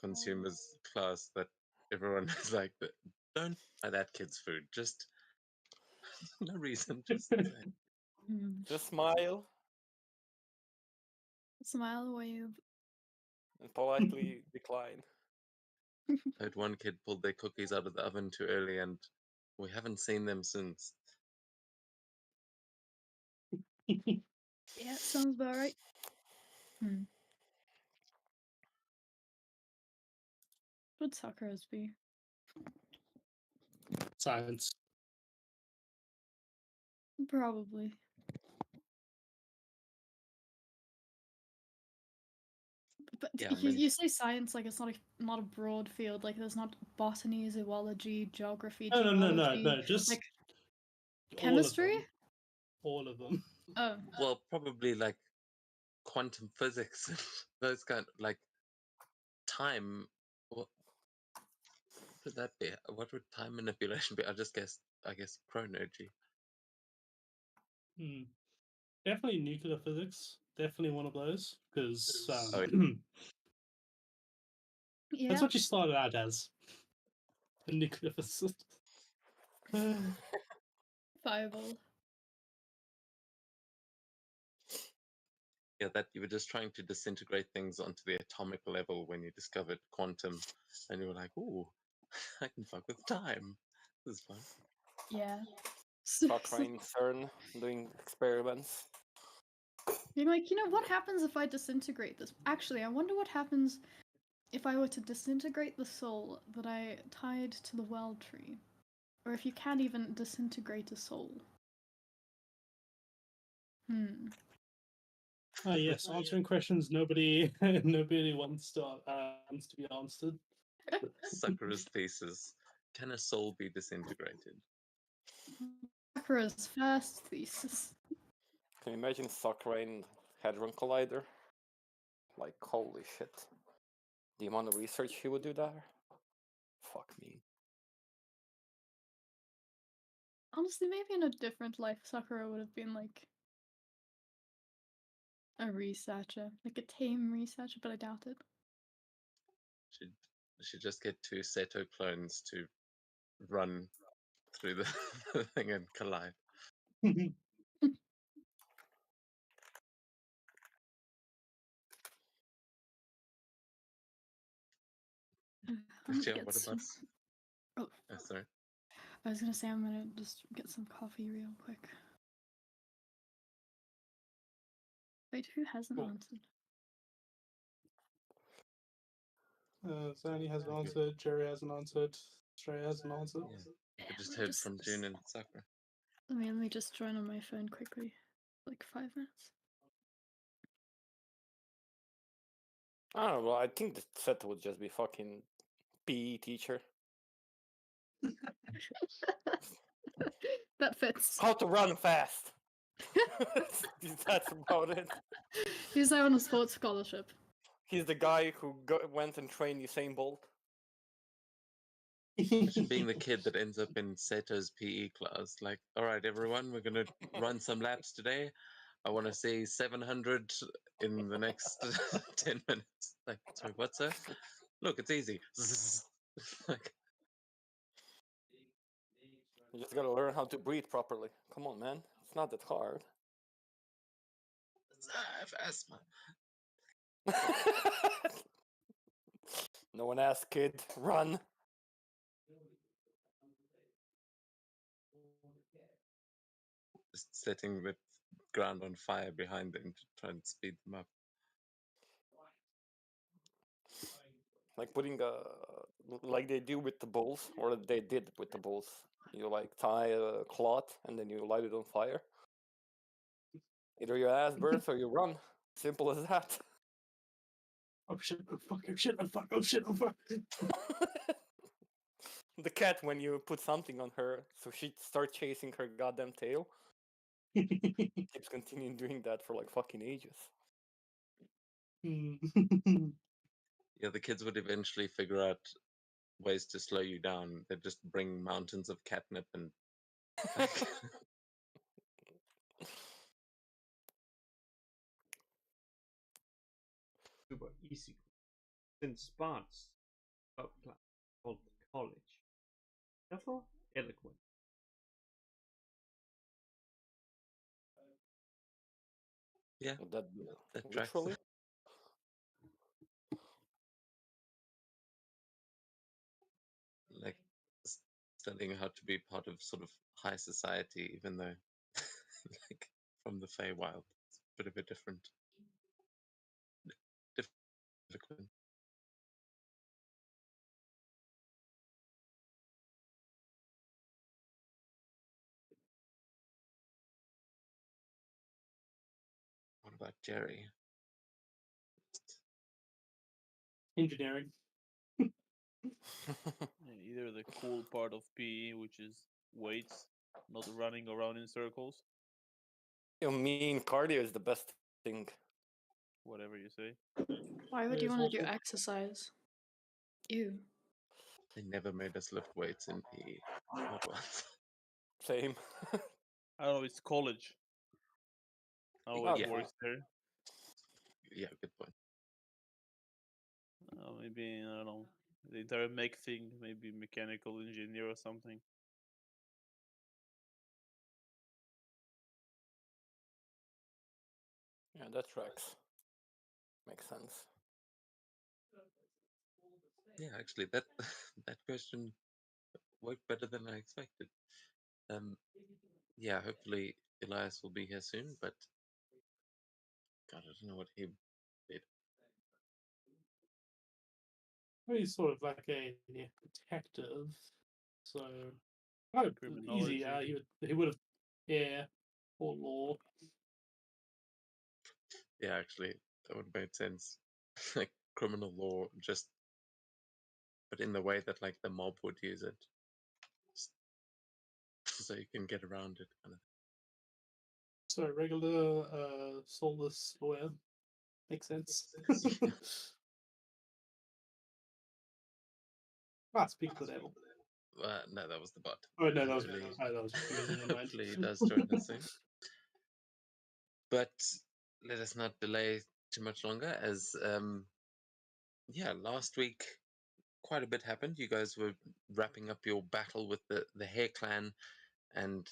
consumers class that everyone is like, don't buy that kid's food. Just no reason. Just Just smile Smile, wave. and politely decline. I had one kid pulled their cookies out of the oven too early, and we haven't seen them since. Yeah, sounds about right. Would Sakura's be? Science. Probably. But Yeah, I you, mean- you say science like it's not a broad field. Like there's not botany, zoology, geography, No, geology, just like all of chemistry. them. All of them. Oh, Well, probably like quantum physics and those kind like time. What would that be? What would time manipulation be? I guess chronergy. Definitely nuclear physics. Definitely one of those because yeah. that's what you started out as. A nuclear physicist. Fireball. Yeah, that you were just trying to disintegrate things onto the atomic level when you discovered quantum, and you were like, "Ooh, I can fuck with time. This is fun." Yeah. Cochrane, CERN, doing experiments. You're like, what happens if I disintegrate this? Actually, I wonder what happens if I were to disintegrate the soul that I tied to the well tree. Or if you can't even disintegrate a soul. Oh yes, answering questions nobody wants to be answered. Sakura's thesis: can a soul be disintegrated? Sakura's first thesis. Can you imagine Cochrane Hadron Collider? Like, holy shit. The amount of research he would do there? Fuck me. Honestly, maybe in a different life, Sakura would have been like a researcher, like a tame researcher, but I doubt it. She'd just get two Seto clones to run through the thing and collide. What about? Oh, sorry. I was gonna say I'm gonna just get some coffee real quick. Wait, who hasn't answered? Zanny hasn't answered. Jerry hasn't answered. Stray hasn't answered. Yeah. I just heard from June and Sakura. Let me just join on my phone quickly. Like 5 minutes. I don't know, I think the set would just be fucking PE teacher. That fits. How to run fast! That's about it. He's now on a sports scholarship. He's the guy who went and trained Usain Bolt. Imagine being the kid that ends up in Seto's PE class. Like, all right, everyone, we're going to run some laps today. I want to see 700 in the next 10 minutes. Like, sorry, what, sir? Look, it's easy. Like, You just gotta learn how to breathe properly. Come on, man. It's not that hard. I have asthma. No one asked, kid. Run. Just setting the ground on fire behind them to try and speed them up. Like putting like they do with the bulls, or they did with the bulls. You like tie a cloth and then you light it on fire. Either your ass burns or you run. Simple as that. Oh shit, oh fuck, oh shit, oh fuck, oh shit, oh fuck. The cat, when you put something on her, so she starts chasing her goddamn tail. Keeps continuing doing that for like fucking ages. Yeah, the kids would eventually figure out ways to slow you down. They'd just bring mountains of catnip and Easy. St. Spart's subclass called College. Therefore, eloquent. Yeah, Would that that tracks. literally? Like studying how to be part of sort of high society, even though like from the Feywild, it's a bit of a different. Different. What about Jerry? Engineering. Yeah, either the cool part of PE, which is weights, not running around in circles, You mean cardio is the best thing. whatever you say. Why would It you is want to do awful. exercise? Ew. They never made us lift weights in PE. Not once. Same. I don't know, it's college. How it Yeah. works there. Yeah, good point. Maybe, I don't know, the entire mech thing, maybe mechanical engineer or something. Yeah, that tracks. Makes sense. Yeah, actually, that that question worked better than I expected. Yeah, hopefully Elias will be here soon, but God, I don't know what he did. He's sort of like a detective, so oh, easy. Criminology. He would have, yeah, or law. Yeah, actually, that would have made sense. Like criminal law, just but in the way that like the mob would use it, s- so you can get around it, kind of. So regular soulless lawyer makes sense. Ah, speak of the devil. No, that was the bot. Oh no, that was Hopefully, that was losing your mind. hopefully he does join us soon. But let us not delay too much longer, as yeah, last week quite a bit happened. You guys were wrapping up your battle with the Hare Clan, and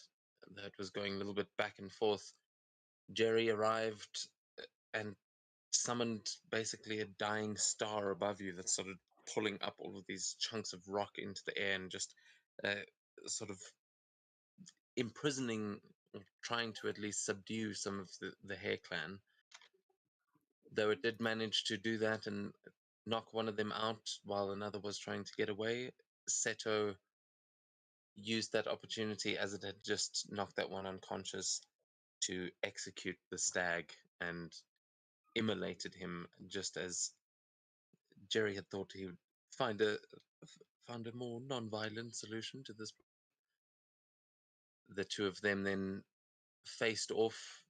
that was going a little bit back and forth. Jerry arrived and summoned basically a dying star above you that started pulling up all of these chunks of rock into the air and just uh, sort of imprisoning or trying to at least subdue some of the Hare Clan. Though it did manage to do that and knock one of them out while another was trying to get away, Seto used that opportunity as it had just knocked that one unconscious to execute the stag and immolated him, just as Jerry had thought he would find found a more non-violent solution to this. The two of them then faced off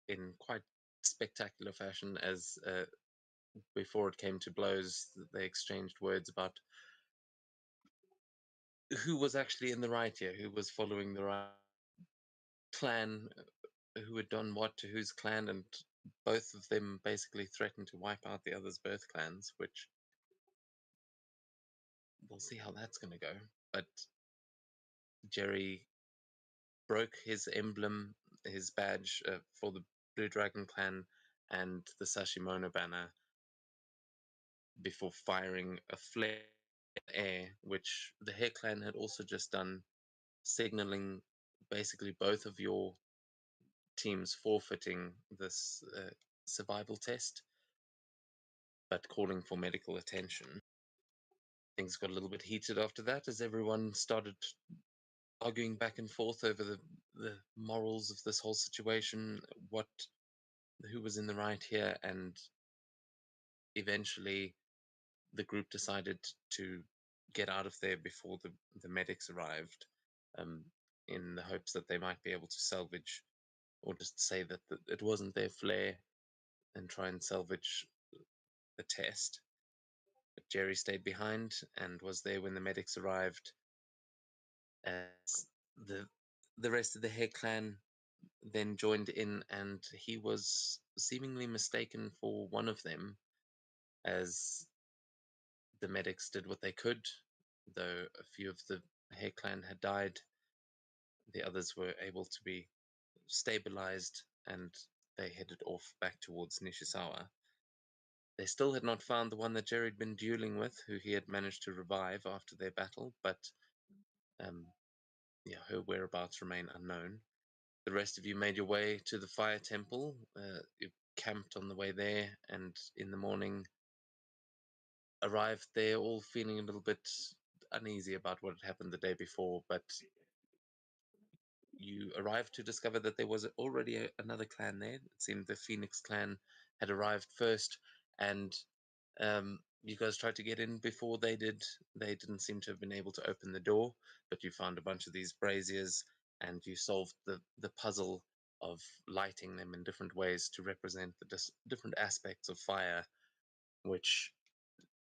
in quite spectacular fashion, as before it came to blows, they exchanged words about who was actually in the right here, who was following the right clan, who had done what to whose clan, and both of them basically threatened to wipe out the other's birth clans, which we'll see how that's going to go. But Jerry broke his emblem, his badge for the Blue Dragon clan and the Sashimono banner before firing a flare in the air, which the Hare clan had also just done, signaling basically both of your teams forfeiting this survival test, but calling for medical attention. Things got a little bit heated after that as everyone started arguing back and forth over the morals of this whole situation, who was in the right here, and eventually the group decided to get out of there before the medics arrived, um, in the hopes that they might be able to salvage or just say that it wasn't their flare and try and salvage the test. But Jerry stayed behind and was there when the medics arrived. As the rest of the Hare clan then joined in, and he was seemingly mistaken for one of them, as the medics did what they could, though a few of the Hair Clan had died. The others were able to be stabilized, and they headed off back towards Nishizawa. They still had not found the one that Jerry had been dueling with, who he had managed to revive after their battle, but yeah, her whereabouts remain unknown. The rest of you made your way to the fire temple. You camped on the way there, and in the morning arrived there all feeling a little bit uneasy about what had happened the day before, but you arrived to discover that there was already another clan there. It seemed the Phoenix clan had arrived first, and you guys tried to get in before they did. They didn't seem to have been able to open the door, but you found a bunch of these braziers, and you solved the puzzle of lighting them in different ways to represent the different aspects of fire, which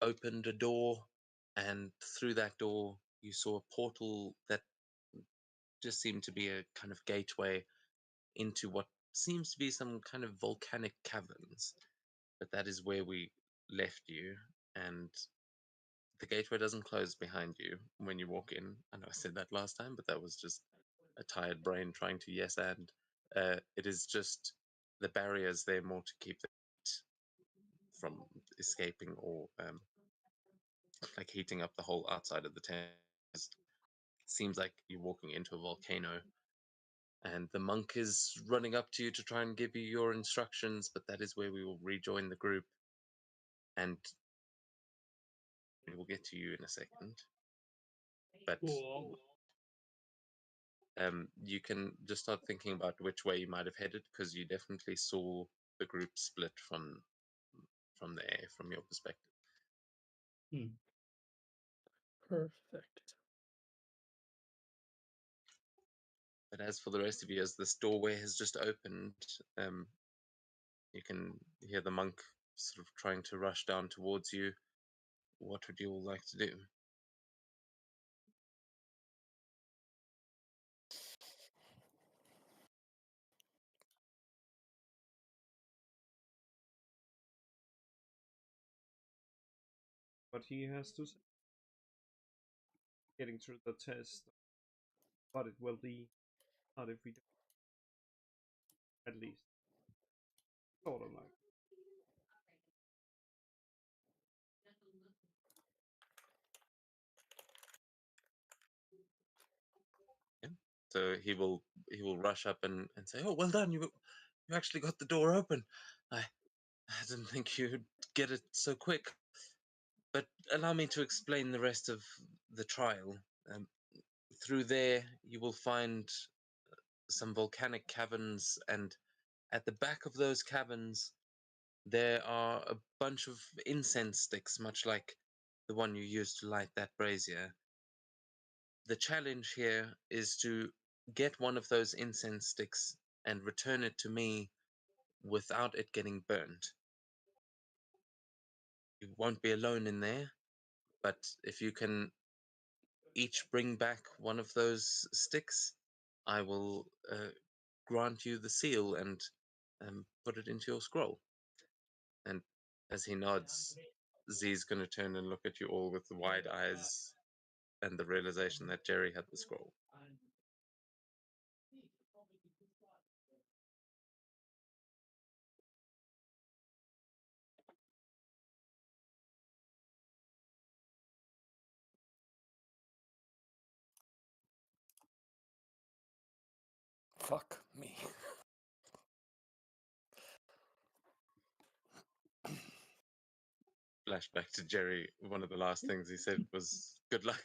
opened a door, and through that door you saw a portal that just seemed to be a kind of gateway into what seems to be some kind of volcanic caverns. But that is where we left you, and the gateway doesn't close behind you when you walk in. I know I said that last time, but that was just a tired brain trying to yes and. It is just the barriers there more to keep it from escaping or like heating up the whole outside of the tent. Seems like you're walking into a volcano, and the monk is running up to you to try and give you your instructions, but that is where we will rejoin the group, and we will get to you in a second. But Cool. you can just start thinking about which way you might have headed, because you definitely saw the group split from the air, from your perspective. Perfect. But as for the rest of you, as this doorway has just opened, you can hear the monk sort of trying to rush down towards you. What would you all like to do? But he has to say, getting through the test, what it will be, not if we don't, at least. Sort of like. Yeah. So he will rush up and say, "Oh, well done! You actually got the door open. I didn't think you'd get it so quick. But allow me to explain the rest of the trial. Um, through there, you will find some volcanic caverns, and at the back of those caverns, there are a bunch of incense sticks, much like the one you used to light that brazier. The challenge here is to get one of those incense sticks and return it to me without it getting burnt. You won't be alone in there, but if you can each bring back one of those sticks, I will grant you the seal and put it into your scroll." And as he nods, Z's going to turn and look at you all with the wide eyes and the realization that Jerry had the scroll. Fuck me. Flashback to Jerry, one of the last things he said was, "Good luck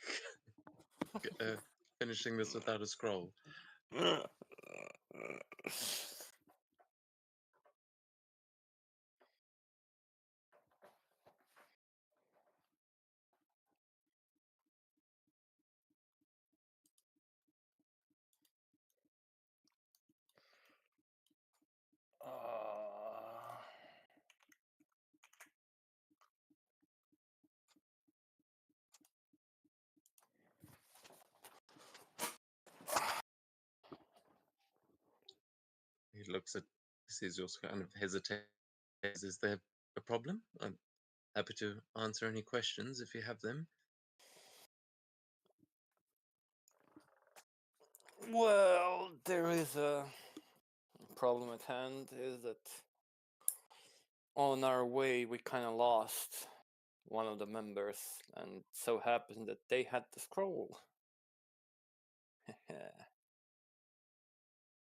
finishing this without a scroll." He looks at sees you're kind of hesitating. Is there a problem? I'm happy to answer any questions if you have them. Well, there is a problem at hand. Is that on our way we kind of lost one of the members, and so happened that they had the scroll.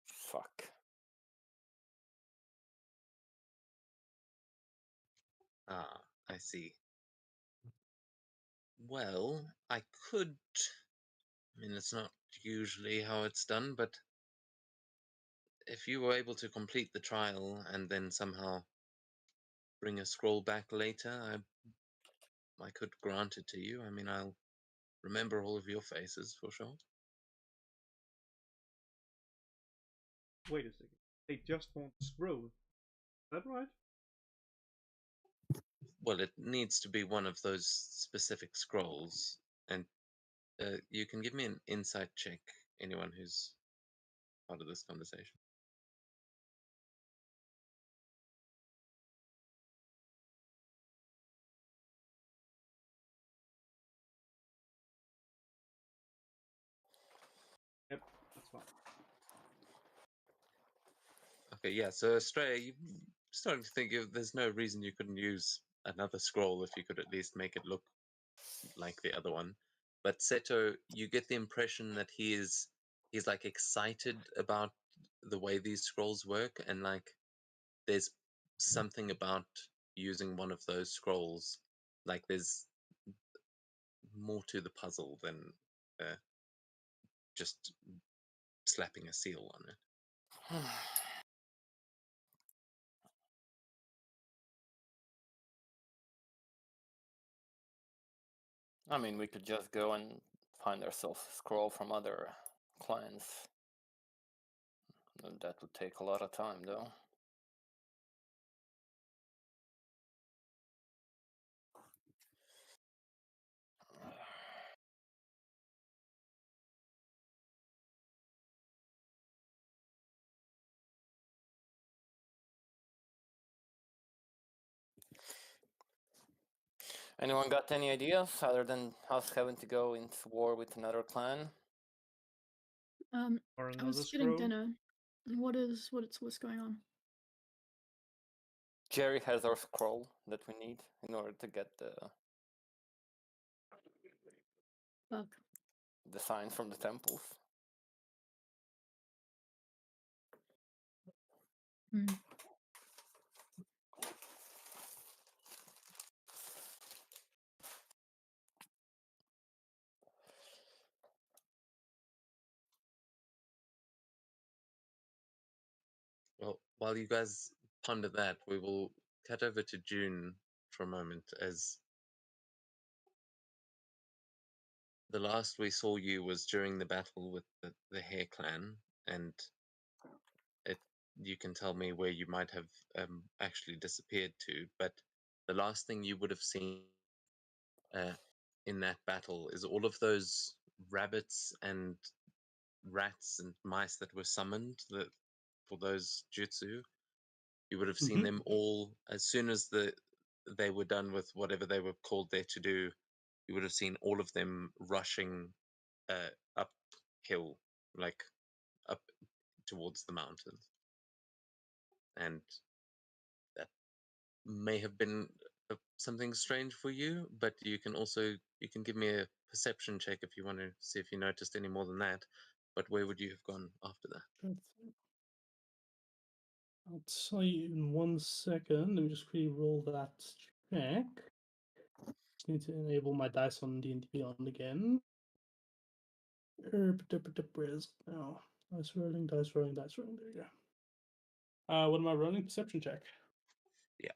Fuck. Ah, I see. Well, I could. I mean, it's not usually how it's done, but if you were able to complete the trial and then somehow bring a scroll back later, I could grant it to you. I mean, I'll remember all of your faces for sure. Wait a second. They just want the scroll. Is that right? Well, it needs to be one of those specific scrolls, and you can give me an insight check, anyone who's part of this conversation. Yep, that's fine. Okay, yeah, so Estrella, you're starting to think there's no reason you couldn't use another scroll if you could at least make it look like the other one. But Seto, you get the impression that he's like excited about the way these scrolls work, and like there's something about using one of those scrolls, like there's more to the puzzle than just slapping a seal on it. I mean, we could just go and find ourselves a scroll from other clans. And that would take a lot of time, though. Anyone got any ideas other than us having to go into war with another clan? Or I another was getting scroll. dinner. What's going on? Jerry has our scroll that we need in order to get Fuck. the signs from the temples. Hmm. Well, while you guys ponder that, we will cut over to June for a moment, as the last we saw you was during the battle with the Hare Clan, and you can tell me where you might have actually disappeared to, but the last thing you would have seen in that battle is all of those rabbits and rats and mice that were summoned for those jutsu. You would have seen them all as soon as they were done with whatever they were called there to do. You would have seen all of them rushing uphill, like up towards the mountains, and that may have been something strange for you. But you can give me a perception check if you want to see if you noticed any more than that. But where would you have gone after that? I'll tell you in 1 second. Let me just quickly roll that check. Just need to enable my dice on D&D Beyond again. Where's now? Dice rolling, dice rolling, dice rolling. There you go. What am I rolling? Perception check. Yeah.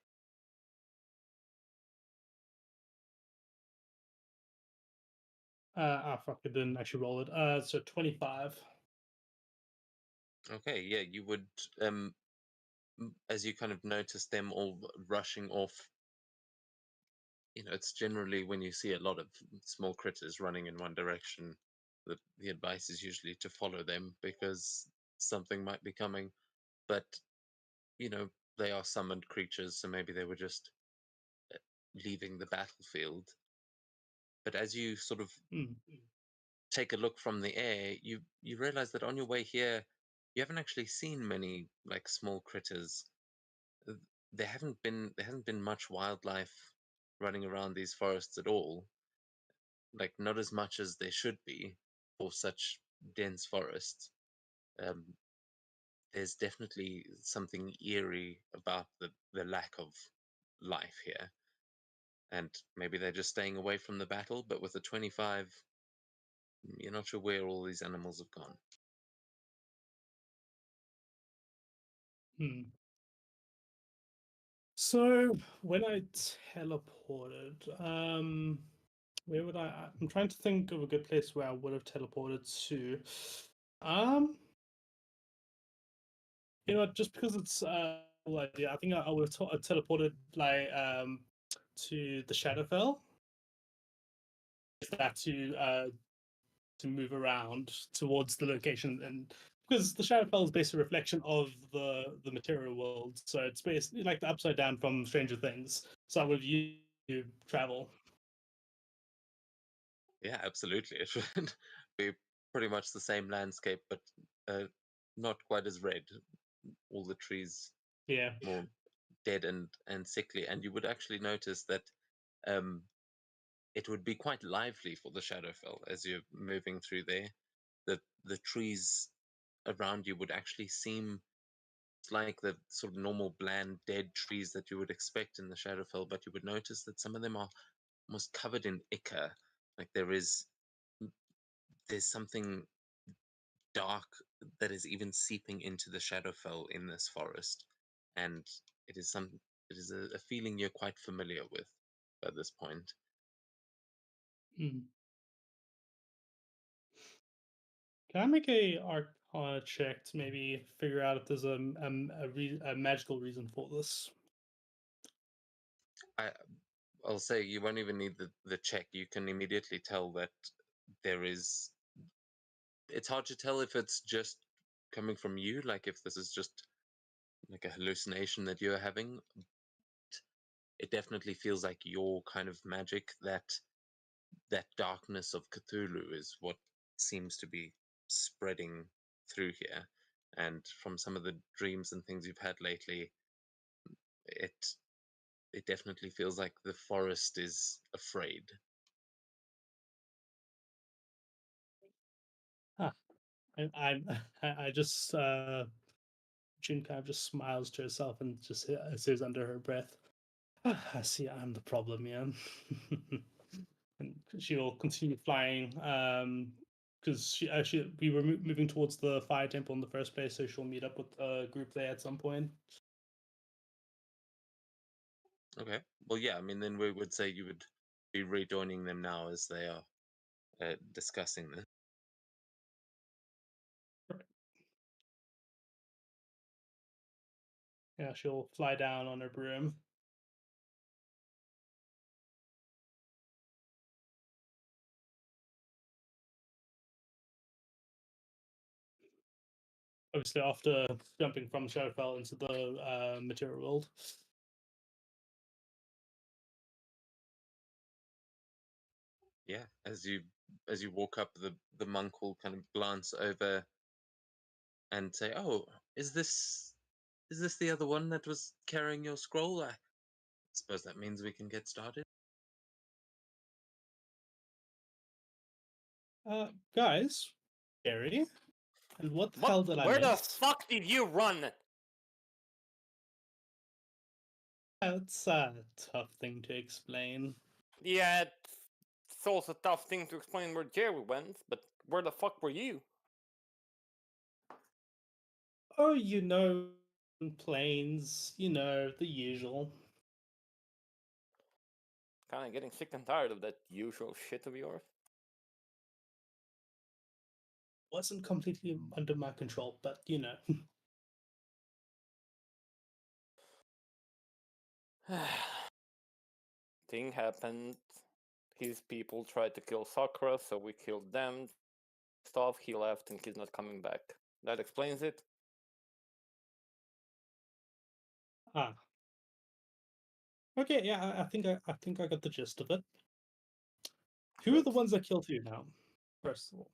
Fuck! I didn't actually roll it. So 25. Okay, yeah, you would as you kind of notice them all rushing off. It's generally when you see a lot of small critters running in one direction, the advice is usually to follow them because something might be coming. But they are summoned creatures, so maybe they were just leaving the battlefield. But as you sort of Mm. take a look from the air, you realize that on your way here, you haven't actually seen many like small critters. There hasn't been much wildlife running around these forests at all. Like not as much as there should be for such dense forests. Um, there's definitely something eerie about the lack of life here. And maybe they're just staying away from the battle, but with a 25, you're not sure where all these animals have gone. Hmm. So when I teleported, where would I'm trying to think of a good place where I would have teleported to. You know, just because it's cool idea, I think I would have teleported like to the Shadowfell. Is that to move around towards the location, and because the Shadowfell is basically a reflection of the material world, so it's basically like the upside down from Stranger Things. So I would use travel. Yeah, absolutely. It should be pretty much the same landscape, but not quite as red. All the trees Yeah. more dead and sickly, and you would actually notice that um, it would be quite lively for the Shadowfell as you're moving through there. The trees around you would actually seem like the sort of normal bland dead trees that you would expect in the Shadowfell, but you would notice that some of them are almost covered in ichor. Like there's something dark that is even seeping into the Shadowfell in this forest, and it is a feeling you're quite familiar with at this point. Hmm. Can I make a Arcana check to maybe figure out if there's a magical reason for this? I'll say you won't even need the check. You can immediately tell that there is. It's hard to tell if it's just coming from you, like if this is just like a hallucination that you're having. It definitely feels like your kind of magic, that darkness of Cthulhu is what seems to be spreading through here. And from some of the dreams and things you've had lately, it it definitely feels like the forest is afraid. Huh. I'm I just June kind of just smiles to herself and just says under her breath, "I see, I'm the problem, yeah." And she will continue flying because we were moving towards the fire temple in the first place, so she'll meet up with a group there at some point. Okay. Well, yeah. I mean, then we would say you would be rejoining them now as they are discussing this. Yeah, she'll fly down on her broom. Obviously, after jumping from Shadowfell into the material world. Yeah. As you walk up, the monk will kind of glance over and say, "Oh, is this the other one that was carrying your scroll? I suppose that means we can get started." Guys, Gary, and what the hell did I Where the miss? fuck did you run? That's a tough thing to explain. Yeah, it's also a tough thing to explain where Jerry went, but where the fuck were you? Oh, planes, the usual. Kinda getting sick and tired of that usual shit of yours. Wasn't completely under my control, but Thing happened. His people tried to kill Sakura, so we killed them. Stuff, he left and he's not coming back. That explains it. Ah. Okay, yeah, I think I got the gist of it. Who are the Good. ones that killed who now? First of all.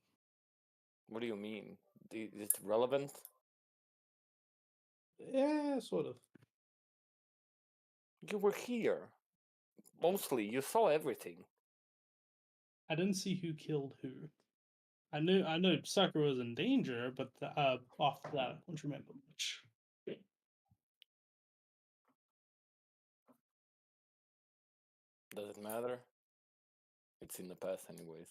What do you mean? Is it relevant? Yeah, sort of. You were here. Mostly, you saw everything. I didn't see who killed who. I know Sakura was in danger, but after that I don't remember much. Does it matter? It's in the past, anyways.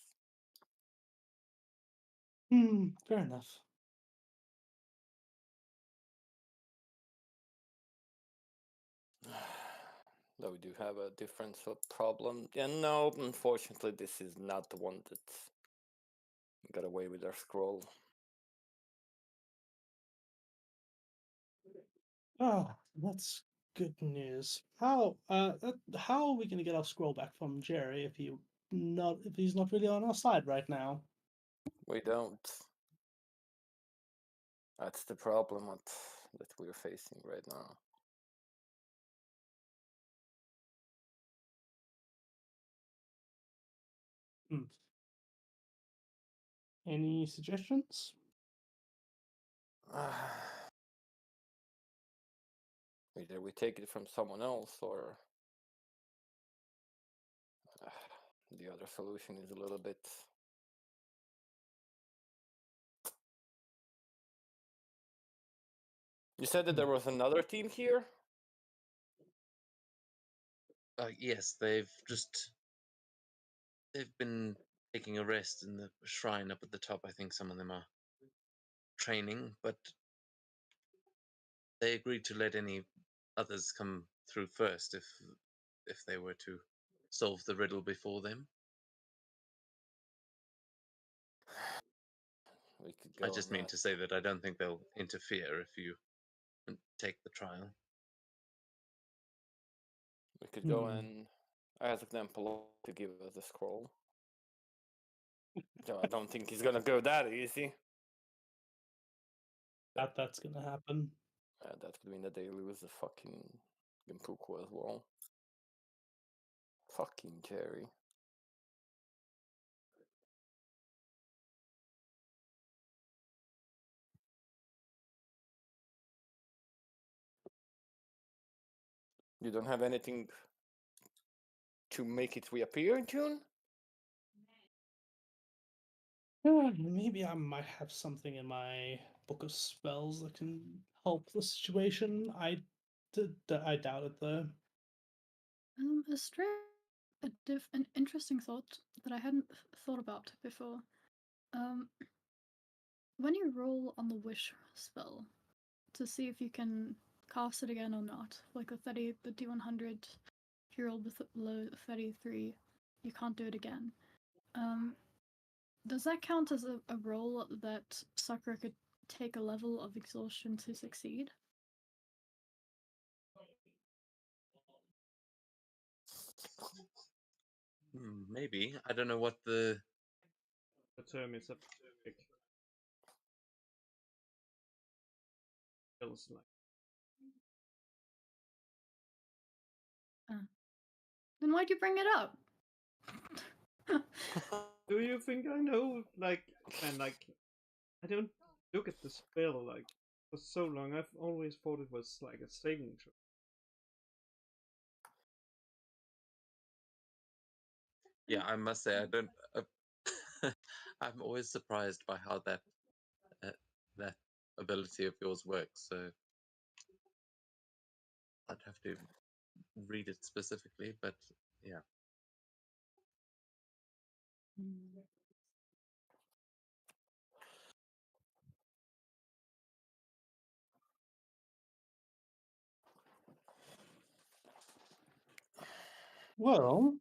Fair enough. Though we do have a difference of problem. And no, unfortunately, this is not the one that got away with our scroll. Oh, that's good news. How are we gonna get our scroll back from Jerry if he's not really on our side right now? We don't. That's the problem that we're facing right now. Any suggestions? Either we take it from someone else, or the other solution is a little bit. You said that there was another team here? Yes, they've been taking a rest in the shrine up at the top. I think some of them are training, but they agreed to let any others come through first if they were to solve the riddle before them. We could go I just on mean that. to say that I don't think they'll interfere if you take the trial. We could go Hmm. and ask them politely to give us a scroll. So I don't think he's gonna go that easy. That's gonna happen. That could mean that they lose the fucking Gimpuku as well. Fucking Jerry. You don't have anything to make it reappear in June? Maybe I might have something in my book of spells that can help the situation. I doubt it though. A stray, an interesting thought that I hadn't thought about before. When you roll on the wish spell to see if you can cast it again or not, like the D100, if you roll below 33, you can't do it again. Does that count as a roll that Sakura could take a level of exhaustion to succeed? Maybe. I don't know what the term is a big feels like. Then why'd you bring it up? Do you think I know? Like, and like, I don't look at the spell like for so long. I've always thought it was like a saving throw. Yeah, I must say I don't. I'm always surprised by how that ability of yours works. So I'd have to read it specifically, but yeah. Well,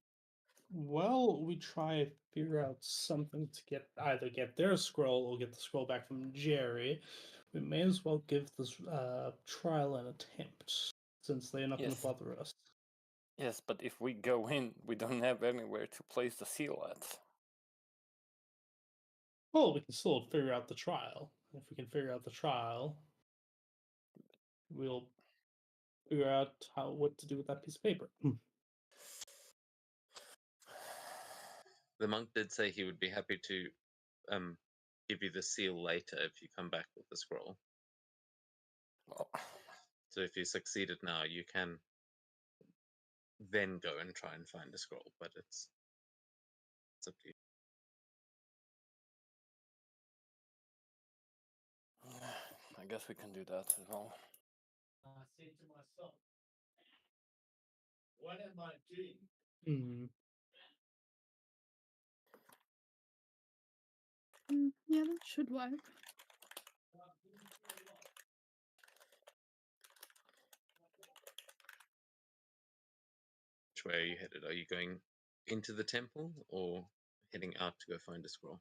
we try to figure out something to either get their scroll or get the scroll back from Jerry. We may as well give this trial an attempt, since they're not going Yes. to bother us. Yes, but if we go in, we don't have anywhere to place the seal at. Well, we can still figure out the trial. If we can figure out the trial, we'll figure out what to do with that piece of paper. The monk did say he would be happy to give you the seal later if you come back with the scroll. Well, So if you succeeded now, you can then go and try and find a scroll, but it's up to you. I guess we can do that as well. I said to myself, what am I doing? Yeah, that should work. Which way are you headed? Are you going into the temple or heading out to go find a scroll?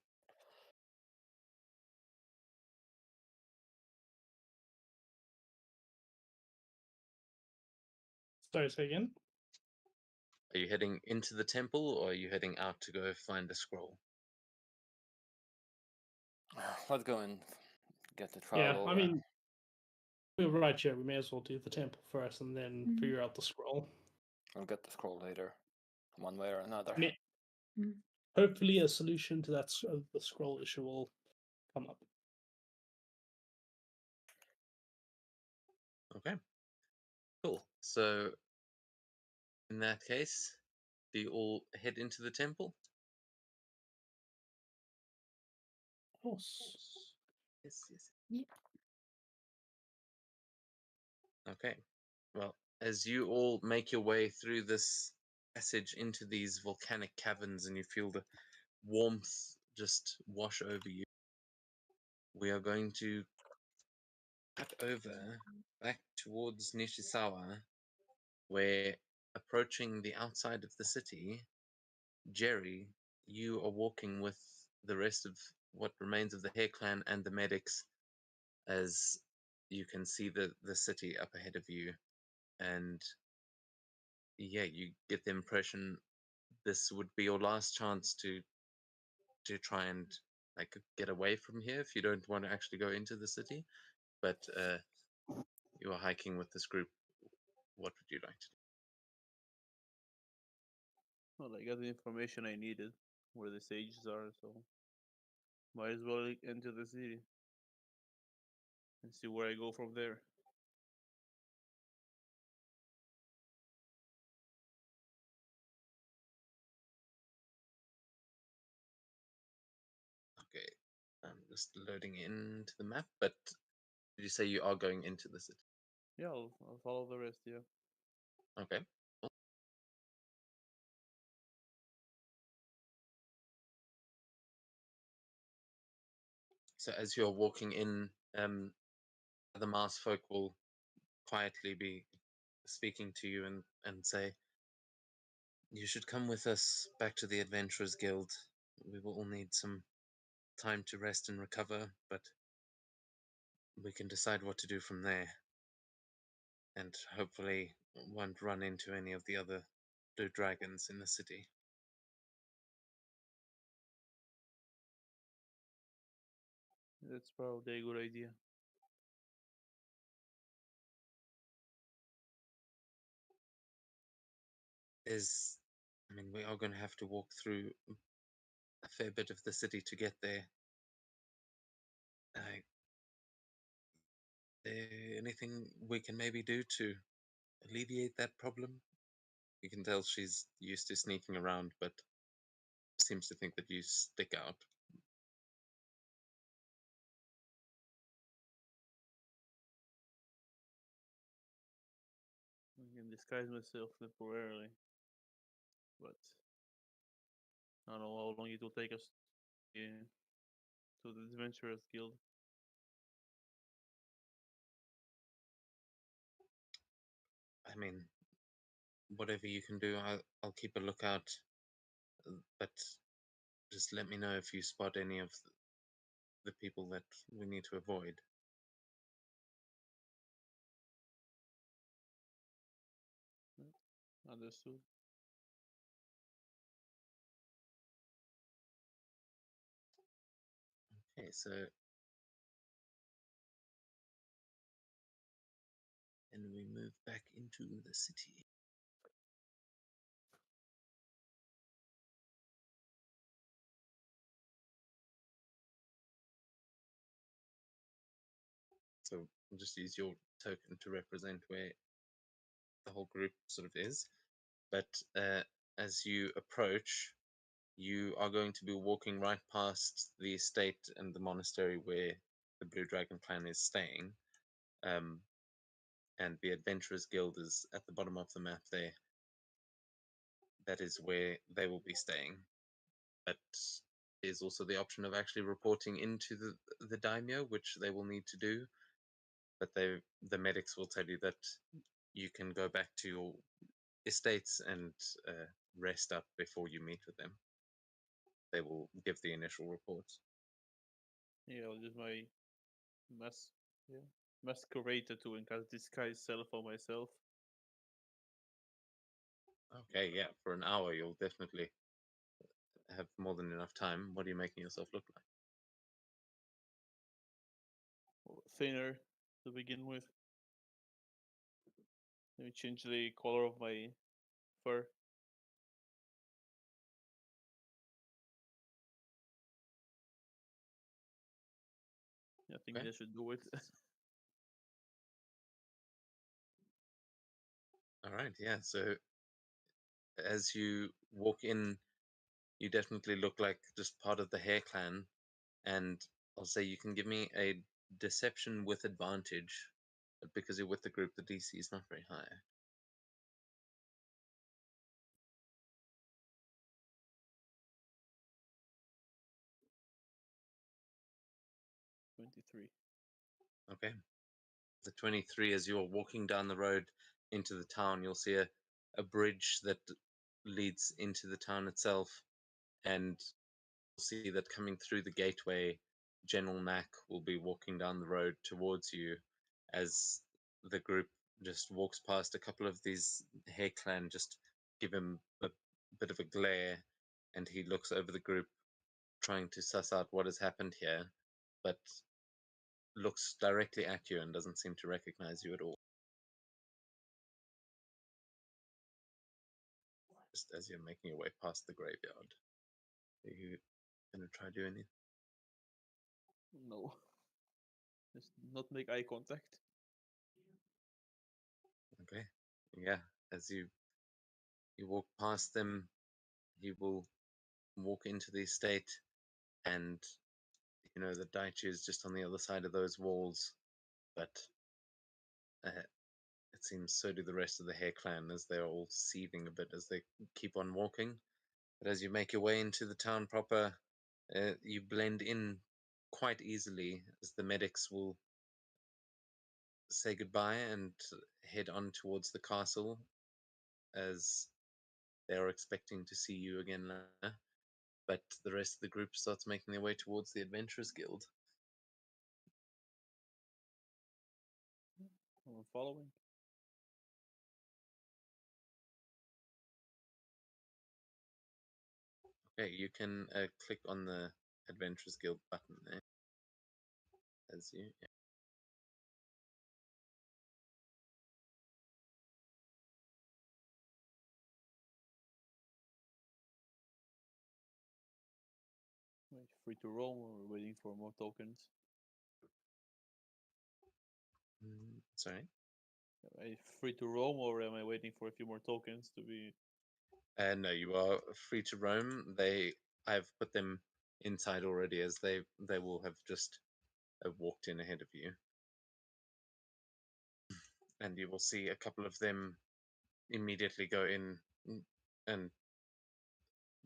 Sorry, say again? Are you heading into the temple or are you heading out to go find a scroll? Let's go and get the trial Yeah, over. I mean, we're right here. We may as well do the temple first and then Mhm. figure out the scroll. We'll get the scroll later, one way or another. I mean, Mm. hopefully a solution to that the scroll issue will come up. Okay. Cool. So in that case, do you all head into the temple? Of course. Yes, yes. Yeah. Okay. Well, as you all make your way through this passage into these volcanic caverns and you feel the warmth just wash over you, we are going to cut over back towards Nishisawa, where approaching the outside of the city, Jerry, you are walking with the rest of what remains of the Hare Clan and the medics as you can see the city up ahead of you. And yeah, you get the impression this would be your last chance to try and like get away from here if you don't want to actually go into the city. But you are hiking with this group. What would you like to do? Well, I got the information I needed where the sages are, so might as well enter the city and see where I go from there. Okay, I'm just loading into the map. But did you say you are going into the city? Yeah, I'll follow the rest. Yeah. Okay. Cool. So as you're walking in, the masked folk will quietly be speaking to you and say, "You should come with us back to the Adventurers Guild. We will all need some time to rest and recover, but we can decide what to do from there. And hopefully won't run into any of the other blue dragons in the city." That's probably a good idea. I mean, we are going to have to walk through a fair bit of the city to get there. Uh, there anything we can maybe do to alleviate that problem? You can tell she's used to sneaking around, but seems to think that you stick out. I can disguise myself temporarily, but I don't know how long it will take us to the Adventurers Guild. I mean, whatever you can do, I'll keep a lookout. But just let me know if you spot any of the people that we need to avoid. Understood. Okay, so and we move back into the city. So I'll just use your token to represent where the whole group sort of is. But as you approach, you are going to be walking right past the estate and the monastery where the Blue Dragon clan is staying. And the Adventurers Guild is at the bottom of the map there. That is where they will be staying. But there's also the option of actually reporting into the daimyo, which they will need to do. But the medics will tell you that you can go back to your estates and rest up before you meet with them. They will give the initial reports. Yeah, I'll use my masquerade tattoo and cast disguise self on myself. Okay, yeah, for an hour you'll definitely have more than enough time. What are you making yourself look like? Thinner to begin with. Let me change the color of my fur. I think Okay. that should do it. All right, yeah. So as you walk in, you definitely look like just part of the Hare clan, and I'll say you can give me a deception with advantage, but because you're with the group, the DC is not very high. 23. Okay. The 23, as you're walking down the road into the town, you'll see a bridge that leads into the town itself, and you'll see that coming through the gateway, General Mac will be walking down the road towards you as the group just walks past. A couple of these Hare clan just give him a bit of a glare, and he looks over the group trying to suss out what has happened here, but looks directly at you and doesn't seem to recognize you at all. Just as you're making your way past the graveyard, are you gonna try doing it? No. Just not make eye contact. Okay. Yeah. As you walk past them, he will walk into the estate, and the Daichi is just on the other side of those walls, but it seems so do the rest of the Hare clan, as they're all seething a bit as they keep on walking. But as you make your way into the town proper, you blend in quite easily, as the medics will say goodbye and head on towards the castle, as they are expecting to see you again later. But the rest of the group starts making their way towards the Adventurers Guild. I'm following. Okay, you can click on the Adventurers Guild button there. As you, yeah. Wait, free to roam or waiting for more tokens? Sorry. Am I free to roam or am I waiting for a few more tokens to be? No, you are free to roam. I've put them inside already, as they will have just walked in ahead of you, and you will see a couple of them immediately go in, and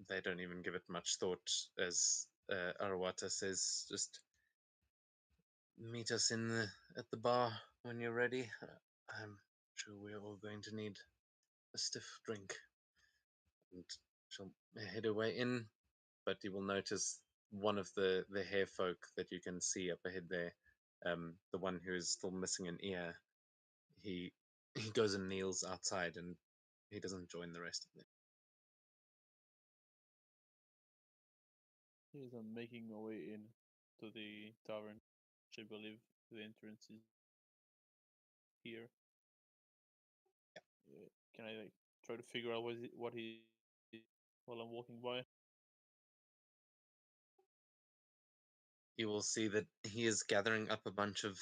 they don't even give it much thought, as Arawata says, just meet us at the bar when you're ready. I'm sure we're all going to need a stiff drink. And she'll head her way in, but you will notice one of the Hare folk that you can see up ahead there, the one who is still missing an ear. He goes and kneels outside, and he doesn't join the rest of them. Yes, I'm making my way in to the tavern, which I believe the entrance is here. Can I like try to figure out what he while I'm walking by? You will see that he is gathering up a bunch of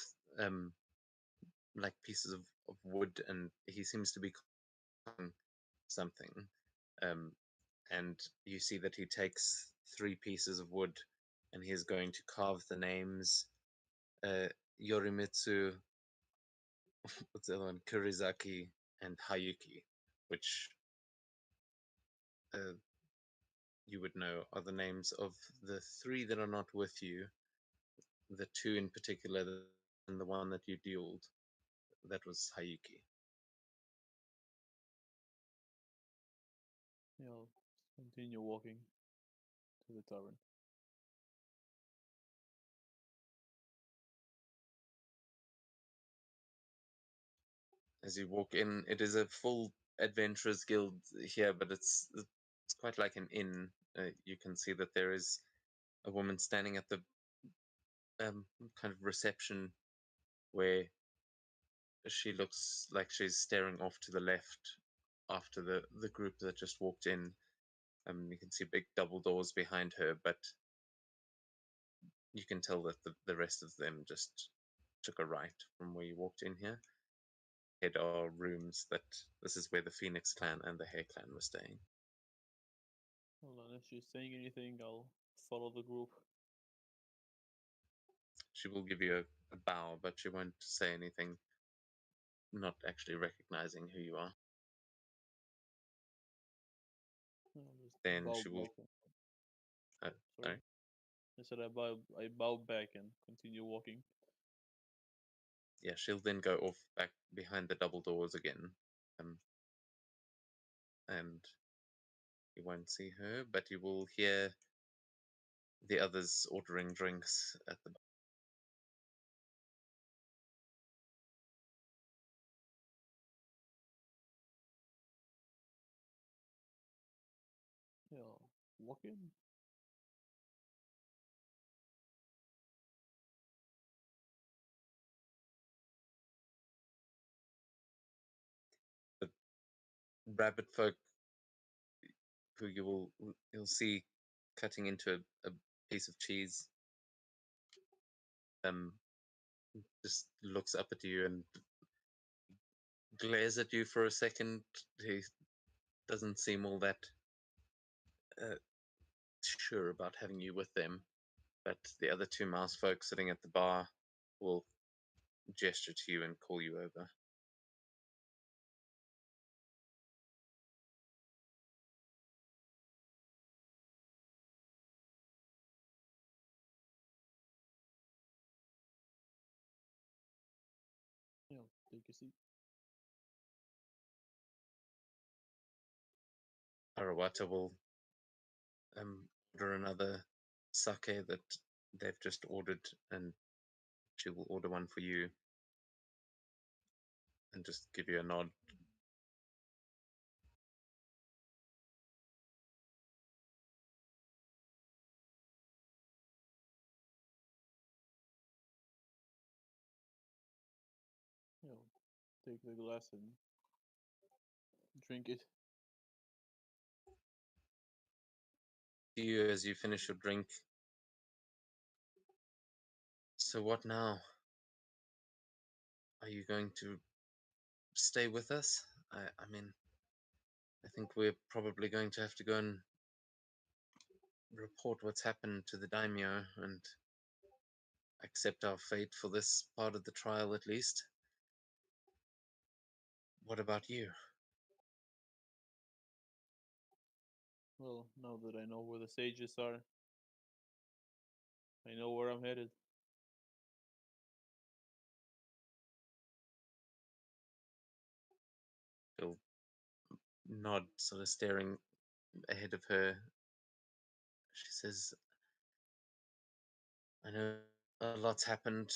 like pieces of wood, and he seems to be cooking something. And you see that he takes 3 pieces of wood, and he is going to carve the names Yorimitsu, what's the other one, Kurizaki, and Hayuki, which you would know are the names of the 3 that are not with you, the 2 in particular, and the one that you dueled. That was Hayuki. Yeah, I'll continue walking to the tavern. As you walk in, it is a full adventurers guild here, but it's quite like an inn. You can see that there is a woman standing at the kind of reception, where she looks like she's staring off to the left after the group that just walked in. You can see big double doors behind her, but you can tell that the rest of them just took a right from where you walked in here. Here are rooms that this is where the Phoenix clan and the Hare clan were staying. Well, unless she's saying anything, I'll follow the group. She will give you a bow, but she won't say anything, not actually recognizing who you are. I'll just Then bow she will. back and- Sorry. sorry. I said I bow back and continue walking. Yeah, she'll then go off back behind the double doors again, and you won't see her, but you will hear the others ordering drinks at the bar. Yeah, walking. Rabbit folk who you'll see cutting into a piece of cheese just looks up at you and glares at you for a second. He doesn't seem all that sure about having you with them, but the other 2 mouse folk sitting at the bar will gesture to you and call you over. Yeah, take a seat. Arawata will order another sake that they've just ordered, and she will order one for you and just give you a nod. Yeah, take the glass and drink it. To you as you finish your drink. So what now? Are you going to stay with us? I mean, I think we're probably going to have to go and report what's happened to the daimyo and accept our fate for this part of the trial at least. What about you? Well, now that I know where the sages are, I know where I'm headed. She'll nod, sort of staring ahead of her. She says, I know a lot's happened,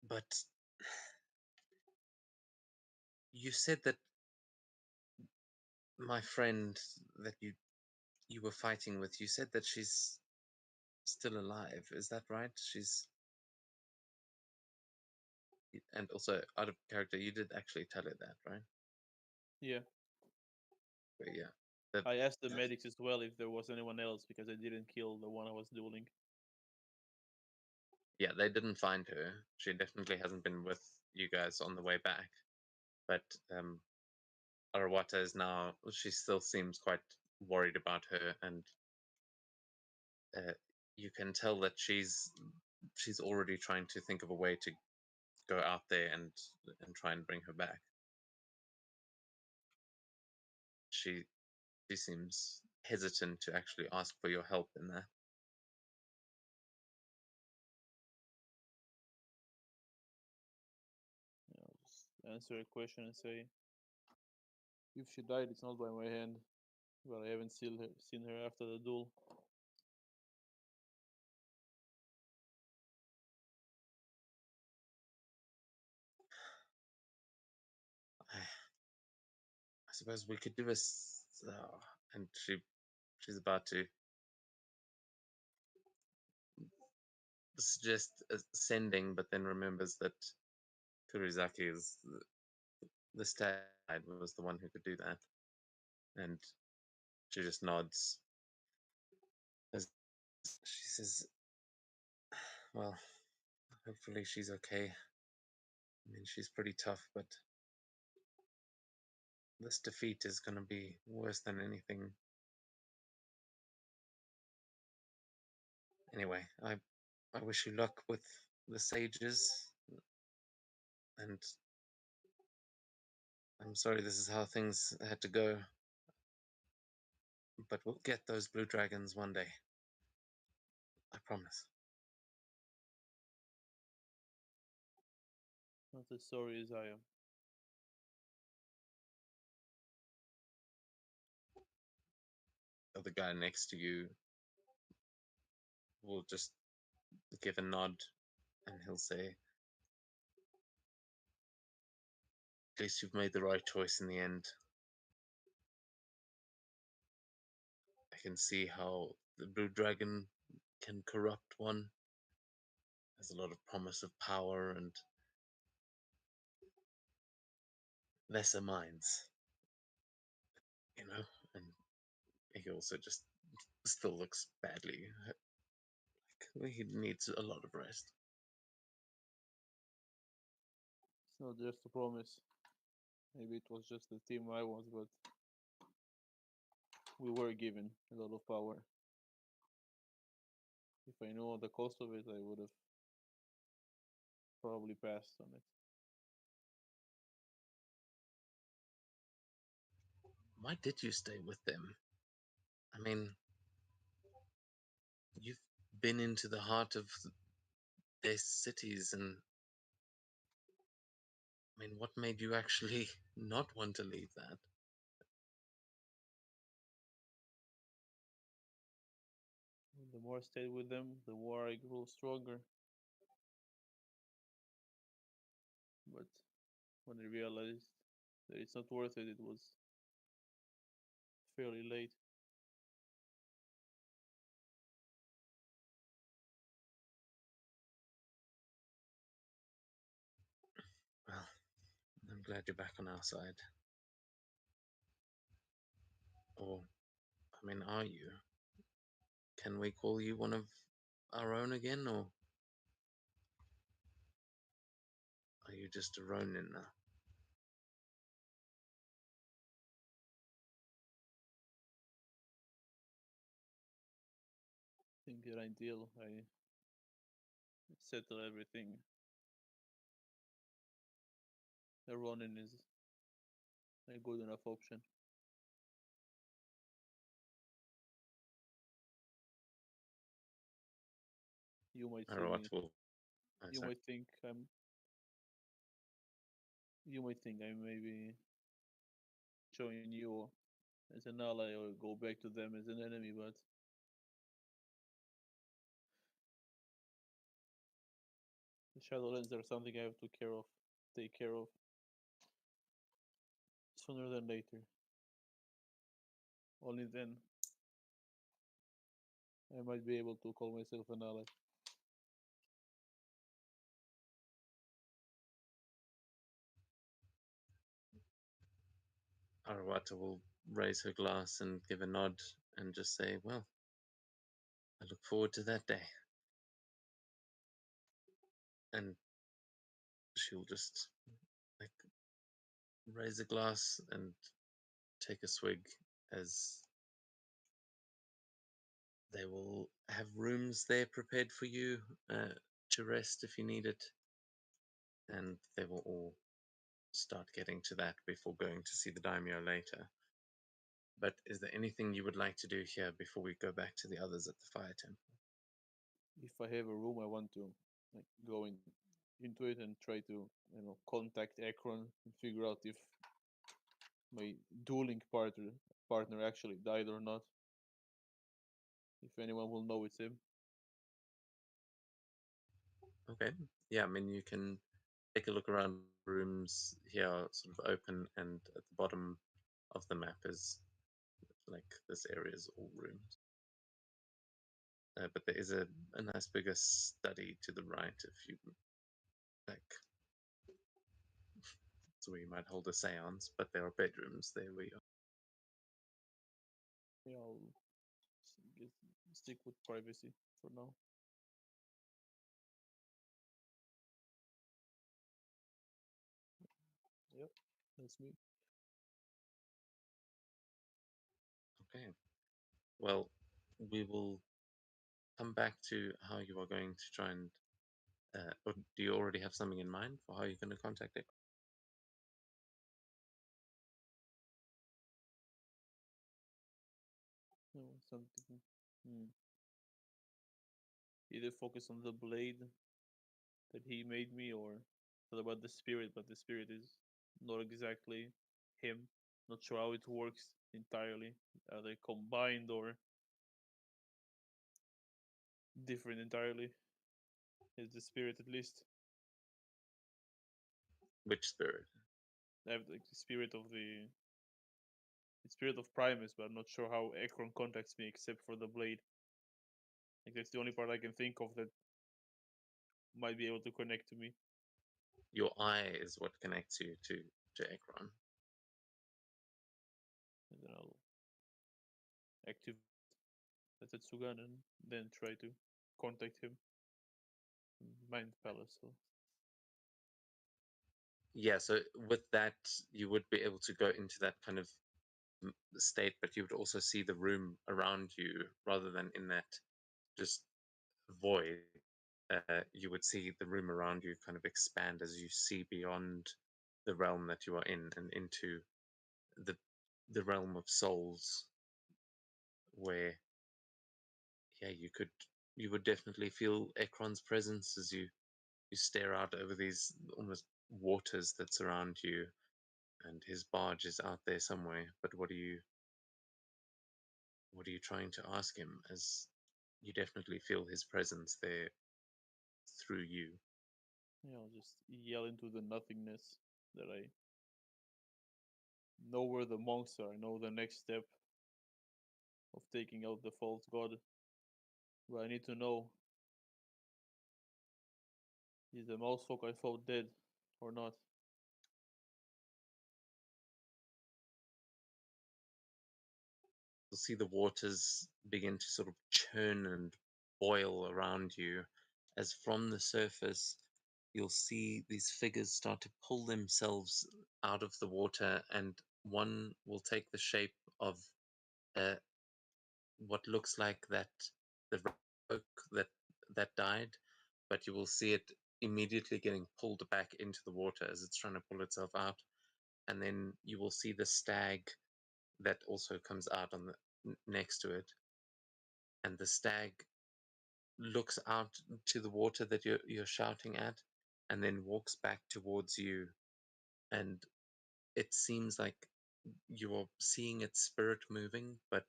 but you said that my friend that you were fighting with, you said that she's still alive. Is that right? She's And also, out of character, you did actually tell it that, right? Yeah. But yeah. The, I asked the medics as well if there was anyone else because I didn't kill the one I was dueling. yeah, they didn't find her. She definitely hasn't been with you guys on the way back. But Arawata is now, she still seems quite worried about her, and you can tell that she's already trying to think of a way to go out there and try and bring her back. She seems hesitant to actually ask for your help in that. Yeah, I'll just answer a question and say, if she died, it's not by my hand, but I haven't seen her after the duel. I suppose we could do this, and she's about to suggest sending, but then remembers that Kurizaki is the stag was the one who could do that, and she just nods. As she says, "Well, hopefully she's okay. I mean, she's pretty tough, but this defeat is going to be worse than anything." Anyway, I wish you luck with the sages, and I'm sorry this is how things had to go, but we'll get those blue dragons one day. I promise. Not as sorry as I am. The other guy next to you will just give a nod, and he'll say, "At least you've made the right choice in the end. I can see how the blue dragon can corrupt one. There's a lot of promise of power and lesser minds, you know." And he also just still looks badly. Like he needs a lot of rest. It's not just a promise. Maybe it was just the team I was, but we were given a lot of power. If I knew the cost of it, I would have probably passed on it. Why did you stay with them? I mean, you've been into the heart of their cities, and I mean, what made you actually not want to leave that? The more I stayed with them, the more I grew stronger. But when I realized that it's not worth it, it was fairly late. Well, I'm glad you're back on our side. Or, I mean, are you? Can we call you one of our own again, or are you just a Ronin now? I think that ideal, I settle everything. A Ronin is a good enough option. You might see Arawat me. will. You Sorry. might think I'm. You might think I maybe join you as an ally or go back to them as an enemy, but the Shadowlands are something I have to take care of sooner than later. Only then I might be able to call myself an ally. Arawata will raise her glass and give a nod and just say, "Well, I look forward to that day." And she'll just like raise a glass and take a swig, as they will have rooms there prepared for you to rest if you need it. And they will all start getting to that before going to see the daimyo later. But is there anything you would like to do here before we go back to the others at the fire temple? If I have a room, I want to like go into it and try to contact Ekron and figure out if my dueling partner actually died or not. If anyone will know it's him. Okay. Yeah, I mean, you can take a look around. Rooms here are sort of open, and at the bottom of the map is like this area is all rooms. But there is a nice bigger study to the right if you like. It's where you might hold a seance, but there are bedrooms there where you are. Yeah, I'll stick with privacy for now. Yep, that's me. Okay. Well, we will come back to how you are going to try and. Or do you already have something in mind for how you're going to contact it? No, something. Either focus on the blade that he made me, or thought about the spirit, but the spirit is not exactly him. Not sure how it works entirely. Are they combined or different entirely? Is the spirit at least? Which spirit? I have like the spirit of Primus, but I'm not sure how Ekron contacts me except for the blade. Like that's the only part I can think of that might be able to connect to me. Your eye is what connects you to Ekron. And then I'll activate the Tetsugan and then try to contact him. Mind Palace. So. Yeah, so with that, you would be able to go into that kind of state, but you would also see the room around you rather than in that just void. You would see the room around you kind of expand as you see beyond the realm that you are in and into the realm of souls, where you would definitely feel Ekron's presence as you stare out over these almost waters that surround you, and his barge is out there somewhere. But what are you trying to ask him, as you definitely feel his presence there through you? Yeah, I'll just yell into the nothingness that I know where the monks are. I know the next step of taking out the false god. But I need to know, is the mouse folk I fought dead or not? You'll see the waters begin to sort of churn and boil around you, as from the surface you'll see these figures start to pull themselves out of the water, and one will take the shape of uh, what looks like the oak that died, but you will see it immediately getting pulled back into the water as it's trying to pull itself out, and then you will see the stag that also comes out on the next to it, and the stag looks out to the water that you're shouting at, and then walks back towards you, and it seems like you're seeing its spirit moving, but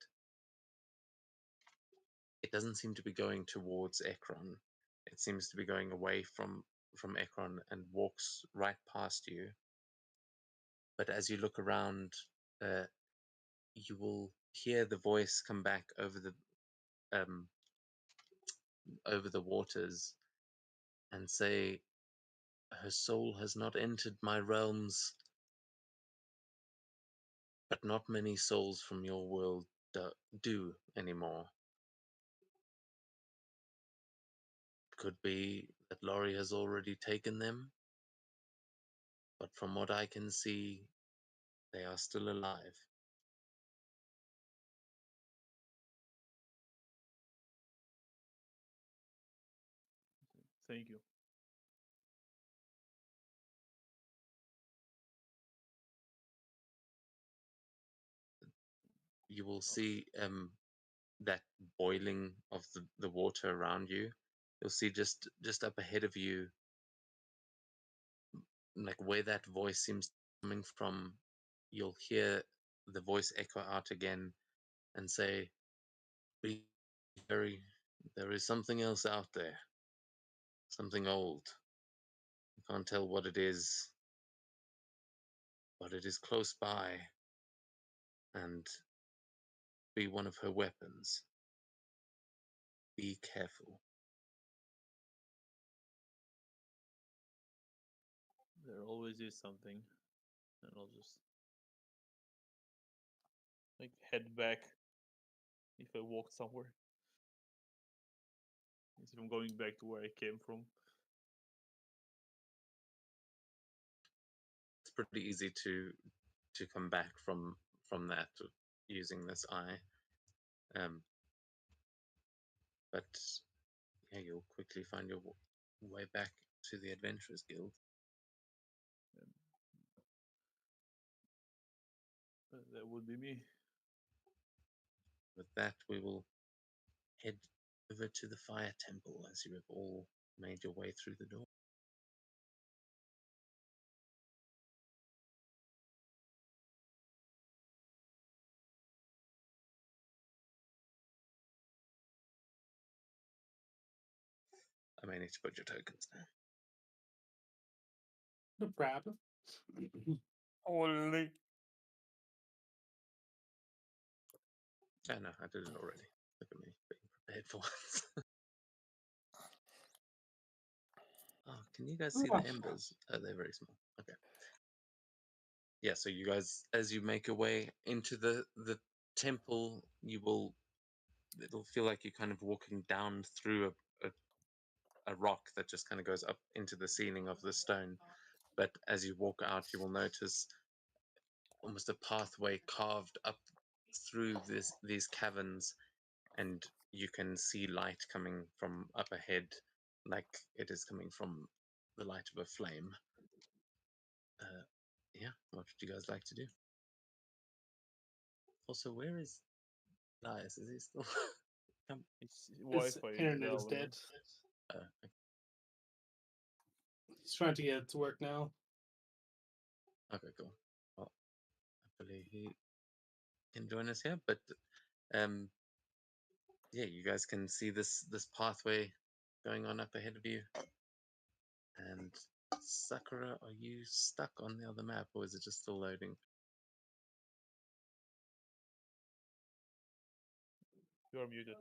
it doesn't seem to be going towards Ekron. It seems to be going away from Ekron and walks right past you. But as you look around, you will hear the voice come back um, over the waters and say, "Her soul has not entered my realms, but not many souls from your world do anymore. Could be that Laurie has already taken them, but from what I can see, they are still alive. Thank you. You will see that boiling of the water around you. You'll see just up ahead of you, like where that voice seems coming from. You'll hear the voice echo out again and say, "Be very. There is something else out there. Something old. You can't tell what it is, but it is close by, and be one of her weapons. Be careful." There always is something, and I'll just like head back if I walk somewhere. As if I'm going back to where I came from. It's pretty easy to come back from that using this eye. But yeah, you'll quickly find your way back to the Adventurers Guild. That would be me. With that, we will head over to the Fire Temple as you have all made your way through the door. I may need to put your tokens now. No problem. Holy. Oh no, I did it already. Look at me being prepared for once. Oh, can you guys see the embers? Oh, they're very small. Okay. Yeah, so you guys, as you make your way into the temple, it'll feel like you're kind of walking down through a rock that just kind of goes up into the ceiling of the stone. But as you walk out, you will notice almost a pathway carved up through these caverns, and you can see light coming from up ahead, like it is coming from the light of a flame. Yeah, what would you guys like to do? Also, where is Elias? Is he still? His His Wi-Fi is internet is down. dead. Okay. He's trying to get it to work now. Okay, cool. Well, hopefully he can join us here. But yeah, you guys can see this pathway going on up ahead of you. And Sakura, are you stuck on the other map, or is it just still loading? You are muted.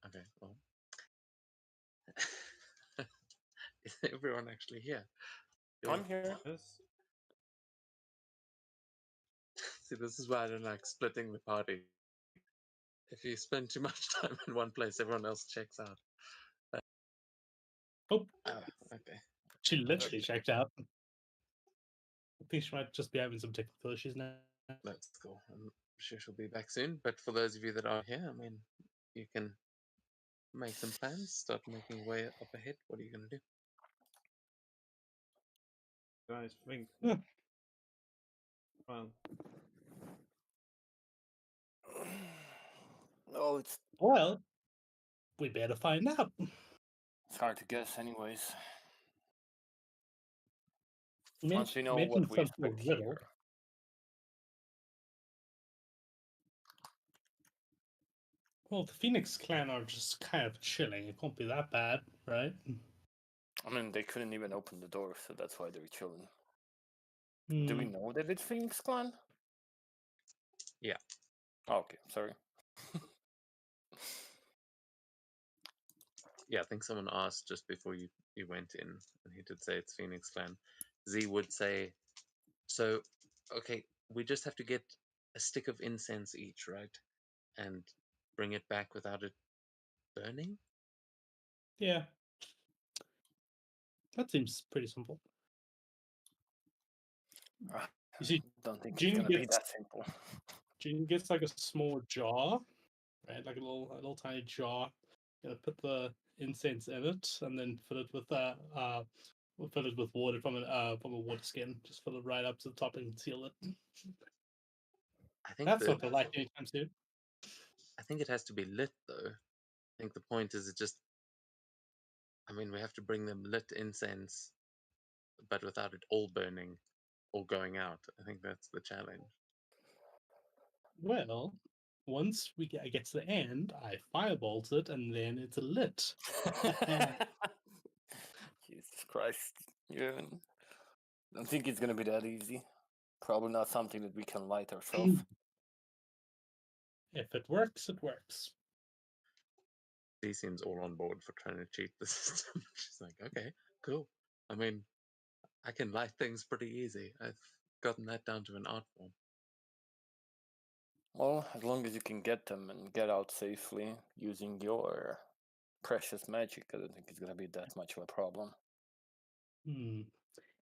Okay, well. Is everyone actually here? I'm here. Yes. See, this is why I don't like splitting the party. If you spend too much time in one place, everyone else checks out. Oh, Okay. she literally checked out. I think she might just be having some technical issues now. That's cool. I'm sure she'll be back soon. But for those of you that are here, I mean, you can make some plans, start making your way up ahead. What are you going to do? Guys, think. Yeah. Well, Oh, it's Well, we better find out. hard to guess, anyways. Men- Once we know mention what we something expect little. here. Well, the Phoenix clan are just kind of chilling. It can't be that bad, right? I mean, they couldn't even open the door, so that's why they're chilling. Do we Hmm. know that it's Phoenix Clan? Yeah. Oh, okay, sorry. Yeah, I think someone asked just before you went in, and he did say it's Phoenix Clan. Z would say, so, okay, we just have to get a stick of incense each, right? And bring it back without it burning? Yeah. That seems pretty simple. You see, Don't think it's Jin gonna be gets that simple. Jin gets like a small jar, right? Like a little tiny jar. You know, put the incense in it, and then fill it with fill it with water from a water skin. Just fill it right up to the top and seal it. I think That's the not the light anytime soon. I think it has to be lit though. I think the point is it just I mean we have to bring them lit incense, but without it all burning or going out. I think that's the challenge. Well, once we get to the end, I firebolt it, and then it's lit. Jesus Christ. Yeah. Don't think it's gonna be that easy. Probably not something that we can light ourselves. If it works, it works. She seems all on board for trying to cheat the system. She's like, okay, cool. I mean, I can light things pretty easy. I've gotten that down to an art form. Well, as long as you can get them and get out safely using your precious magic, I don't think it's gonna be that much of a problem.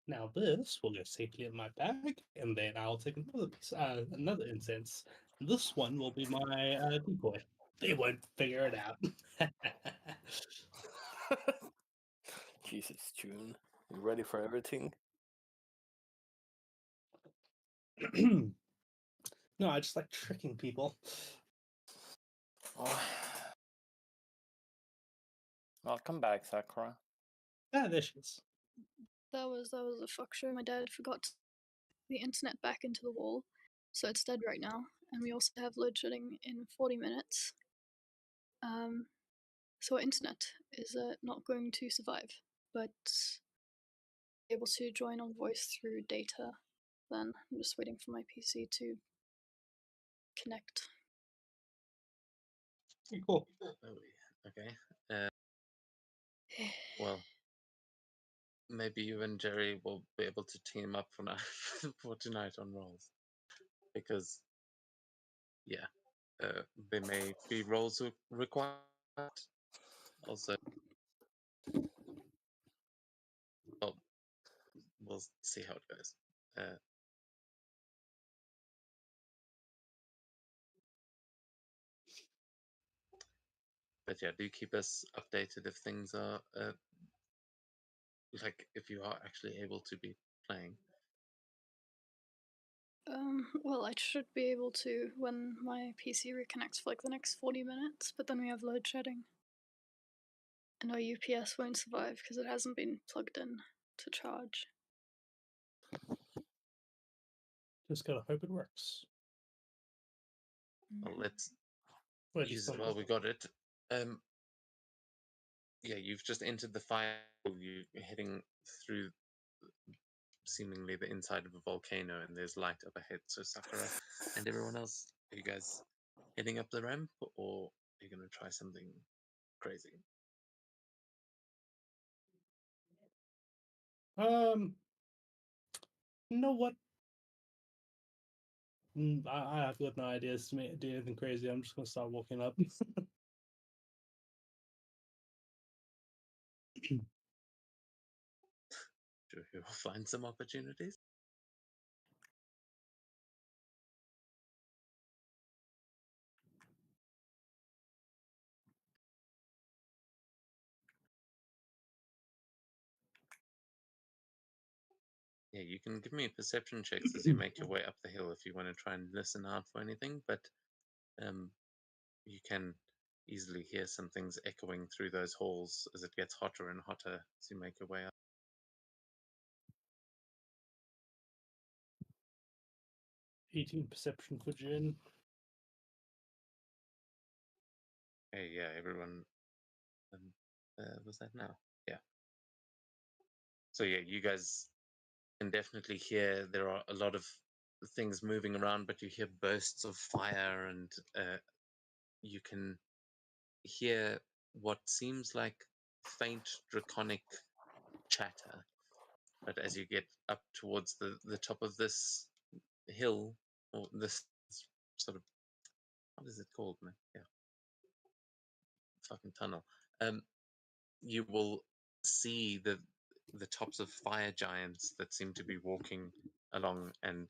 Now this will go safely in my bag, and then I'll take another piece, another incense. This one will be my decoy. They won't figure it out. Jesus, June. You ready for everything? No, I just like tricking people. Oh. Welcome back, Sakura. Ah, there she is. That was a fuck show. My dad forgot the internet back into the wall, so it's dead right now. And we also have load shedding in 40 minutes. So our internet is not going to survive, but able to join on voice through data. Then I'm just waiting for my PC to connect. Okay, cool. Okay. Well, maybe you and Jerry will be able to team up for for tonight on rolls, because yeah, there may be roles required. Also, well, we'll see how it goes. But yeah, do keep us updated if things are like if you are actually able to be playing. Well, I should be able to when my PC reconnects for like the next 40 minutes, but then we have load shedding. And our UPS won't survive because it hasn't been plugged in to charge. Just gotta hope it works. Well, let's Wait, use just it while we got it. Yeah, you've just entered the fire. You're heading through seemingly the inside of a volcano, and there's light up ahead. So Sakura and everyone else, are you guys heading up the ramp, or are you going to try something crazy? You know what? I have got no ideas to do anything crazy. I'm just gonna start walking up. Sure, you'll find some opportunities. Yeah, you can give me perception checks as you make your way up the hill if you want to try and listen out for anything, but you can easily hear some things echoing through those halls as it gets hotter and hotter as you make your way up. 18 perception for Jin. Hey, yeah, everyone. Was that now? Yeah. So yeah, you guys can definitely hear there are a lot of things moving around, but you hear bursts of fire, and you can hear what seems like faint draconic chatter. But as you get up towards the top of this hill, or this sort of, what is it called, man? Yeah, fucking tunnel. You will see the tops of fire giants that seem to be walking along, and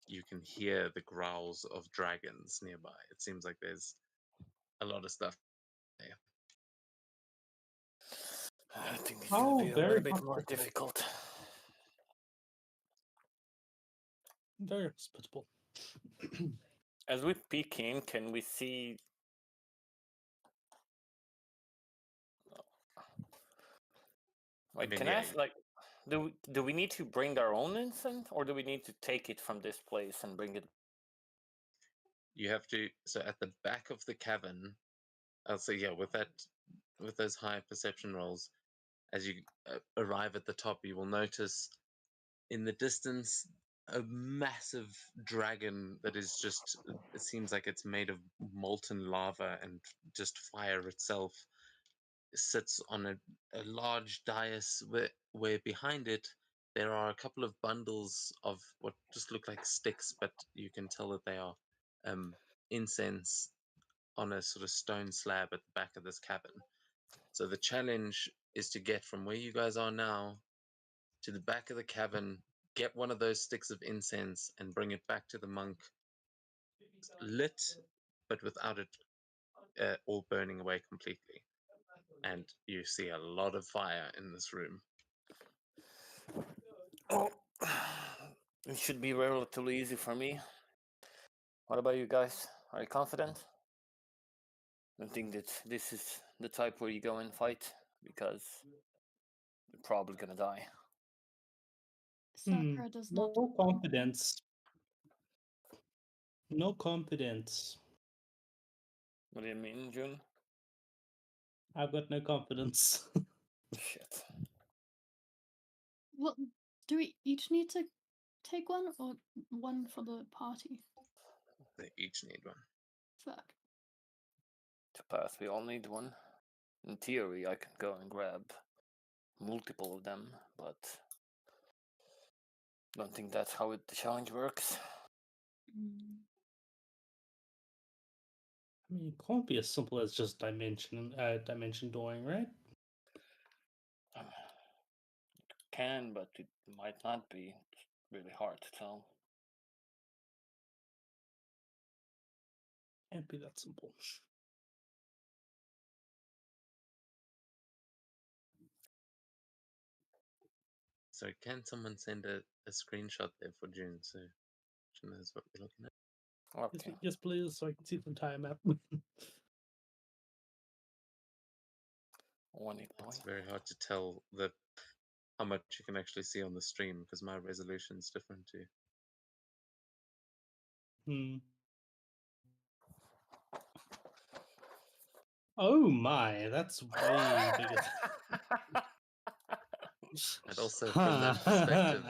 you can hear the growls of dragons nearby. It seems like there's a lot of stuff there. I think it's Oh, gonna be a very little bit more hospitable. difficult. Very hospitable. As we peek in, can we see? Like, mean, can I yeah, ask, like, do we need to bring our own incense, or do we need to take it from this place and bring it? you have to. So at the back of the cavern, I'll say, yeah, with those high perception rolls, as you arrive at the top, you will notice in the distance a massive dragon that is just, it seems like it's made of molten lava and just fire itself, sits on a large dais where behind it there are a couple of bundles of what just look like sticks, but you can tell that they are incense on a sort of stone slab at the back of this cavern. So the challenge is to get from where you guys are now to the back of the cavern, get one of those sticks of incense, and bring it back to the monk, lit, but without it all burning away completely. And you see a lot of fire in this room. Oh, it should be relatively easy for me. What about you guys? Are you confident? I think that this is the type where you go and fight, because you're probably gonna die. Sakura does not. No confidence. No confidence. What do you mean, June? I've got no confidence. Shit. Well, do we each need to take one, or one for the party? They each need one. Fuck. To pass, we all need one. In theory, I can go and grab multiple of them, but don't think that's how the challenge works. Mm. I mean, it can't be as simple as just dimension dooring, right? Can, but it might not be. It's really hard to tell. Can't be that simple. So can someone send a screenshot there for June so she knows what we're looking at? Okay. Yes, please, so I can see the time map. One hit It's point. very hard to tell how much you can actually see on the stream because my resolution is different too. Oh my, that's way bigger. And also from that perspective,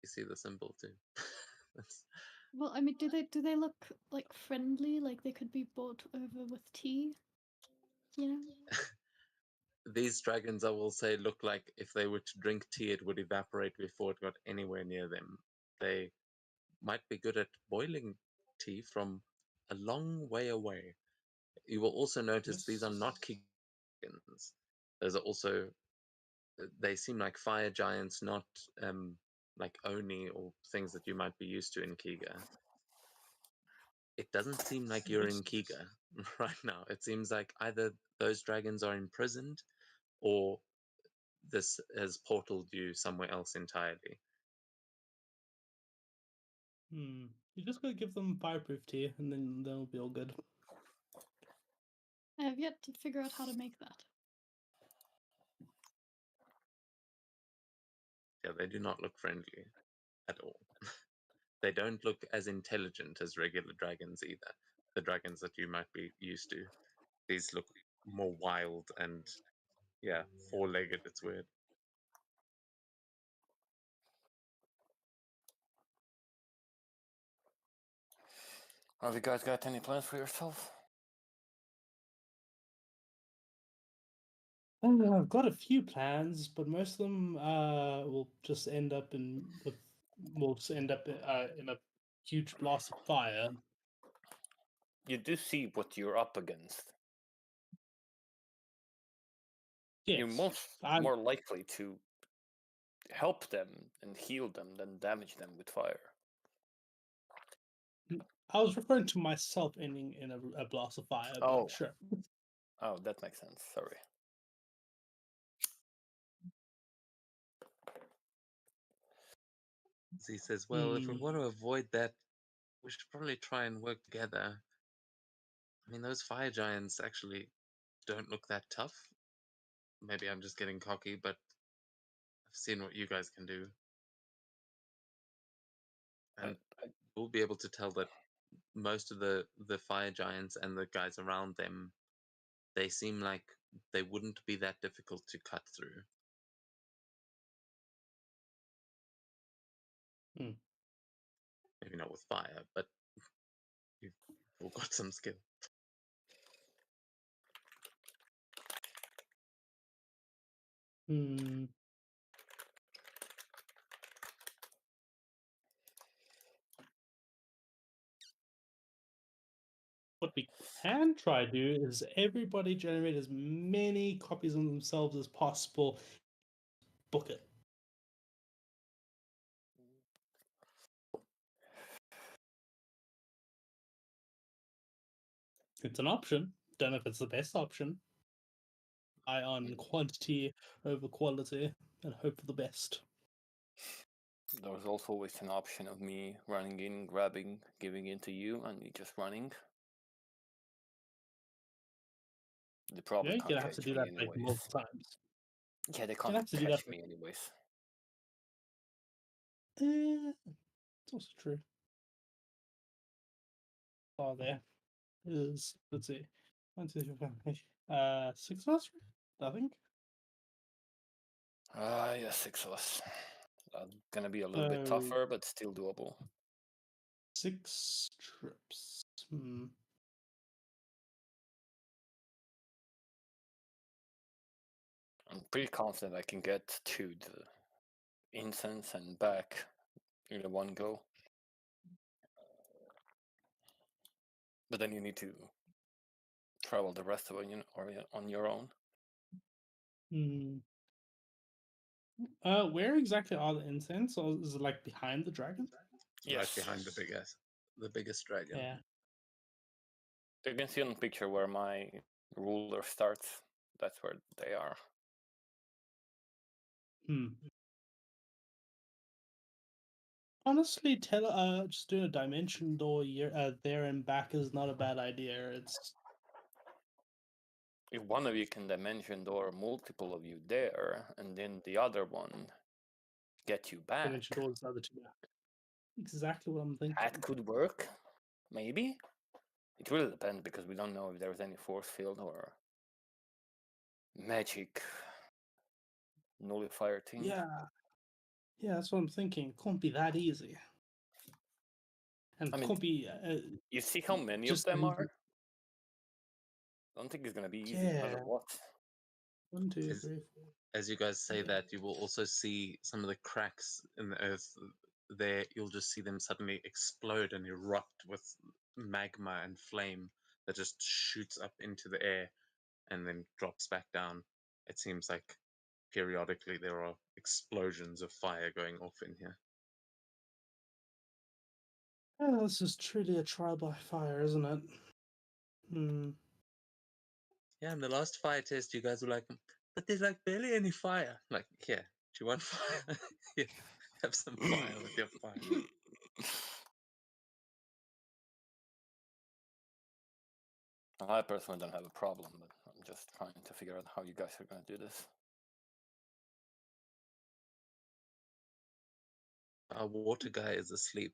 you see the symbol too. Well, I mean, do they look like friendly? Like they could be brought over with tea? You know? These dragons, I will say, look like if they were to drink tea, it would evaporate before it got anywhere near them. They might be good at boiling tea from a long way away. You will also notice these are not Kigans. Those are also, they seem like fire giants, not like Oni or things that you might be used to in Kiga. It doesn't seem like you're in Kiga right now. It seems like either those dragons are imprisoned or this has portaled you somewhere else entirely. You just gotta give them fireproof tea, and then they'll be all good. I have yet to figure out how to make that. Yeah, they do not look friendly at all. They don't look as intelligent as regular dragons either. The dragons that you might be used to. These look more wild and, yeah, four-legged. It's weird. Have you guys got any plans for yourself? I've got a few plans, but most of them will just end up in in a huge blast of fire. You do see what you're up against. You're Yes, I'm more likely to help them and heal them than damage them with fire. I was referring to myself ending in a blast of fire, Oh. but sure. Oh, that makes sense. Sorry. He says, well, if we Hmm. want to avoid that, we should probably try and work together. I mean, those fire giants actually don't look that tough. Maybe I'm just getting cocky, but I've seen what you guys can do. And we'll be able to tell that most of the fire giants and the guys around them, they seem like they wouldn't be that difficult to cut through. Hmm. Maybe not with fire, but you've all got some skill. Hmm. What we can try to do is everybody generate as many copies of themselves as possible. Book it. It's an option. Don't know if it's the best option. Eye on quantity over quality and hope for the best. There's also always an option of me running in, grabbing, giving in to you, and you just running. They probably You're can't gonna have to catch do me that like anyways. multiple times. Yeah, they You're gonna can't have to do that. catch me anyways. It's also true. Oh, there is. Let's see. 1, 2, 3, 4, 5, 6 of us. I think. Yeah, 6 of us. Gonna be a little bit tougher, but still doable. 6 trips. Hmm. I'm pretty confident I can get to the incense and back in one go. But then you need to travel the rest of it on your own. Hmm. Where exactly are the incense? Or is it like behind the dragon? Right behind the biggest dragon. Yeah. You can see on the picture where my ruler starts. That's where they are. Honestly, just doing a dimension door there and back is not a bad idea. It's If one of you can dimension door multiple of you there, and then the other one get you back, dimension doors the other two back. Exactly what I'm thinking. that could work. Maybe. It really depends because we don't know if there's any force field or magic nullifier thing. Yeah, that's what I'm thinking. It can't be that easy, and I mean, can't be. You see how many of them are? I don't think it's gonna be easy no matter what. 1, 2, 3, 4. As you guys say that, you will also see some of the cracks in the earth there. You'll just see them suddenly explode and erupt with magma and flame that just shoots up into the air and then drops back down. It seems like periodically there are explosions of fire going off in here. Oh, this is truly a trial by fire, isn't it? Yeah, in the last fire test, you guys were like, but there's like barely any fire. Like, here, do you want fire? Yeah, have some fire with your fire. I personally don't have a problem, but I'm just trying to figure out how you guys are going to do this. Our water guy is asleep.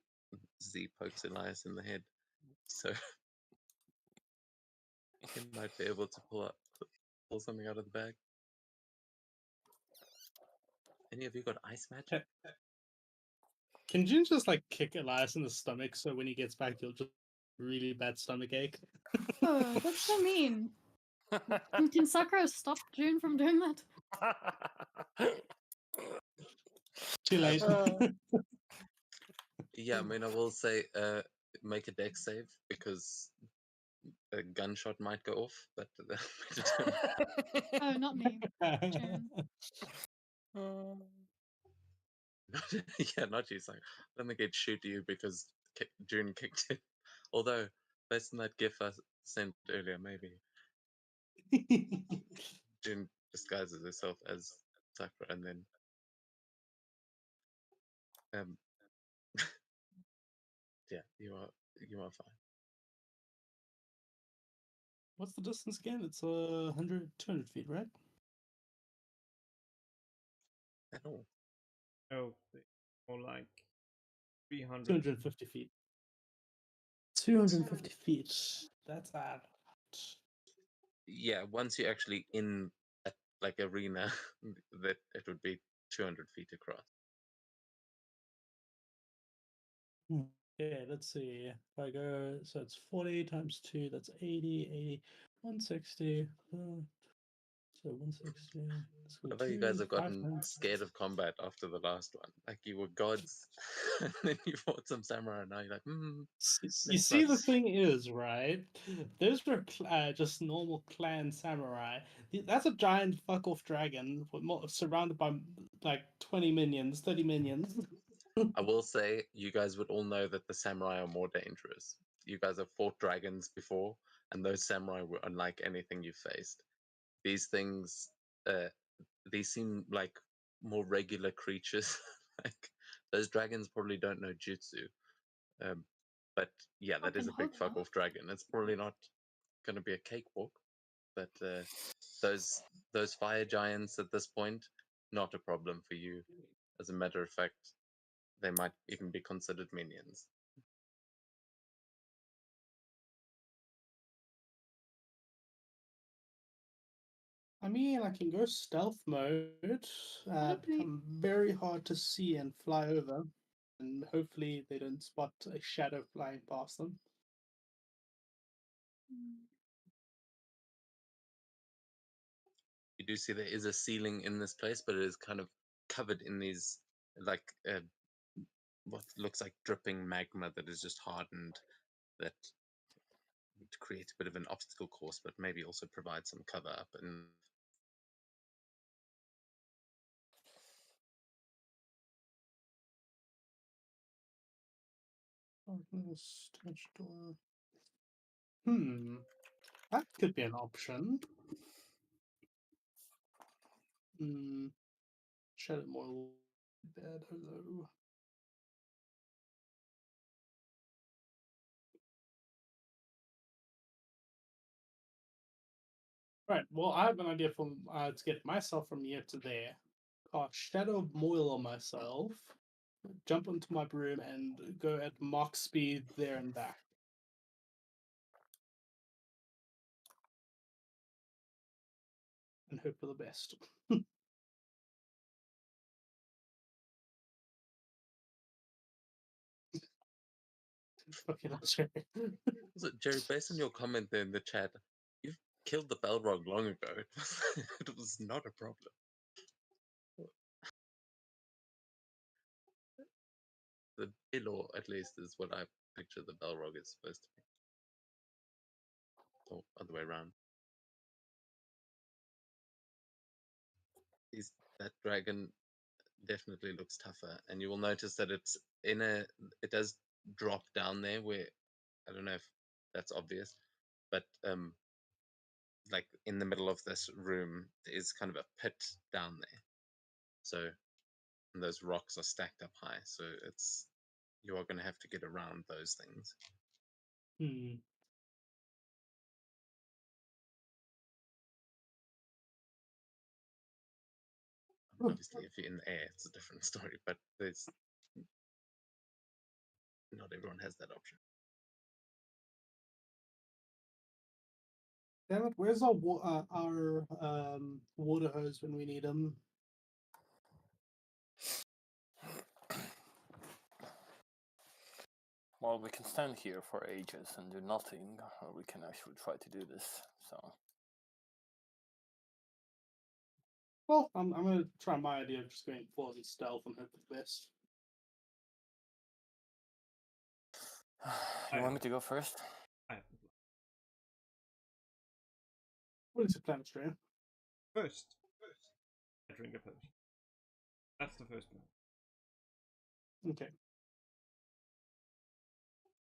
Z pokes Elias in the head. So he might be able to pull something out of the bag. Any of you got ice magic? Can Jin just like kick Elias in the stomach so when he gets back he'll just really bad stomach ache? Oh, that's so mean. Can Sakura stop June from doing that? Too late. Yeah, I mean, I will say, make a deck save because a gunshot might go off, but Oh, not me. June. yeah, not you. Like, I don't think it'd shoot you because June kicked in. Although, based on that gif I sent earlier, maybe June disguises herself as Sakura and then yeah, you are fine. What's the distance again? It's 100, 200 feet, right? At all. Oh, more like 300. 250 feet. 250 feet. That's a lot. Yeah, once you're actually in a, like arena, that it would be 200 feet across. Okay, let's see. If I go, so it's 40 times 2, that's 80, 80, 160. So 160. Let's go I thought you guys 2, have 5 gotten times. scared of combat after the last one. Like you were gods, and then you fought some samurai, and now you're like, You let's see, not. the thing is, right? Those were just normal clan samurai. That's a giant fuck off dragon surrounded by like 20 minions, 30 minions. I will say, you guys would all know that the samurai are more dangerous. You guys have fought dragons before, and those samurai were unlike anything you faced. These things, these seem like more regular creatures. Like those dragons probably don't know jutsu. But yeah, that is Fucking a big hope fuck not. off dragon. It's probably not going to be a cakewalk, but those fire giants at this point, not a problem for you. As a matter of fact, they might even be considered minions. I mean, I can go stealth mode, become very hard to see and fly over, and hopefully they don't spot a shadow flying past them. You do see there is a ceiling in this place, but it is kind of covered in these like what looks like dripping magma that is just hardened, that would create a bit of an obstacle course, but maybe also provide some cover up. And Darkness, touch door. That could be an option. Shadow more bad. Hello. Right. Well, I have an idea from to get myself from here to there. Cast Shadow of Moil on myself. Jump onto my broom and go at Mach speed there and back. And hope for the best. Fucking Jerry. so, Jerry, based on your comment there in the chat, you've killed the Balrog long ago. It was not a problem. The Bilor, at least, is what I picture the Balrog is supposed to be. Or other way around. That dragon definitely looks tougher, and you will notice that it does drop down there where, I don't know if that's obvious, but like in the middle of this room there is kind of a pit down there. So and those rocks are stacked up high, so you are going to have to get around those things. Obviously, if you're in the air, it's a different story, but not everyone has that option. Damn it! Where's our water hose when we need them? Well, we can stand here for ages and do nothing, or we can actually try to do this. So Well, I'm gonna try my idea of just going full on stealth and hope for the best. You want me to go first? I have the plan. What is your plan, Australia? First, I drink a potion. That's the first plan. Okay.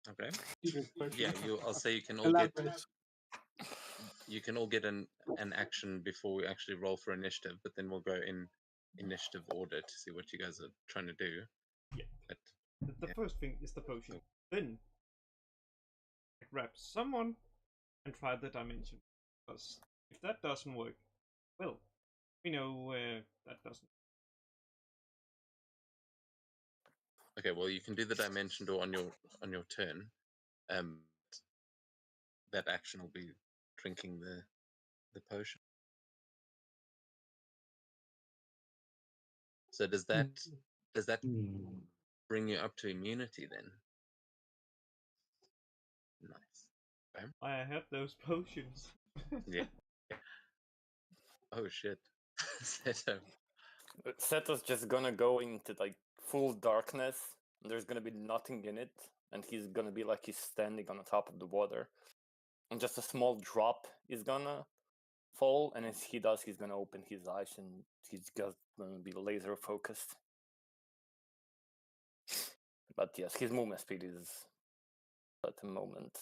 Okay. Evil potion. Yeah, I'll say you can all get Elaborate. an action before we actually roll for initiative, but then we'll go in initiative order to see what you guys are trying to do. Yeah. But The yeah. first thing is the potion. Then I grab someone and try the dimension. Because if that doesn't work, well, we know that doesn't. Okay, well you can do the dimension door on your turn. That action will be drinking the potion. So does that bring you up to immunity then? Nice. I have those potions. Yeah. Oh shit. So, Seto's just gonna go into like full darkness. And there's gonna be nothing in it, and he's gonna be like he's standing on the top of the water, and just a small drop is gonna fall. And as he does, he's gonna open his eyes, and he's just gonna be laser focused. But yes, his movement speed is at the moment.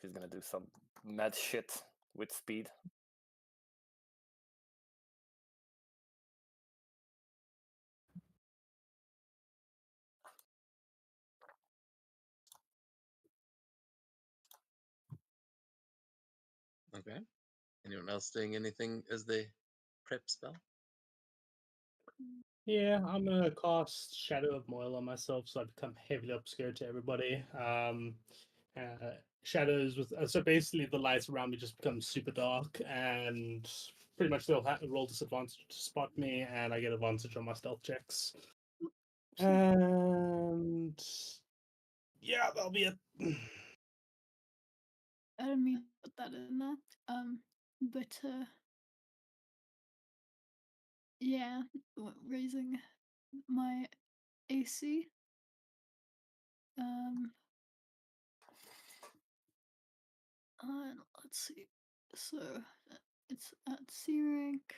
He's gonna do some mad shit with speed. okay. Anyone else doing anything as they prep spell? Yeah, I'm gonna cast Shadow of Moil on myself, so I become heavily obscure to everybody. Shadows with so basically the lights around me just become super dark, and pretty much they'll roll disadvantage to spot me, and I get advantage on my stealth checks. And yeah, that'll be it. I didn't mean to put that in there. But yeah, raising my AC. Let's see. So it's at C rank.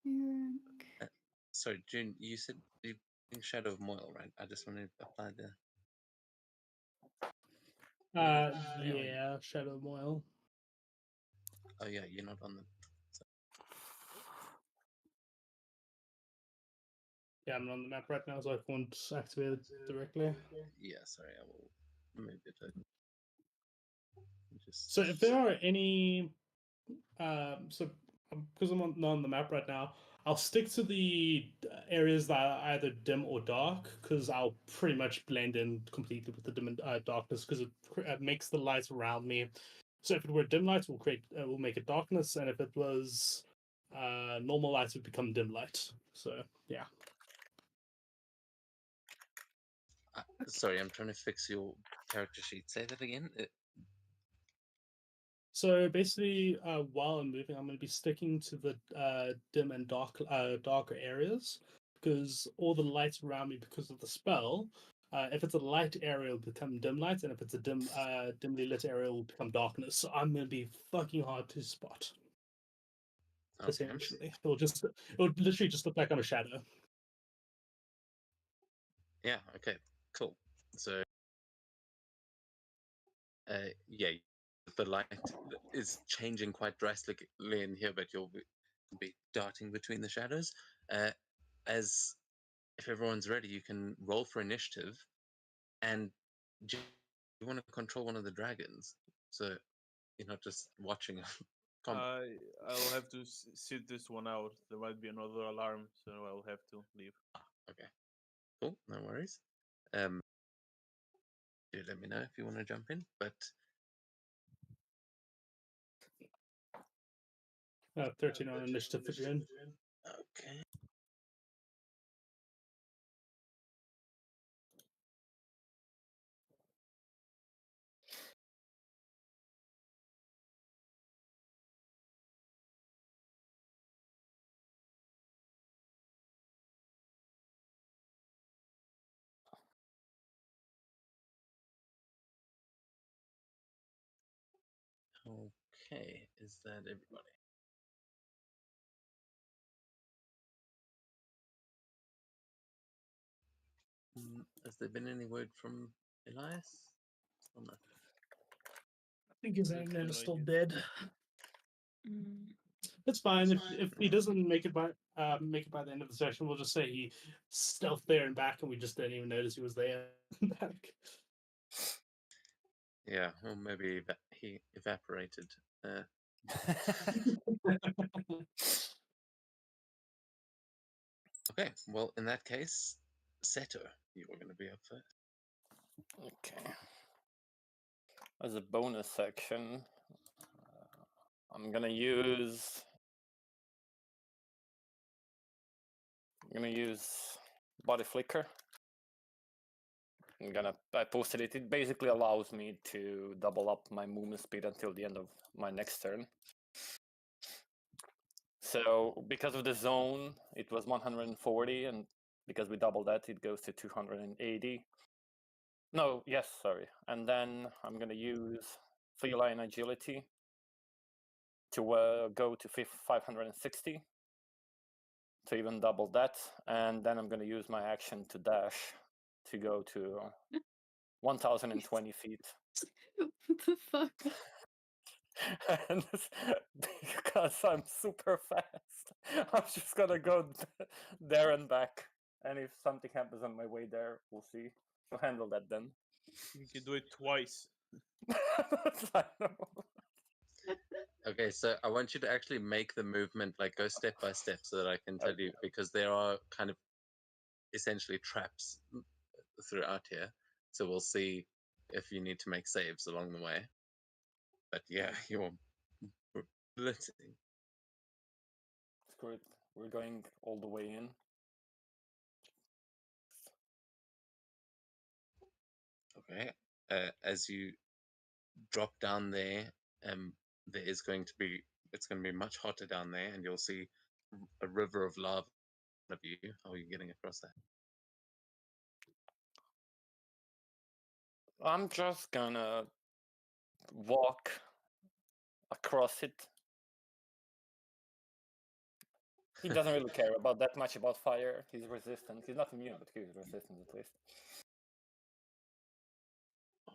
B rank. Sorry, June, you said you think Shadow of Moil, right? I just want to apply the Yeah, Shadow of Moil. Oh yeah, you're not on the Yeah, I'm on the map right now, so I can't activate it directly. Yeah, sorry, I will move it over. Just So if there are any, so because I'm not on the map right now, I'll stick to the areas that are either dim or dark, because I'll pretty much blend in completely with the dim and darkness, because it makes the lights around me. So if it were dim lights, we'll make it darkness, and if it was normal lights, it would become dim light. So yeah. sorry, I'm trying to fix your character sheet. Say that again. So basically, while I'm moving, I'm going to be sticking to the dim and darker areas, because all the lights around me, because of the spell, if it's a light area, it'll become dim light, and if it's a dimly lit area, it will become darkness. So I'm going to be fucking hard to spot. Okay. Essentially, it'll literally just look like I'm a shadow. Yeah. Okay. Cool. So, yeah, the light is changing quite drastically in here, but you'll be darting between the shadows. As if everyone's ready, you can roll for initiative, and you want to control one of the dragons, so you're not just watching. I'll have to sit this one out. There might be another alarm, so I'll have to leave. Okay. Cool. No worries. Do let me know if you want to jump in, but 13 on initiative for June. okay. Okay, is that everybody? Has there been any word from Elias? Still nothing. I think his Looks internet is like still it. dead. Mm. It's fine. If he doesn't make it by the end of the session, we'll just say he stealthed there and back, and we just didn't even notice he was there and back. Yeah, or maybe he evaporated. Okay, well, in that case, Seto, you were going to be up first. Okay. As a bonus section, I'm gonna use body flicker. I posted it. It basically allows me to double up my movement speed until the end of my next turn. So because of the zone, it was 140, and because we doubled that, it goes to 280. No, yes, sorry. And then I'm gonna use feline agility to go to 560 to even double that, and then I'm gonna use my action to dash to go to 1,020 feet. What the fuck? And because I'm super fast, I'm just gonna go there and back. And if something happens on my way there, we'll see. We'll handle that then. You can do it twice. I know. Okay, so I want you to actually make the movement, like go step by step so that I can tell you, because there are kind of essentially traps throughout here. So we'll see if you need to make saves along the way. But yeah, you're blitzing. Screw it. We're going all the way in. Okay. As you drop down there, there is going to be it's going to be much hotter down there, and you'll see a river of lava in front of you. How are you getting across that? I'm just gonna walk across it. He doesn't really care about that much about fire. He's resistant. He's not immune, but he's resistant at least.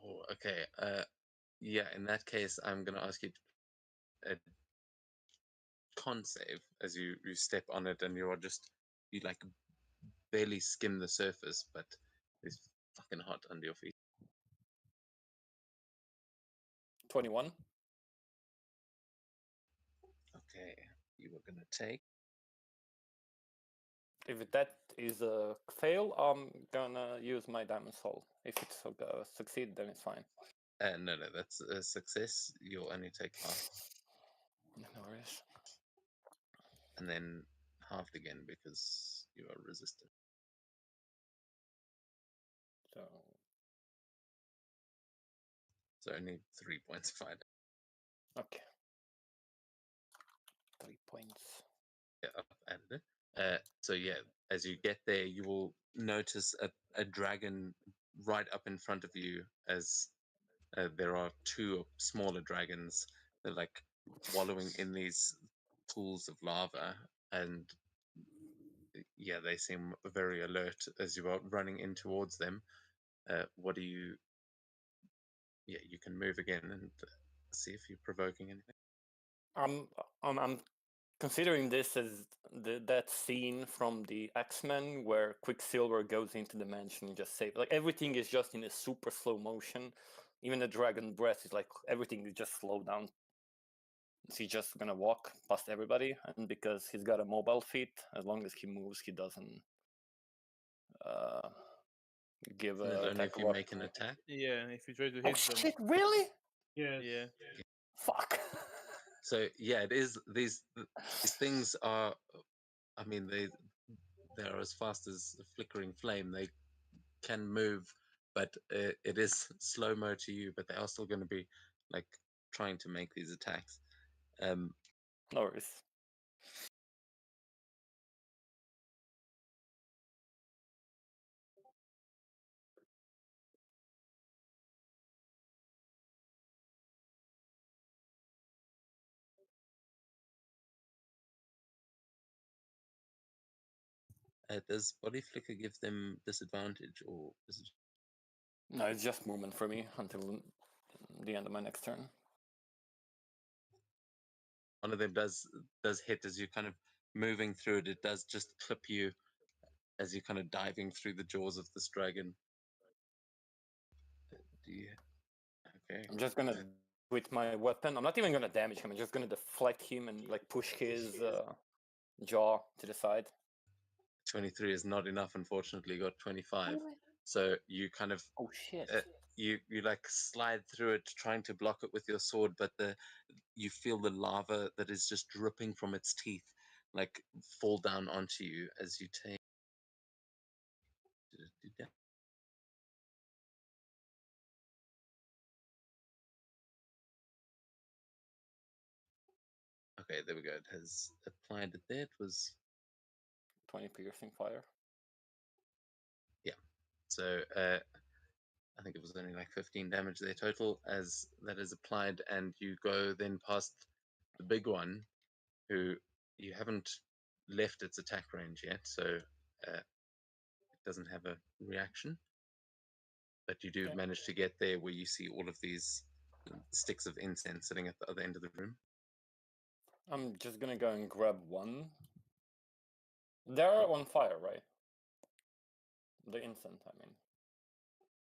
Oh, okay. Yeah. In that case, I'm going to ask you a con save as you step on it, and you like barely skim the surface, but it's fucking hot under your feet. 21. Okay, you were gonna take. If that is a fail, I'm gonna use my diamond soul. If it's a succeed, then it's fine. No, that's a success. You'll only take half, No worries. and then halved again because you are resistant. So So only 3 points of fire. okay. 3 points. Yeah, I've added it. So yeah, as you get there, you will notice a dragon right up in front of you as there are two smaller dragons. They're like wallowing in these pools of lava, and yeah, they seem very alert as you are running in towards them. What do you? Yeah, you can move again and see if you're provoking anything. I'm considering this as that scene from the X-Men where Quicksilver goes into the mansion and just save. Like everything is just in a super slow motion. Even the dragon breath is like everything is just slowed down. So he's just gonna walk past everybody, and because he's got a mobile feat, as long as he moves, he doesn't give Isn't it a only attack if you make an attack? Yeah, if you try to Oh hit them. shit! Really? Yes. Yeah. Fuck. So yeah, it is. These things are. I mean, they're as fast as a flickering flame. They can move, but it is slow mo to you. But they are still going to be like trying to make these attacks. No worries. Does body flicker give them disadvantage, or is it? No, it's just movement for me until the end of my next turn. One of them does hit as you're kind of moving through it. It does just clip you as you're kind of diving through the jaws of this dragon. Do you? Okay. I'm just gonna, with my weapon, I'm not even gonna damage him. I'm just gonna deflect him and like push his jaw to the side. 23 is not enough, unfortunately. You got 25. So you kind of Oh shit! you like slide through it, trying to block it with your sword, but you feel the lava that is just dripping from its teeth, like fall down onto you as you take. Okay, there we go. It has applied it there. It was 20 piercing fire. so. I think it was only like 15 damage there total as that is applied, and you go then past the big one, who you haven't left its attack range yet, so it doesn't have a reaction. But you do Okay. manage to get there where you see all of these sticks of incense sitting at the other end of the room. I'm just gonna go and grab one. They're on fire, right? The incense, I mean.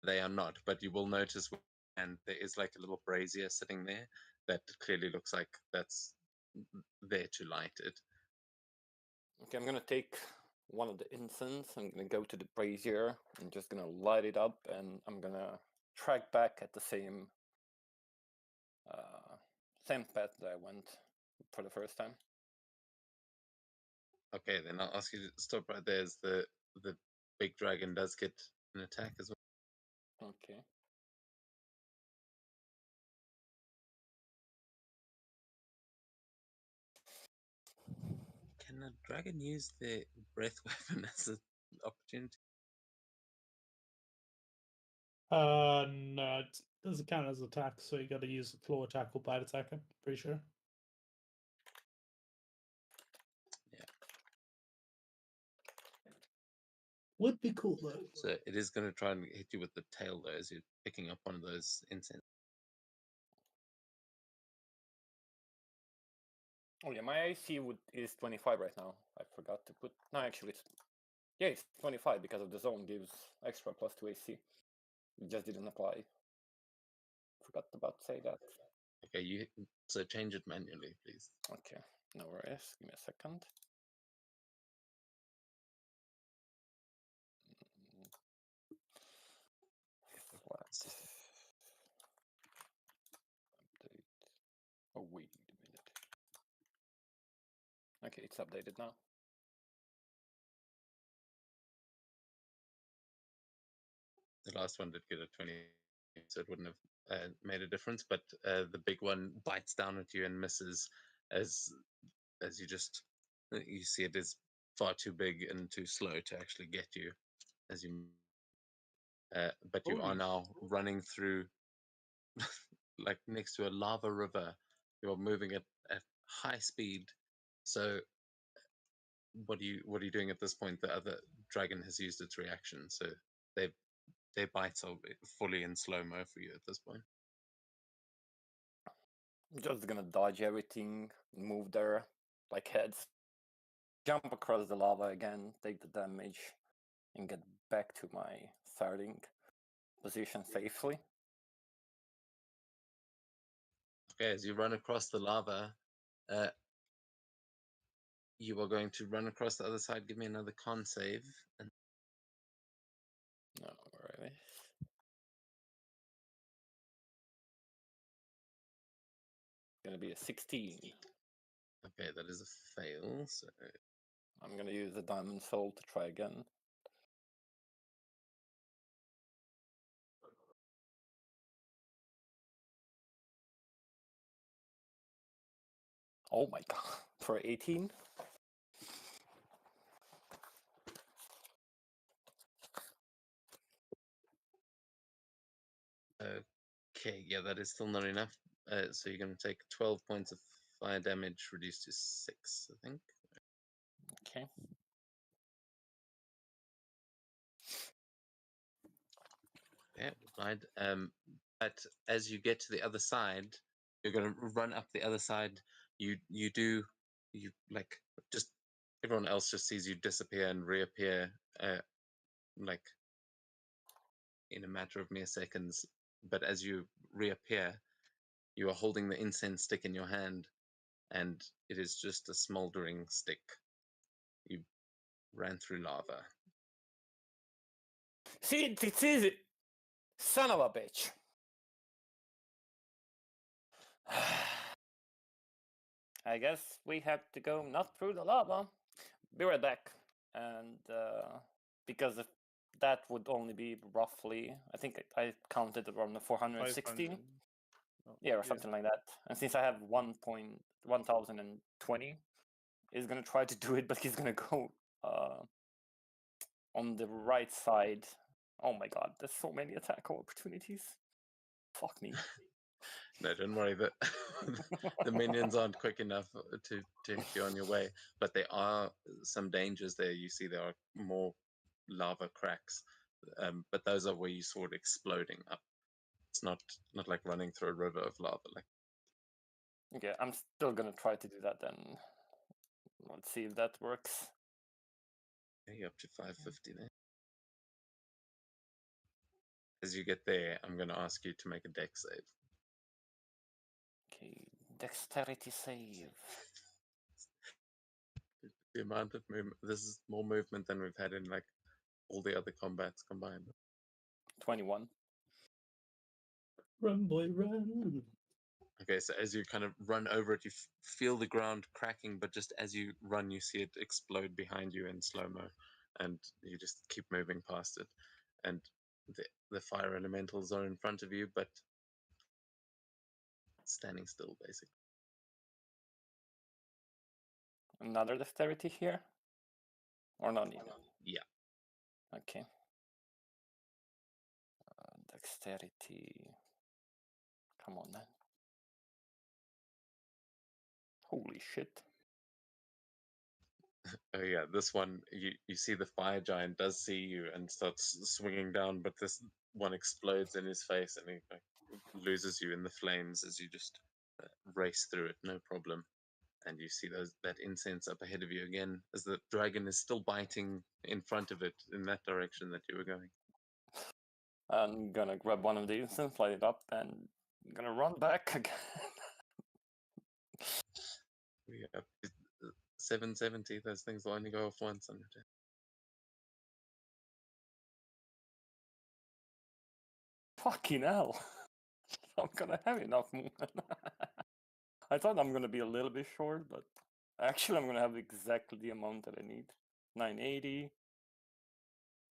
They are not, but you will notice, and there is like a little brazier sitting there that clearly looks like that's there to light it. Okay, I'm gonna take one of the incense. I'm gonna go to the brazier. I'm just gonna light it up, and I'm gonna track back at the same same path that I went for the first time. Okay, then I'll ask you to stop right there as the big dragon does get an attack as well. Okay. Can a dragon use their breath weapon as an opportunity? No, it doesn't count as attack, so you got to use a claw attack or bite attack. I'm pretty sure. Yeah. Would be cool though. So it is going to try and hit you with the tail though, as you're picking up one of those incense. Oh yeah, my AC is 25 right now. I forgot to put. No, actually, it's 25 because of the zone gives extra +2 AC. It just didn't apply. Forgot about to say that. Okay, so change it manually, please. Okay, no worries. Give me a second. Flat. Update. Oh wait a minute. Okay, it's updated now. The last one did get a 20, so it wouldn't have made a difference. But the big one bites down at you and misses, as you see it is far too big and too slow to actually get you, as you. But you are Holy now running through, like next to a lava river. You are moving at high speed. So what are you doing at this point? The other dragon has used its reaction, so their bites are fully in slow mo for you at this point. I'm just gonna dodge everything, move there like heads, jump across the lava again, take the damage, and get back to my starting position safely. Okay, as you run across the lava, you are going to run across the other side. Give me another con save. And Alrighty. Gonna be a 16. okay, that is a fail. So I'm gonna use the diamond soul to try again. Oh my god, for 18? okay, yeah, that is still not enough. So you're going to take 12 points of fire damage, reduced to 6, I think. Okay. Okay, right. But as you get to the other side, you're gonna run up the other side. You like just everyone else just sees you disappear and reappear, like in a matter of mere seconds. But as you reappear, you are holding the incense stick in your hand, and it is just a smoldering stick. You ran through lava. See, it's easy. Son of a bitch. I guess we have to go not through the lava. Be right back. And because that would only be roughly, I think I counted around 460. 500. Oh, Yeah, or something like that. And since I have 1020, he's gonna try to do it, but he's gonna go on the right side. Oh my god, there's so many attack opportunities. Fuck me. No, don't worry. The minions aren't quick enough to hit you on your way, but there are some dangers there. You see, there are more lava cracks, but those are where you saw it exploding up. It's not like running through a river of lava. Like, Okay, I'm still gonna try to do that then. Let's see if that works. you're up to 550 there. As you get there, I'm going to ask you to make a dex save. Okay, dexterity save. The amount of movement. This is more movement than we've had in like all the other combats combined. 21. Run, boy, run. Okay, so as you kind of run over it, you feel the ground cracking, but just as you run, you see it explode behind you in slow-mo, and you just keep moving past it. And the fire elementals are in front of you, but standing still, basically. Another dexterity here? Or not even? Yeah. Okay. Dexterity. Come on, man. Holy shit. Oh yeah, this one you see the fire giant does see you and starts swinging down, but this one explodes in his face and he like, loses you in the flames as you just race through it, no problem. And you see that incense up ahead of you again as the dragon is still biting in front of it in that direction that you were going. I'm gonna grab one of these and light it up and I'm gonna run back again. We have 770. Those things will only go off once on your turn. Fucking hell. I'm gonna have enough movement. I thought I'm gonna be a little bit short, but actually I'm gonna have exactly the amount that I need. 980.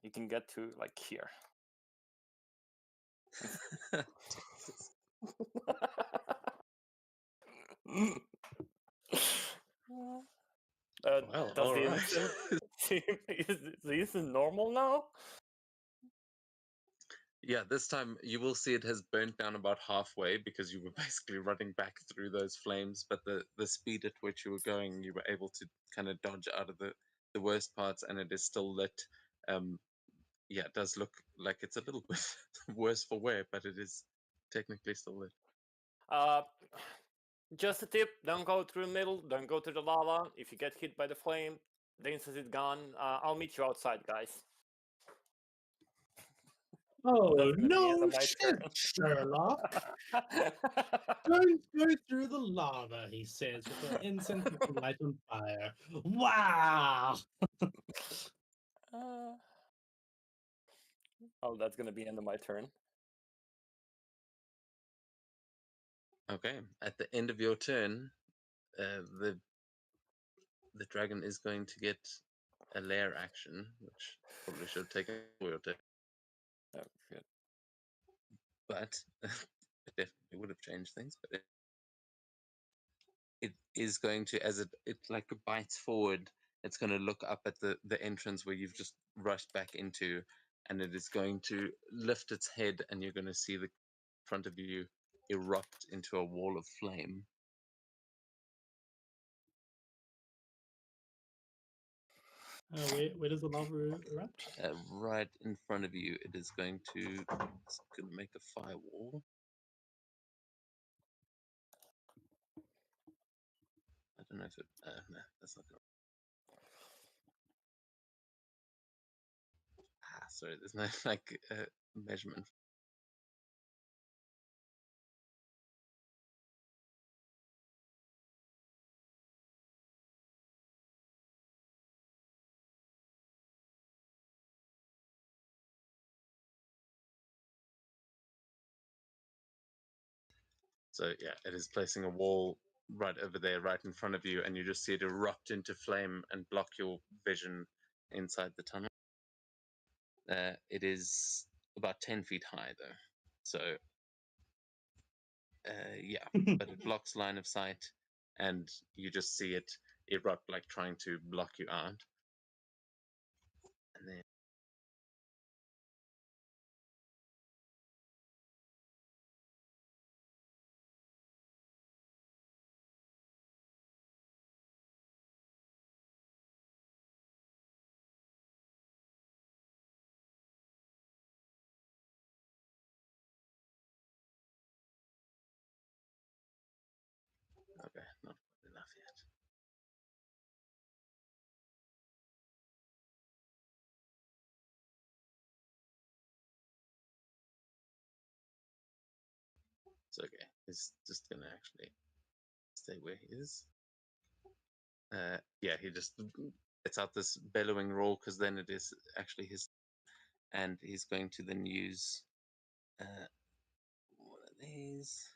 You can get to like here. Well, does all the right. instant seem is the instant normal now? Yeah, this time you will see it has burnt down about halfway because you were basically running back through those flames, but the speed at which you were going, you were able to kind of dodge out of the worst parts, and it is still lit. Yeah, it does look like it's a little bit worse for wear, but it is technically still lit. Just a tip, don't go through the middle, don't go to the lava. If you get hit by the flame, the instant it's gone. I'll meet you outside, guys. Oh, That's gonna be the end no of my shit, turn. Sherlock. Don't go through the lava, he says, with the incense of light on fire. Wow! Oh, that's gonna be end of my turn. Okay, at the end of your turn, the dragon is going to get a lair action, which probably should have taken for your turn, Oh shit. but it definitely would have changed things. But it is going to, as it like bites forward, it's going to look up at the entrance where you've just rushed back into, and it is going to lift its head, and you're going to see the front of you erupt into a wall of flame. Where does the lava erupt? Right in front of you, it is going to make a firewall. I don't know if it. No, that's not going. Sorry, there's no like measurement. So yeah, it is placing a wall right over there, right in front of you, and you just see it erupt into flame and block your vision inside the tunnel. It is about 10 feet high, though. So yeah, but it blocks line of sight, and you just see it erupt, like trying to block you out. And then okay, not quite enough yet. It's okay. He's just gonna actually stay where he is. Yeah, he just lets out this bellowing roar because then it is actually his, and he's going to then use one of these.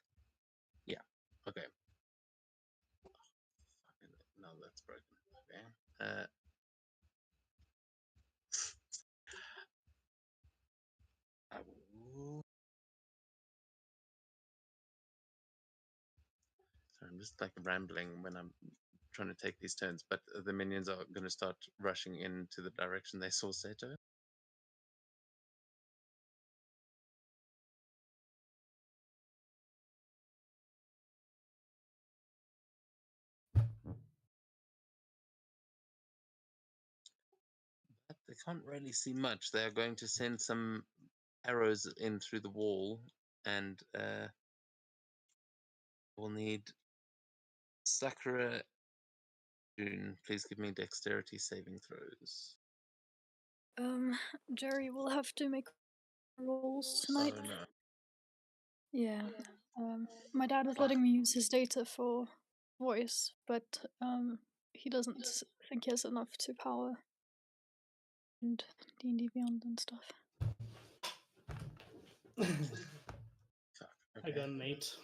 Yeah. Okay. No, that's broken. Okay. I will. Sorry, I'm just like rambling when I'm trying to take these turns, but the minions are going to start rushing into the direction they saw Seto. But they can't really see much. They're going to send some arrows in through the wall, and we'll need Sakura. June, please give me dexterity saving throws. Jerry will have to make rolls tonight. Oh no. Yeah. My dad is letting me use his data for voice, but he doesn't think he has enough to power and D&D Beyond and stuff. Fuck. I got an 8.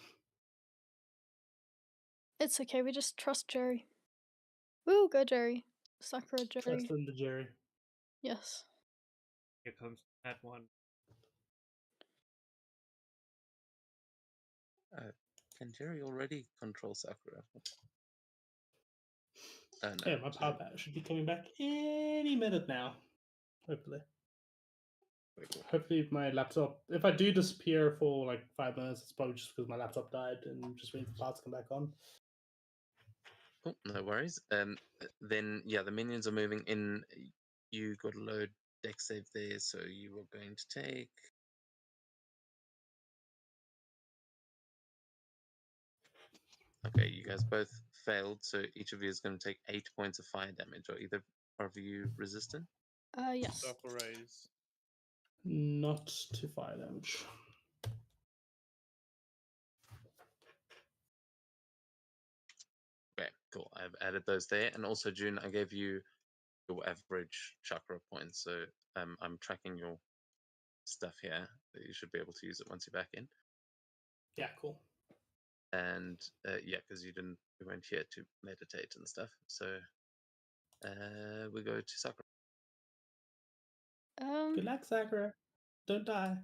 It's okay, we just trust Jerry. Woo, go Jerry. Sakura Jerry. Trust in the Jerry. Yes. Here comes that one. Can Jerry already control Sakura? No, Yeah, my power so- back should be coming back any minute now. Hopefully. Very cool. Hopefully my laptop, if I do disappear for like 5 minutes, it's probably just because my laptop died and just waiting for parts to come back on. Cool, no worries. Then yeah, the minions are moving in. You got a load deck save there, so you are going to take. Okay, you guys both failed, so each of you is going to take 8 points of fire damage. Are either of you resistant? Yes. Sakura is. Not to fire damage. Okay, cool. I've added those there, and also June, I gave you your average chakra points, so I'm tracking your stuff here. You should be able to use it once you're back in. Yeah, cool. And yeah, because you weren't here to meditate and stuff. So we go to Sakura. Good luck, Sakura. Don't die.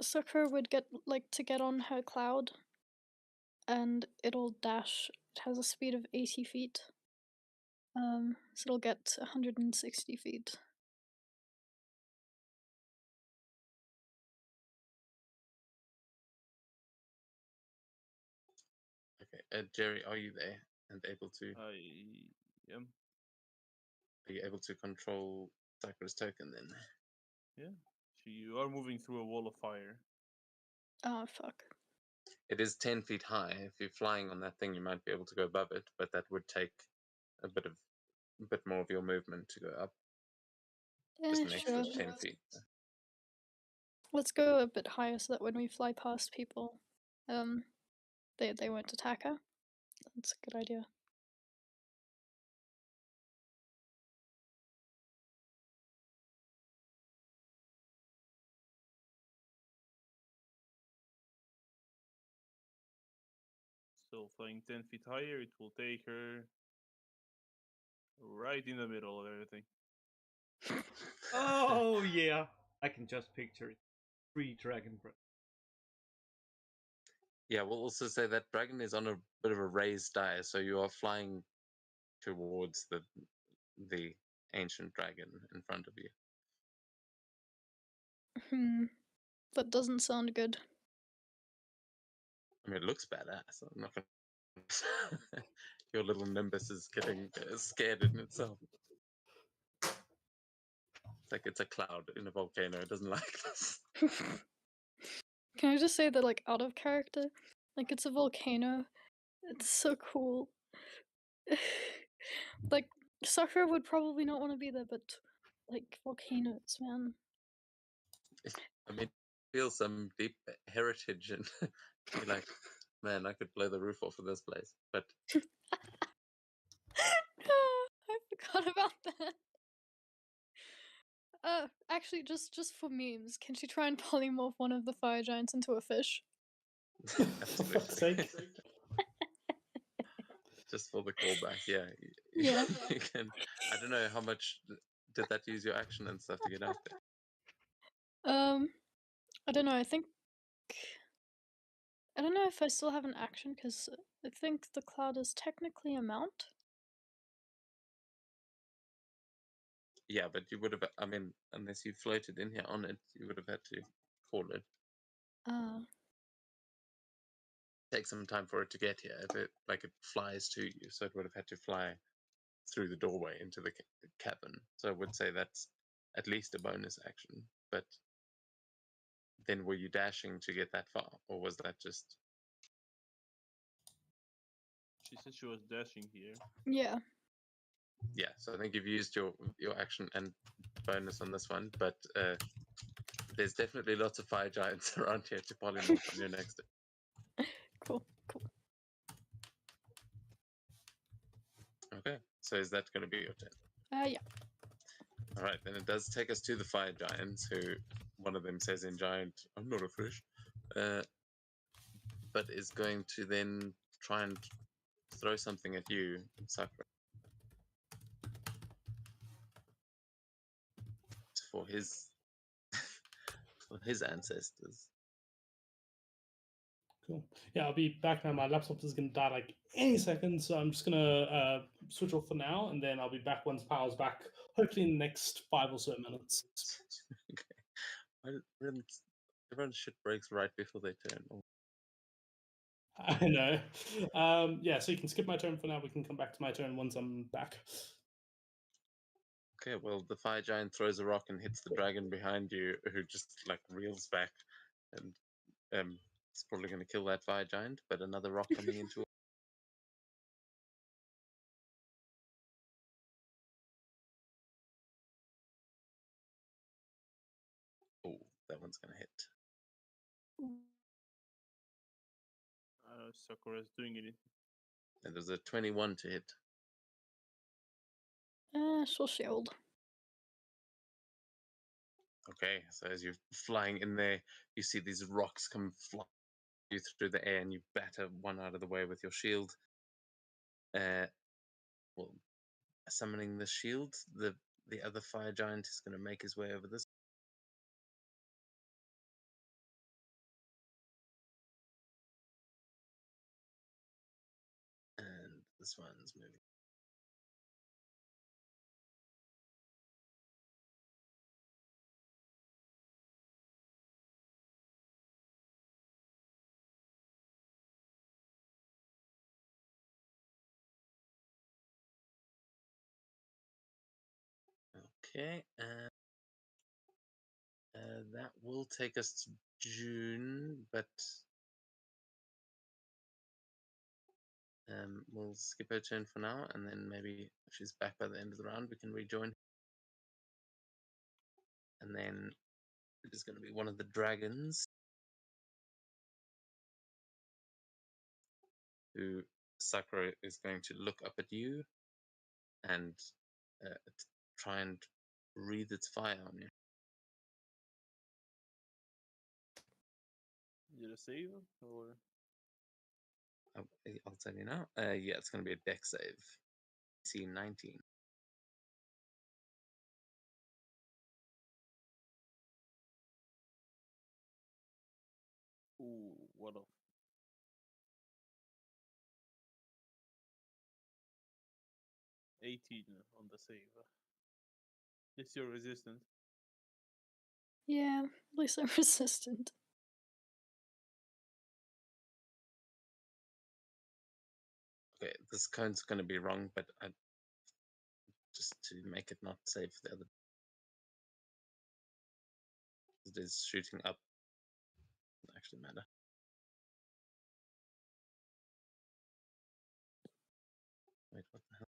Sakura would get to get on her cloud, and it'll dash. It has a speed of 80 feet. So it'll get 160 feet. Okay, Jerry, are you there and able to? I am. Are you able to control Sakura's token then? Yeah. So you are moving through a wall of fire. Oh fuck. It is 10 feet high. If you're flying on that thing, you might be able to go above it, but that would take a bit more of your movement to go up. Just Yeah, an extra sure. 10 feet. Let's go a bit higher so that when we fly past people, they won't attack her. That's a good idea. So flying 10 feet higher, it will take her right in the middle of everything. Oh yeah, I can just picture it. 3 dragon breath. Yeah, we'll also say that dragon is on a bit of a raised die, so you are flying towards the ancient dragon in front of you. That doesn't sound good. I mean, it looks badass. I'm not gonna... Your little Nimbus is getting scared in itself. It's like it's a cloud in a volcano. It doesn't like this. Can I just say that, like, out of character? Like, it's a volcano. It's so cool. Like, Sakura would probably not want to be there, but, like, volcanoes, man. I mean, feel some deep heritage and you're like, man, I could blow the roof off of this place. But I forgot about that. Actually, just for memes, can she try and polymorph one of the fire giants into a fish? For fuck's sake. just for the callback, yeah. Yeah. You can. I don't know how much did that use your action and stuff to get out there. I don't know. I don't know if I still have an action because I think the cloud is technically a mount. Yeah, but you would have. I mean, unless you floated in here on it, you would have had to call it. Take some time for it to get here. If it it flies to you, so it would have had to fly through the doorway into the cavern. So I would say that's at least a bonus action. But then were you dashing to get that far, or was that just? She said she was dashing here. Yeah. Yeah, so I think you've used your action and bonus on this one, but there's definitely lots of fire giants around here to polymorph on your next. Cool. Okay, so is that going to be your turn? Yeah. All right, then it does take us to the fire giants, who one of them says in giant, "I'm not a fish," but is going to then try and throw something at you, Sakura. For his for his ancestors. Cool. Yeah, I'll be back now. My laptop is going to die like any second, so I'm just going to switch off for now, and then I'll be back once power's back, hopefully in the next 5 or so minutes. Okay. Everyone's shit breaks right before they turn. I know. Yeah, so you can skip my turn for now. We can come back to my turn once I'm back. Okay, well, the fire giant throws a rock and hits the dragon behind you, who just reels back, and it's probably going to kill that fire giant. But another rock coming into it. Oh, that one's going to hit. Sakura's doing it. And there's a 21 to hit. She'll shield. Okay, so as you're flying in there, you see these rocks come flying you through the air, and you batter one out of the way with your shield. Well, summoning the shield, the other fire giant is going to make his way over this. And this one's moving. Okay. That will take us to June, but we'll skip her turn for now, and then maybe if she's back by the end of the round, we can rejoin. And then it is going to be one of the dragons who Sakura is going to look up at you and try and breathe its fire on you. Did it save or? I'll tell you now. Yeah, it's going to be a deck save. DC 19. Ooh, what a 18 on the save. It's your resistant. Yeah, at least I'm resistant. Okay, this code's going to be wrong, but just to make it not save the other. It is shooting up. Doesn't actually matter. Wait, what the hell?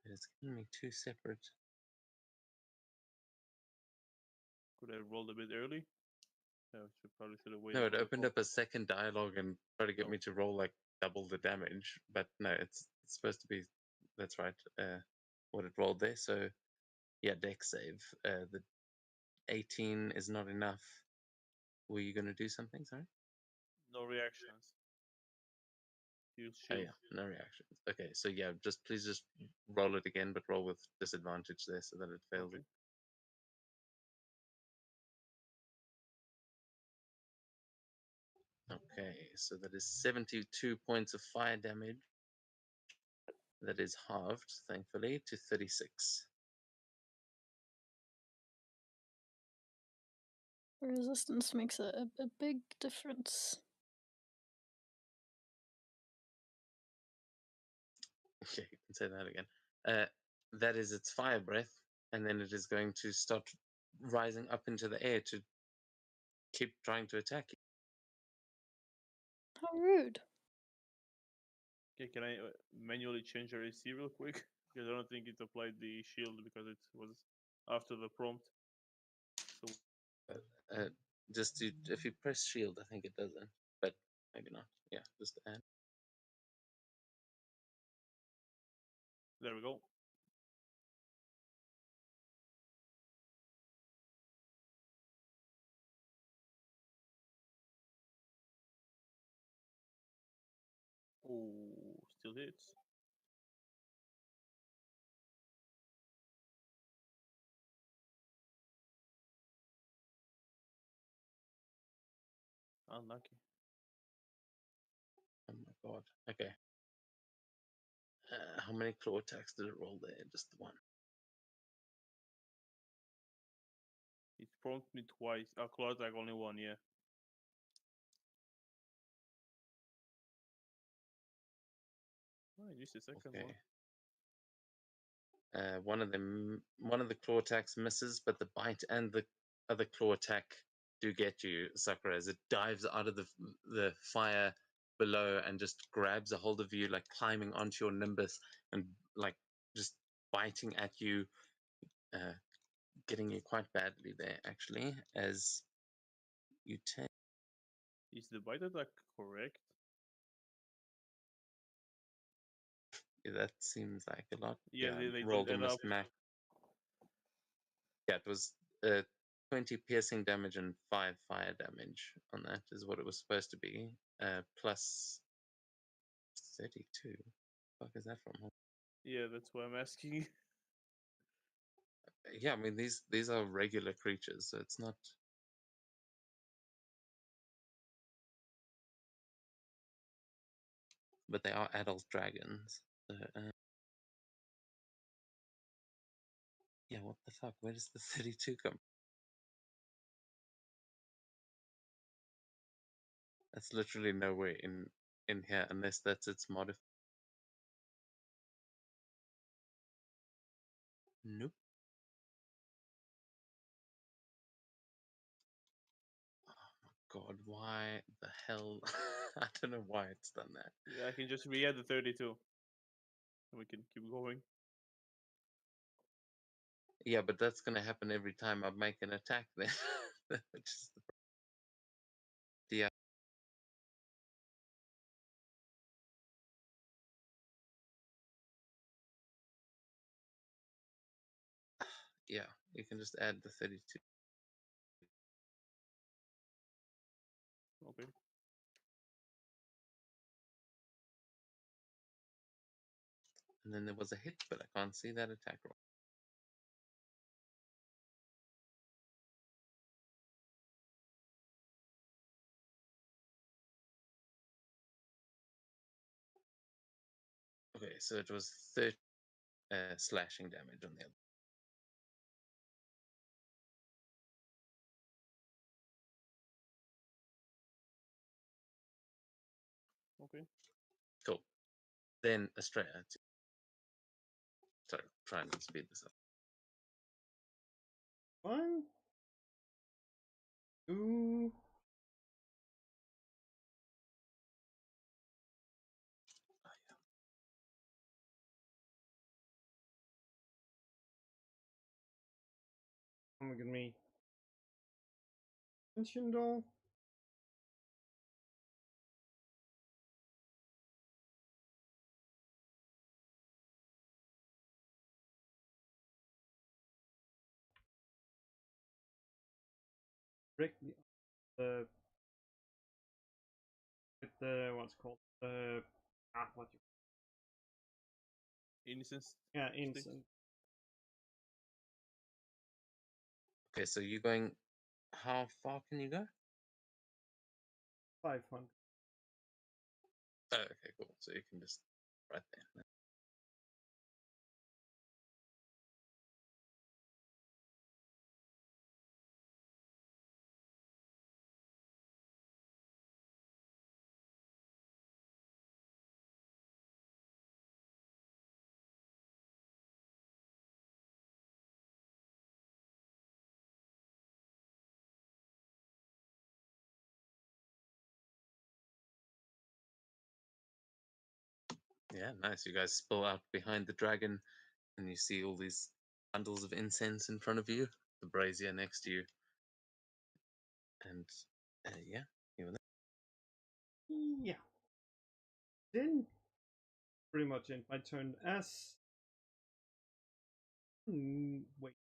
It's giving me two separate. Could I rolled a bit early? Yeah, probably should have waited. No, it for the opened call. up a second dialogue and tried to get Oh. me to roll like double the damage, but no, it's supposed to be. That's right. What it rolled there. So, yeah, deck save. The 18 is not enough. Were you going to do something? Sorry. No reactions. Use Oh shield. yeah, no reactions. Okay, so yeah, please just roll it again, but roll with disadvantage there so that it fails. Okay. Okay, so that is 72 points of fire damage. That is halved, thankfully, to 36. Resistance makes a big difference. Okay, you can say that again. That is its fire breath, and then it is going to start rising up into the air to keep trying to attack you. How rude. Okay, can I manually change your AC real quick? Because I don't think it applied the shield because it was after the prompt. So Just to, if you press shield, I think it doesn't, but maybe not. Yeah, just add. there we go. Oh, still hits. Unlucky. Oh my god. Okay. How many claw attacks did it roll there? Just the one. It prompted me twice. Claw attack only one, yeah. Oh, I used the second Okay. one. One of the claw attacks misses, but the bite and the other claw attack do get you, Sakura, as it dives out of the fire below and just grabs a hold of you, like climbing onto your nimbus and like just biting at you, getting you quite badly there, actually, as you take. Is the bite attack correct? That seems like a lot. Yeah, they rolled don't add almost up. max. Yeah, it was 20 piercing damage and 5 fire damage on that is what it was supposed to be. Plus 32. Fuck is that from? Yeah, that's why I'm asking. Yeah, I mean these are regular creatures, so it's not. But they are adult dragons. So, yeah, what the fuck? Where does the 32 come? That's literally nowhere in in here unless that's its modifier. Nope. God, why the hell? I don't know why it's done that. Yeah, I can just re-add the 32. And we can keep going. Yeah, but that's gonna happen every time I make an attack then. Which is yeah. Yeah, you can just add the 32. Okay. And then there was a hit, but I can't see that attack roll. Okay, so it was 30 slashing damage on the other. Okay. Cool. Then Australia. Sorry, trying to speed this up. 1, 2. Oh my god, me. Attention though. Directly the with the what's it called what Innocence. yeah stick. instant. Okay, so you're going. How far can you go? 500. Oh, okay, cool. So you can just right there. Yeah, nice. You guys spill out behind the dragon, and you see all these bundles of incense in front of you, the brazier next to you, and yeah, you were Yeah. Then pretty much end my turn as wait.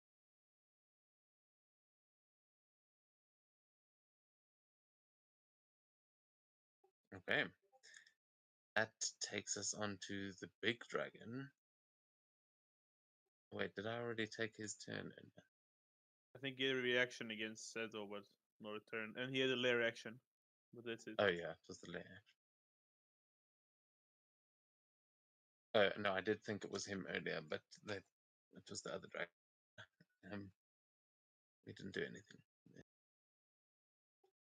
there. Okay. That takes us on to the big dragon. Wait, did I already take his turn? I think he had a reaction against Seto, but no return. And he had a lair action. But that's it. Oh yeah, it was the lair. No, I did think it was him earlier, but it was the other dragon. We didn't do anything.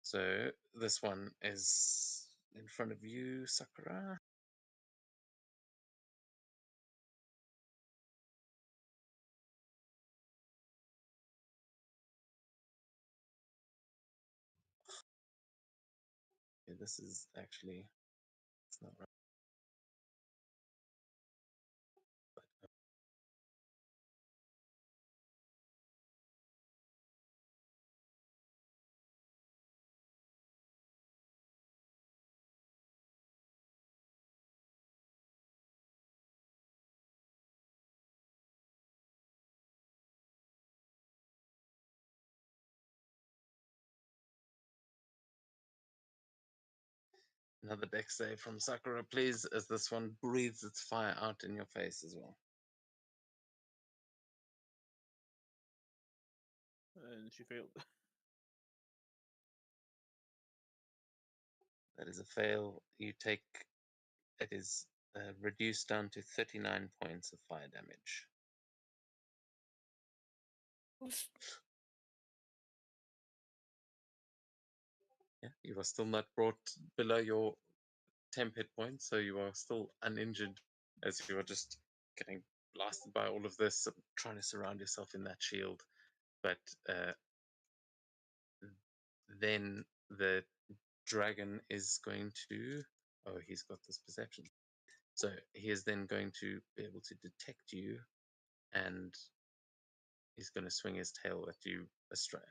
So this one is in front of you, Sakura. Okay, this is actually it's not right. Another dex save from Sakura, please, as this one breathes its fire out in your face as well. And she failed. That is a fail. You take it is reduced down to 39 points of fire damage. Oof. Yeah, you are still not brought below your temp hit points, so you are still uninjured as you are just getting blasted by all of this, trying to surround yourself in that shield. But then the dragon is going to. Oh, he's got this perception. So he is then going to be able to detect you, and he's going to swing his tail at you, Estrella.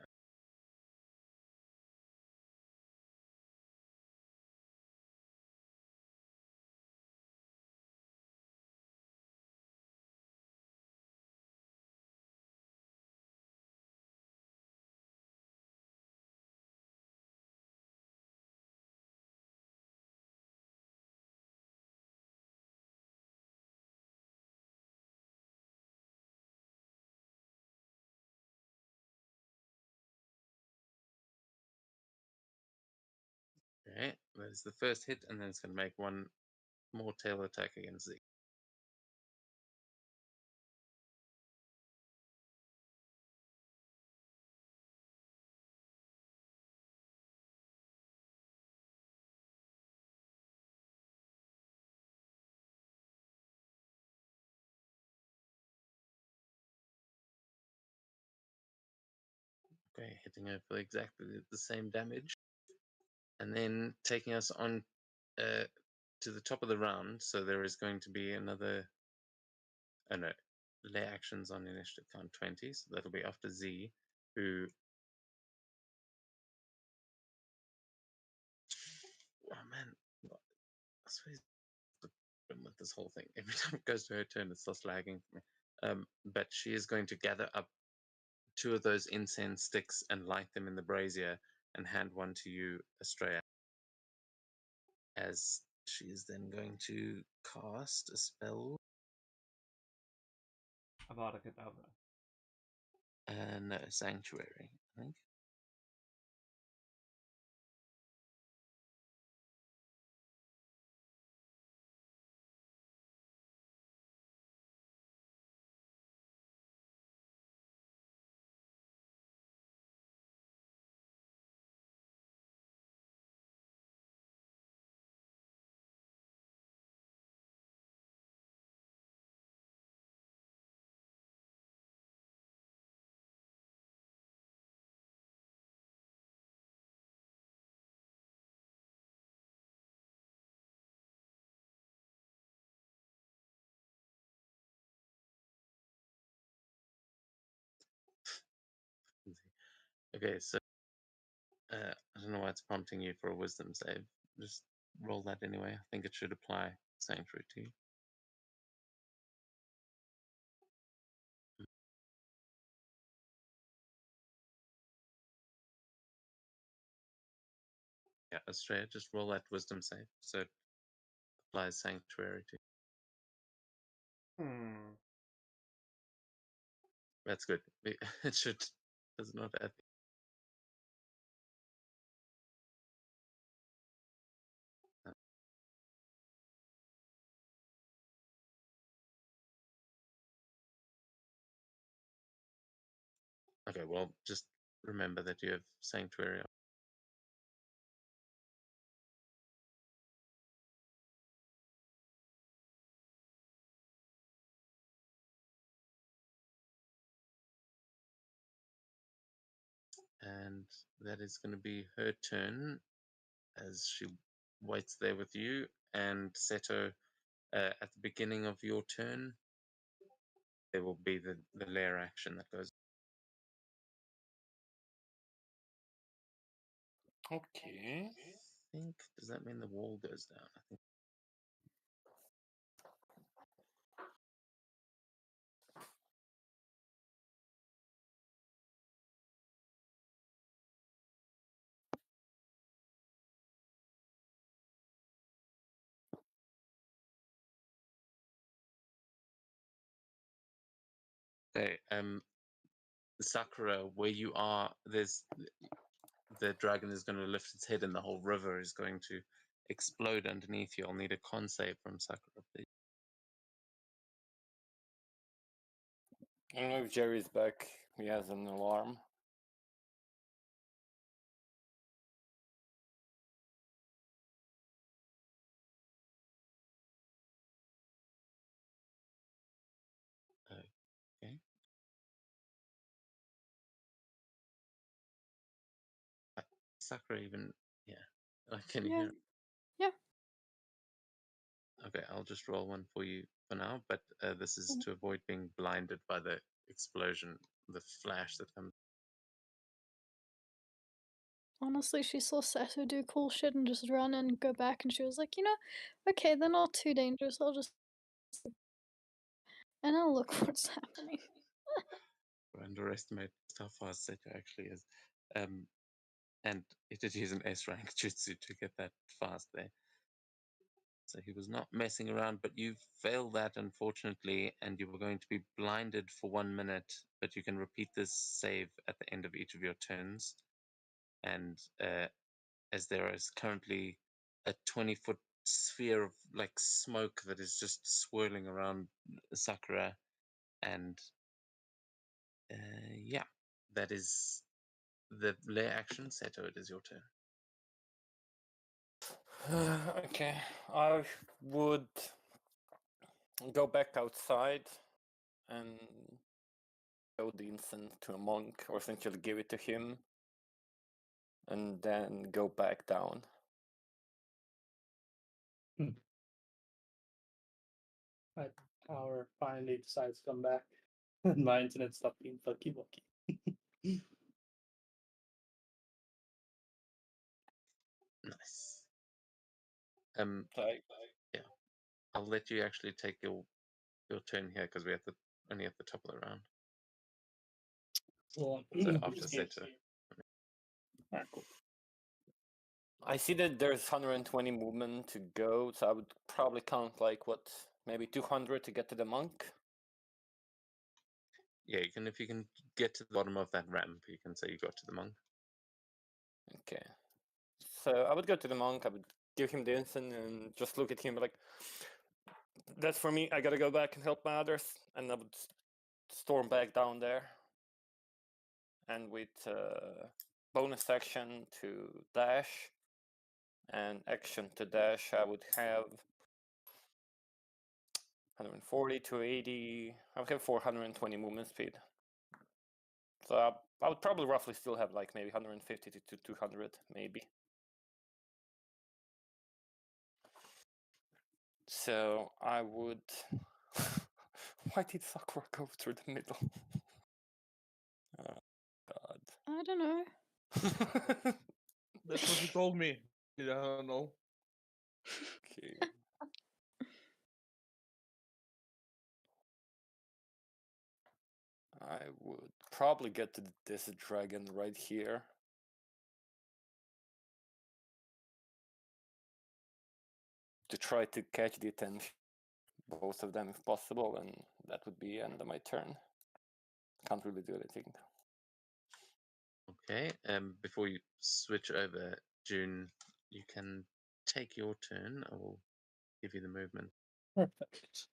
Okay, there's the first hit, and then it's going to make one more tail attack against Z. Okay, hitting her for exactly the same damage. And then taking us on to the top of the round. So there is going to be another. Oh no, lay actions on initiative count 20. So that'll be after Z, who. Oh man, I suppose the problem with this whole thing. Every time it goes to her turn, it starts lagging for me. But she is going to gather up 2 of those incense sticks and light them in the brazier and hand one to you, Estrella. As she is then going to cast a spell. Avada Kedavra. No, Sanctuary, I think. Okay, so I don't know why it's prompting you for a wisdom save. Just roll that anyway. I think it should apply Sanctuary to you. Yeah, Australia, just roll that wisdom save. So it applies Sanctuary to you. Hmm. That's good. It should. Does not add. Okay, well, just remember that you have Sanctuary. And that is going to be her turn as she waits there with you. And Seto, at the beginning of your turn, there will be the lair action that goes. Okay. I think, does that mean the wall goes down? I think. Okay, Sakura, where you are, there's the dragon is going to lift its head and the whole river is going to explode underneath you. I'll need a con save from Sakura, please. I don't know if Jerry's back. He has an alarm. Sakura even? Yeah. Can you Yeah. hear? Yeah. Okay, I'll just roll one for you for now, but this is Mhm. to avoid being blinded by the explosion, the flash that comes. Honestly, she saw Seto do cool shit and just run and go back, and she was like, okay, they're not too dangerous. I'll just. And I'll look what's happening. Underestimate how fast Seto actually is. And it did use an S rank jutsu to get that fast there. So he was not messing around, but you failed that, unfortunately, and you were going to be blinded for 1 minute, but you can repeat this save at the end of each of your turns. And as there is currently a 20-foot sphere of like smoke that is just swirling around Sakura, and yeah, that is the lair action. Seto, it is your turn. Okay, I would go back outside and show the incense to a monk, or essentially give it to him, and then go back down. My power finally decides to come back. My internet stopped being fucky wucky. Nice. Like, Yeah, I'll let you actually take your turn here because we're only at the top of the round. Well, So in after this case- Seto. Alright, cool. I see that there's 120 movement to go, so I would probably count like what, maybe 200 to get to the monk. Yeah, if you can get to the bottom of that ramp, you can say you got to the monk. Okay. So I would go to the monk, I would give him the incense and just look at him like, that's for me, I gotta go back and help my others. And I would storm back down there. And with bonus action to dash and action to dash, I would have 140 to 80, I would have 420 movement speed. So I would probably roughly still have like maybe 150 to 200, maybe. So I would. Why did Sakura go through the middle? Oh, God. I don't know. That's what you told me. I don't know. Okay. I would probably get to this dragon right here. To try to catch the attention, both of them if possible, and that would be end of my turn. Can't really do anything. Okay. Before you switch over, June, you can take your turn. I will give you the movement. Perfect.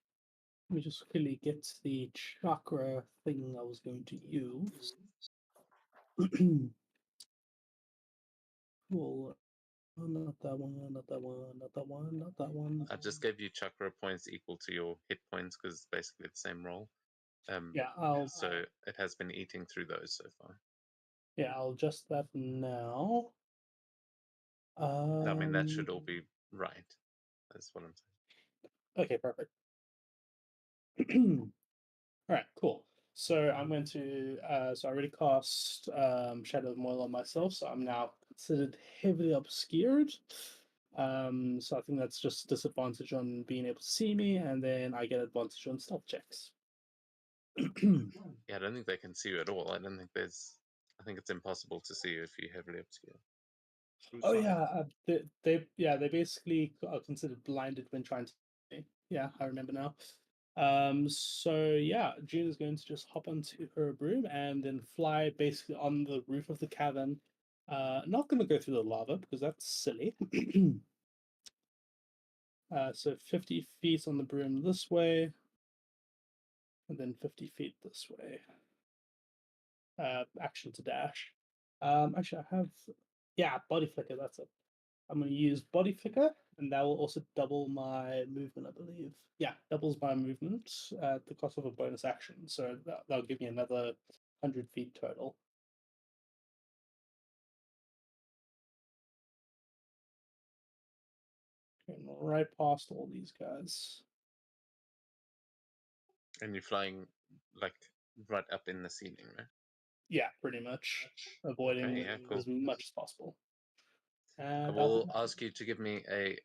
Let me just quickly get the chakra thing I was going to use. Cool. Oh, not that one, not that one, not that one, not that one. I just gave you chakra points equal to your hit points because it's basically the same roll. Yeah, I'll So it has been eating through those so far. I'll adjust that now. I mean, that should all be right. That's what I'm saying. Okay, perfect. All right, cool. So I'm going to. So I already cast Shadow of Moil on myself, so I'm now considered heavily obscured. So I think that's just disadvantage on being able to see me, and then I get advantage on stealth checks. Yeah, I don't think they can see you at all. I don't think there's. I think it's impossible to see you if you're heavily obscure. Oh yeah, they basically are considered blinded when trying to see me. Yeah, I remember now. So yeah, June is going to just hop onto her broom and then fly basically on the roof of the cavern. Not going to go through the lava because that's silly. So 50 feet on the broom this way, and then 50 feet this way. Action to dash. Actually, I have body flicker. That's it. I'm going to use body flicker, and that will also double my movement, I believe. Yeah, doubles my movement at the cost of a bonus action. So that'll give me another 100 feet total. Going right past all these guys. And you're flying like right up in the ceiling, right? Yeah, pretty much. Avoiding Okay, yeah, cool. as much as possible. I And will ask you to give me a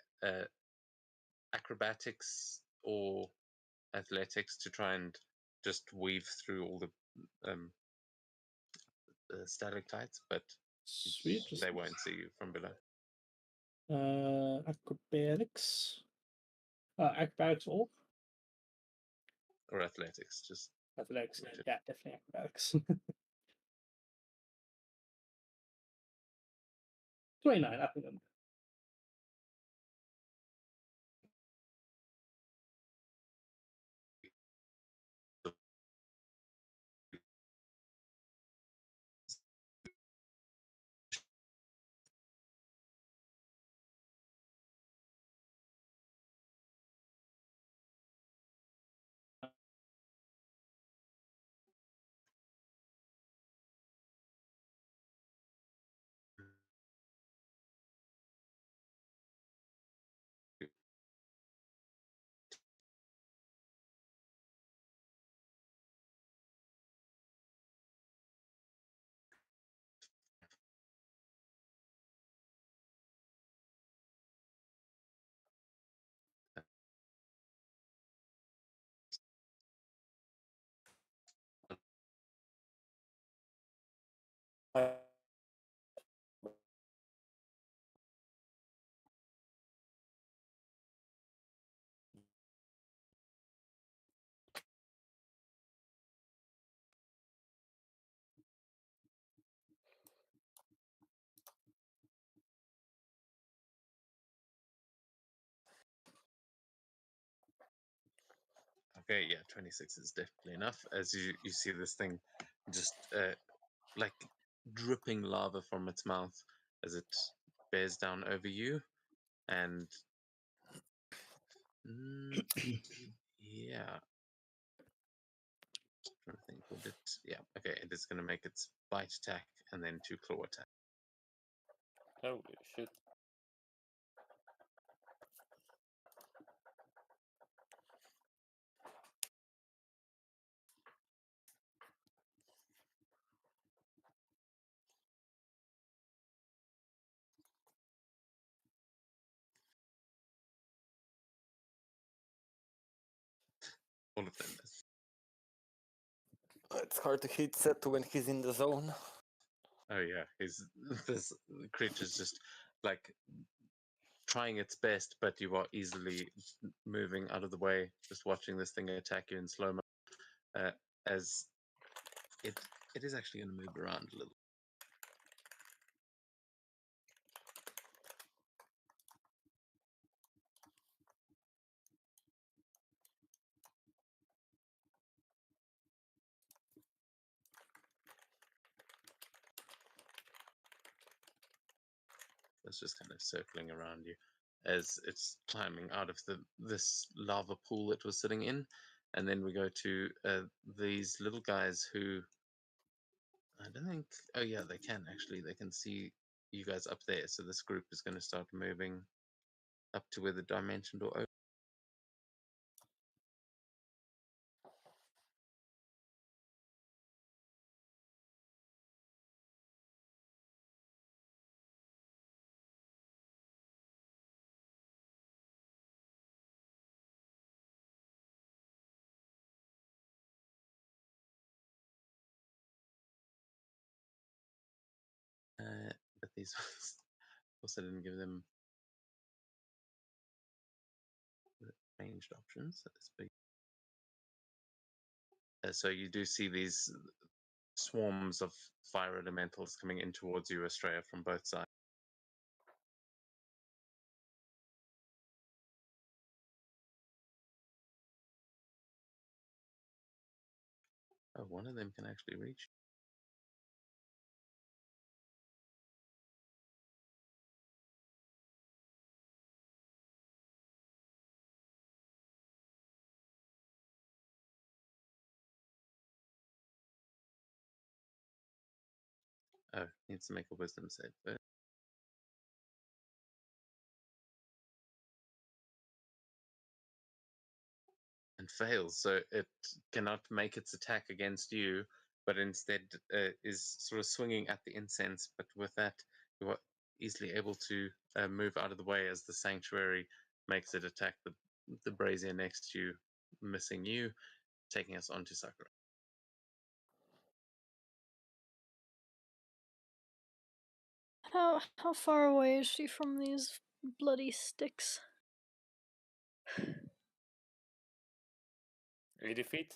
acrobatics or athletics to try and just weave through all the stalactites, but sweet. Just, they won't see you from below. acrobatics. Acrobatics Or athletics, just athletics. which Yeah, definitely acrobatics. 29, I think I'm okay, yeah, 26 is definitely enough. As you see this thing just like dripping lava from its mouth as it bears down over you, and yeah, I think would it? Yeah, okay, it is going to make its bite attack and then 2 claw attack. Holy shit. All of them miss. It's hard to hit Seto when he's in the zone. Oh yeah, this creature's just like trying its best, but you are easily moving out of the way, just watching this thing attack you in slow mo. As it is actually going to move around a little. It's just kind of circling around you as it's climbing out of this lava pool it was sitting in, and then we go to these little guys who I don't think. Oh yeah, they can actually. They can see you guys up there. So this group is going to start moving up to where the dimension door opens. But these ones also didn't give them the ranged options. So you do see these swarms of fire elementals coming in towards you, Estrella, from both sides. Oh, one of them can actually reach. Oh, needs to make a wisdom save first. and fails, so it cannot make its attack against you, but instead is sort of swinging at the incense. But with that, you are easily able to move out of the way as the sanctuary makes it attack the brazier next to you, missing you, taking us on to Sakura. How far away is she from these bloody sticks? 80 feet.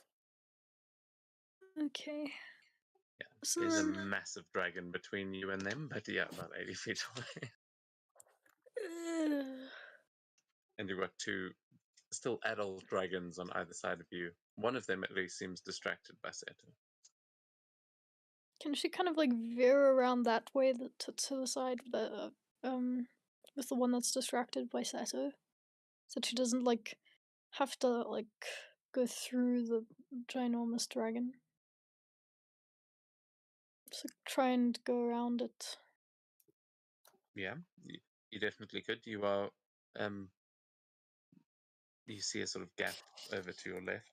Okay. Yeah, So there's a then, massive dragon between you and them, but yeah, about 80 feet away. And you've got two still adult dragons on either side of you. One of them at least seems distracted by Seto. can she kind of like veer around that way to the side with the one that's distracted by Sato, so that she doesn't like have to like go through the ginormous dragon? So try and go around it. Yeah, you definitely could. You are, you see a sort of gap over to your left.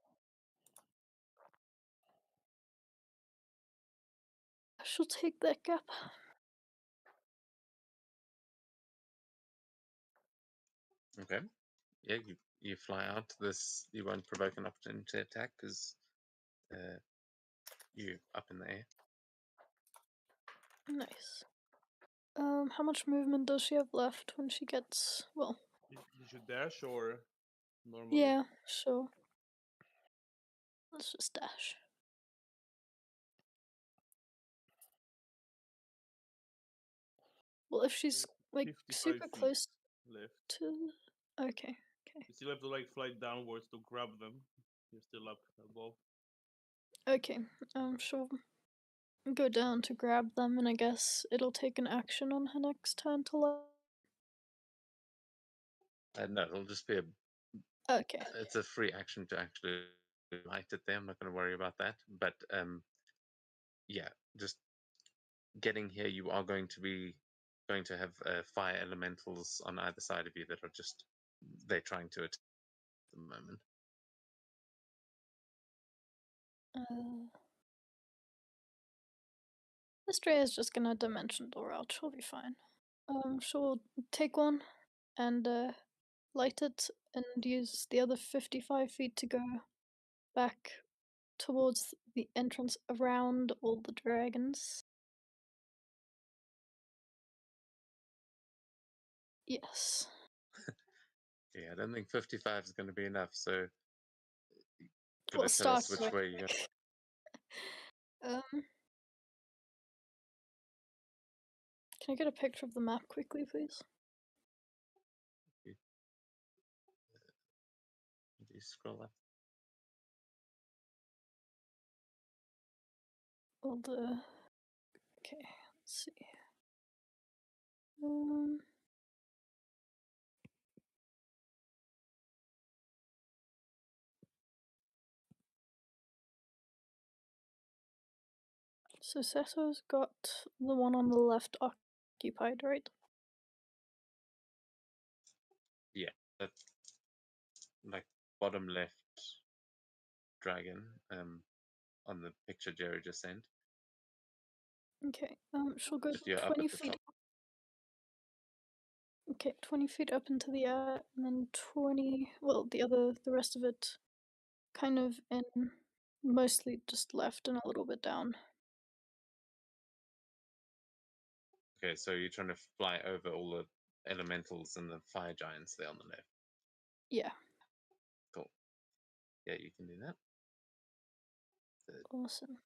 I shall take that gap. Okay. Yeah, you fly out. This you won't provoke an opportunity attack because you up in the air. Nice. How much movement does she have left when she gets, well, You should dash or normally. yeah, sure. Let's just dash. Well, if she's like 55 super feet close left. to, okay. You still have to like fly downwards to grab them. You're still up above. Okay, she'll go down to grab them, and I guess it'll take an action on her next turn to No, it'll just be Okay. it's a free action to actually light it there. I'm not going to worry about that. But yeah, just getting here, you are going to have fire elementals on either side of you that are just they're trying to attack at the moment. Estrella is just gonna dimension door out. She'll be fine. She'll take one and light it, and use the other 55 feet to go back towards the entrance around all the dragons. Yes. Yeah, I don't think 55 is going to be enough. So, Well, gonna tell us start which with- way you go. Can I get a picture of the map quickly, please? Do you scroll up? All the. Okay, let's see. So Seto's got the one on the left occupied, right? Yeah, that like bottom left dragon on the picture Jerry just sent. Okay, she'll go Just you're up 20 at the feet. top. Okay, 20 feet up into the air, and then 20. Well, the rest of it kind of in, mostly just left and a little bit down. Okay, so you're trying to fly over all the elementals and the fire giants there on the left. Yeah. Cool. Yeah, you can do that. Awesome.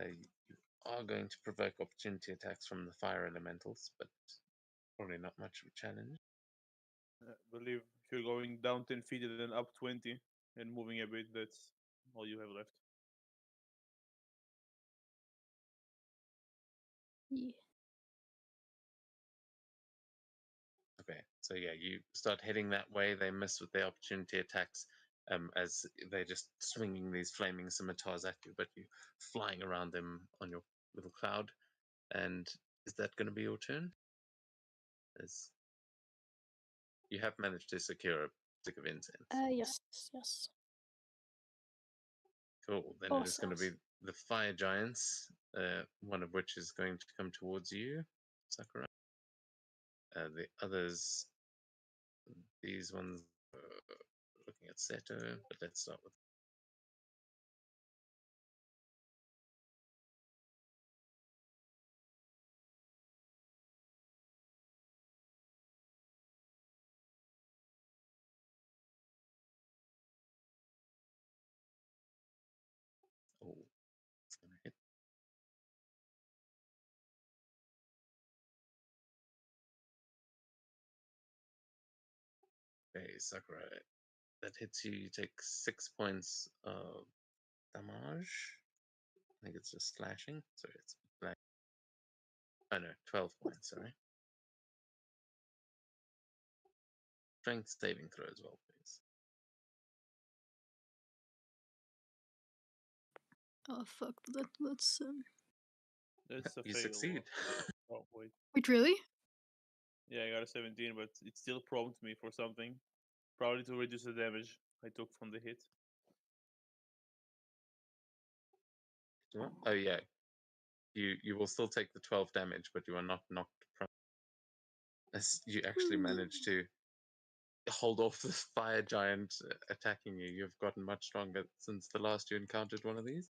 You are going to provoke opportunity attacks from the fire elementals, but probably not much of a challenge. I believe if you're going down 10 feet and then up 20 and moving a bit, that's all you have left. Yeah. Okay, so yeah, you start heading that way. They miss with their opportunity attacks as they're just swinging these flaming scimitars at you, but you flying around them on your little cloud. And is that going to be your turn? There's... You have managed to secure a stick of incense. Yes, yes. Cool. Then it is going to be the fire giants, one of which is going to come towards you, Sakura. The others, these ones, looking at Seto, but let's start with. Oh, it's going to hit. Okay, Sakura, that hits you. You take 6 points of damage. I think it's just slashing. Sorry, it's black. Oh no, 12 points, sorry. Strength saving throw as well, please. Oh fuck, that's That's a You fail. succeed. Oh wait. Wait, really? Yeah, I got a 17, but it still prompted me for something. Probably to reduce the damage I took from the hit. Oh yeah. You will still take the 12 damage, but you are not knocked prone. As you actually manage to hold off the fire giant attacking you. You've gotten much stronger since the last you encountered one of these.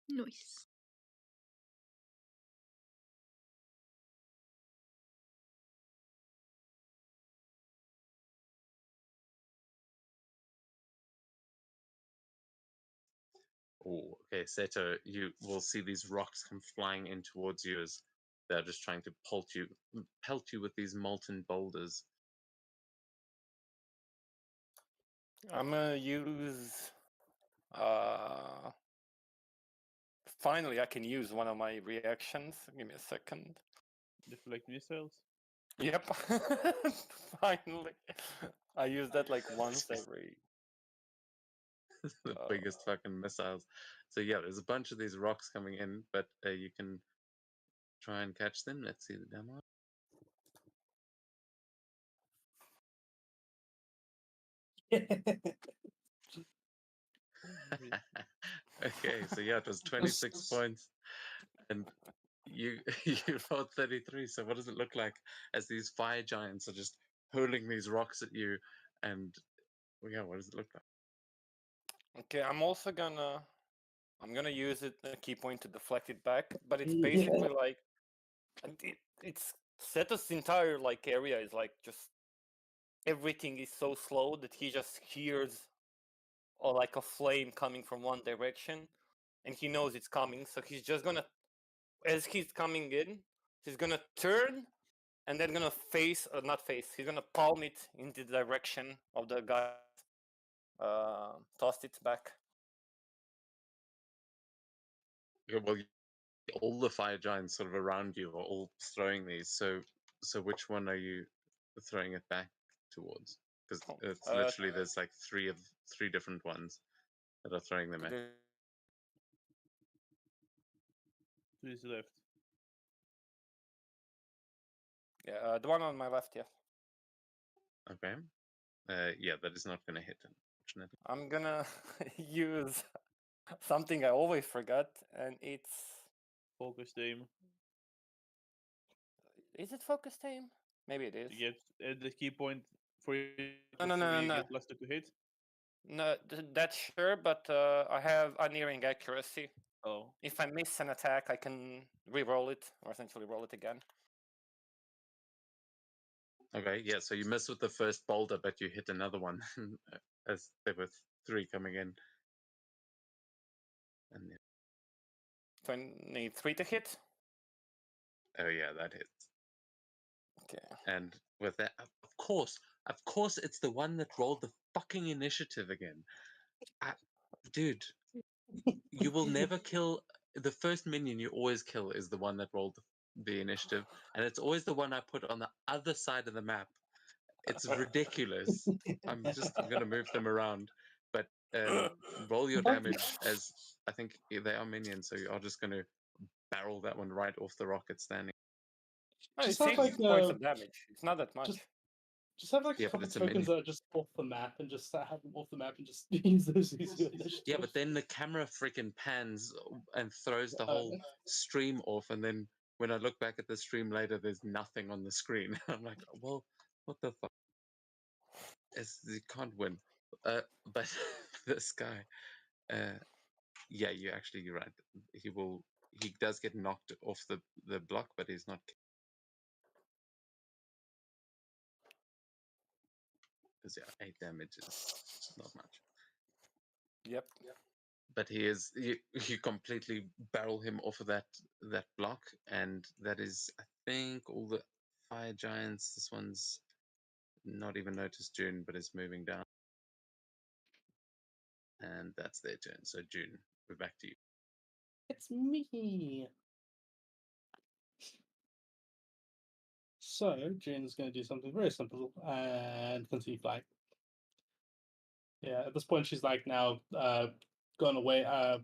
Nice. Oh, okay, Seto, you will see these rocks come flying in towards you as they're just trying to pelt you with these molten boulders. I'm gonna use. Finally, I can use one of my reactions. Give me a second. Deflect missiles. Yep. Finally, I use that like once every. The biggest fucking missiles. So yeah, there's a bunch of these rocks coming in, but you can try and catch them. Let's see the demo. Okay, so yeah, it was 26 points, and you you rolled 33. So what does it look like as these fire giants are just hurling these rocks at you? And well, yeah, what does it look like? Okay, I'm gonna use it a key point to deflect it back, but it's basically like it's Seto's entire like area is like just everything is so slow that he just hears or like a flame coming from one direction, and he knows it's coming, so he's just gonna, as he's coming in, he's gonna turn and then gonna he's gonna palm it in the direction of the guy. Tossed it back. Yeah, well, all the fire giants sort of around you are all throwing these. So which one are you throwing it back towards? Because it's literally there's like three different ones that are throwing them at. To his left. Yeah, the one on my left, yeah. Okay. Yeah, that is not going to hit, unfortunately. I'm gonna use something I always forgot, and it's Focus aim. Is it focus aim? Maybe it is. You get the key point for you. No. Get plus 2 to hit. No, that's sure, but I have unerring accuracy. Oh. If I miss an attack, I can re-roll it, or essentially roll it again. Okay, yeah, so you miss with the first boulder, but you hit another one as there were 3 coming in. And then... So I need 3 to hit? Oh yeah, that hits. Okay. And with that, of course, it's the one that rolled the fucking initiative again. Dude, you will never kill... The first minion you always kill is the one that rolled the initiative, and it's always the one I put on the other side of the map. It's ridiculous. I'm going to move them around, but roll your Okay. damage as I think they are minions, so you are just going to barrel that one right off the rocket standing. Well, Just it's have 6 like points of damage. It's not that much. just have like Yeah, a but couple it's a tokens mini. that are just off the map and just have them off the map and just use those as your initiative. Yeah, but then the camera freaking pans and throws the whole stream off, and then when I look back at the stream later, there's nothing on the screen. I'm like, well, what the fuck? You can't win. But this guy, yeah, you're right. He does get knocked off the block, but he's not. Because yeah, 8 damage is not much. Yep. But you completely barrel him off of that block, and that is, I think, all the fire giants. This one's not even noticed June, but is moving down, and that's their turn. So June, we're back to you. It's me. So Jane's going to do something very simple and continue flying. Yeah, at this point she's like now gone away, a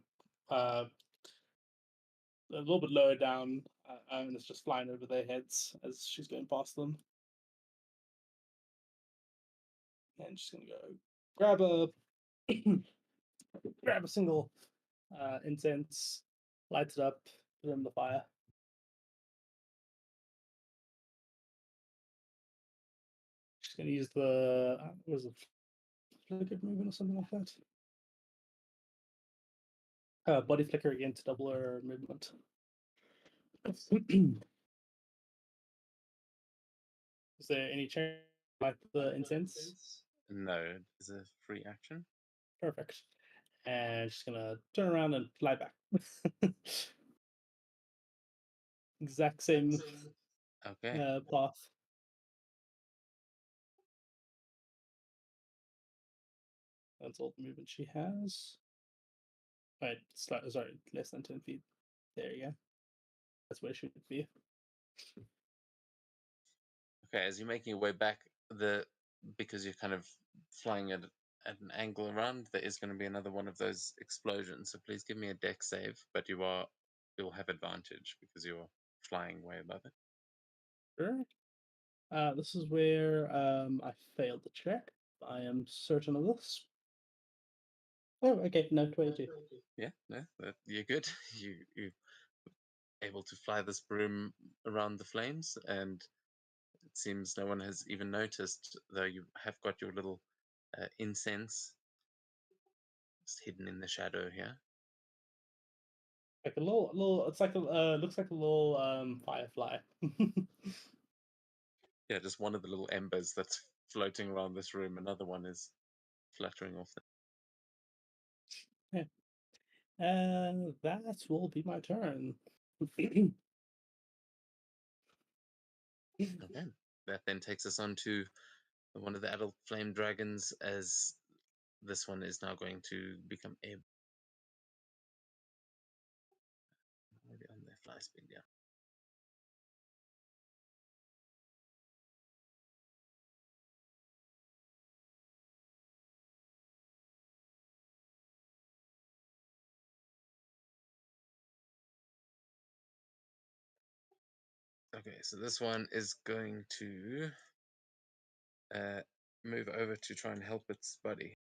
little bit lower down, and it's just flying over their heads as she's going past them. And she's gonna go grab a single incense, light it up, put it in the fire. She's gonna use the what is it, flickered movement or something like that. Body flicker again to double her movement. Is there any change like the incense? No, it's a free action. Perfect. And she's gonna turn around and fly back. Exact same Okay. path. That's all the movement she has. Right, sorry, less than 10 feet. There you go. That's where she would be. Okay, as you're making your way back, because you're kind of flying at an angle around, there is going to be another one of those explosions. So please give me a deck save, but you'll have advantage because you're flying way above it. Sure. This is where I failed the check. I am certain of this. Oh, okay, no, 22. Yeah, no, you're good. You're able to fly this broom around the flames, and it seems no one has even noticed, though you have got your little incense just hidden in the shadow here. Like a little. It's like a looks like a little firefly. Yeah, just one of the little embers that's floating around this room. Another one is fluttering off. And that will be my turn. Okay, that then takes us on to one of the adult flame dragons, as this one is now going to become a maybe on their fly speed. Yeah. Okay, so this one is going to move over to try and help its buddy.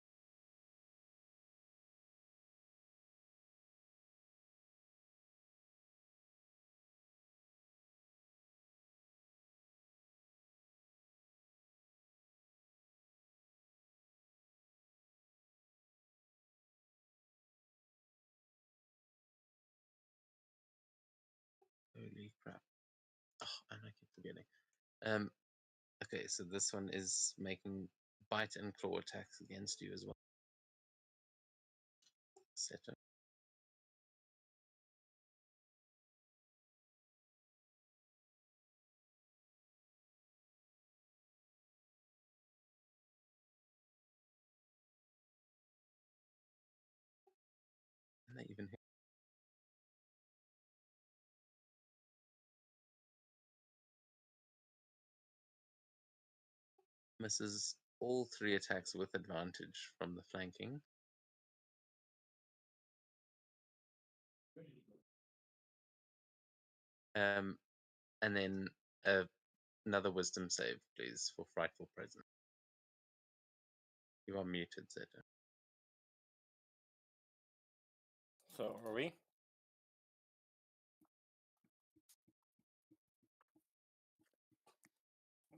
Holy crap. Oh, and I keep forgetting. Okay, so this one is making bite and claw attacks against you as well. Set up. And they even hit. Misses all 3 attacks with advantage from the flanking. And then another wisdom save, please, for Frightful Presence. You are muted, Zeta. So are we?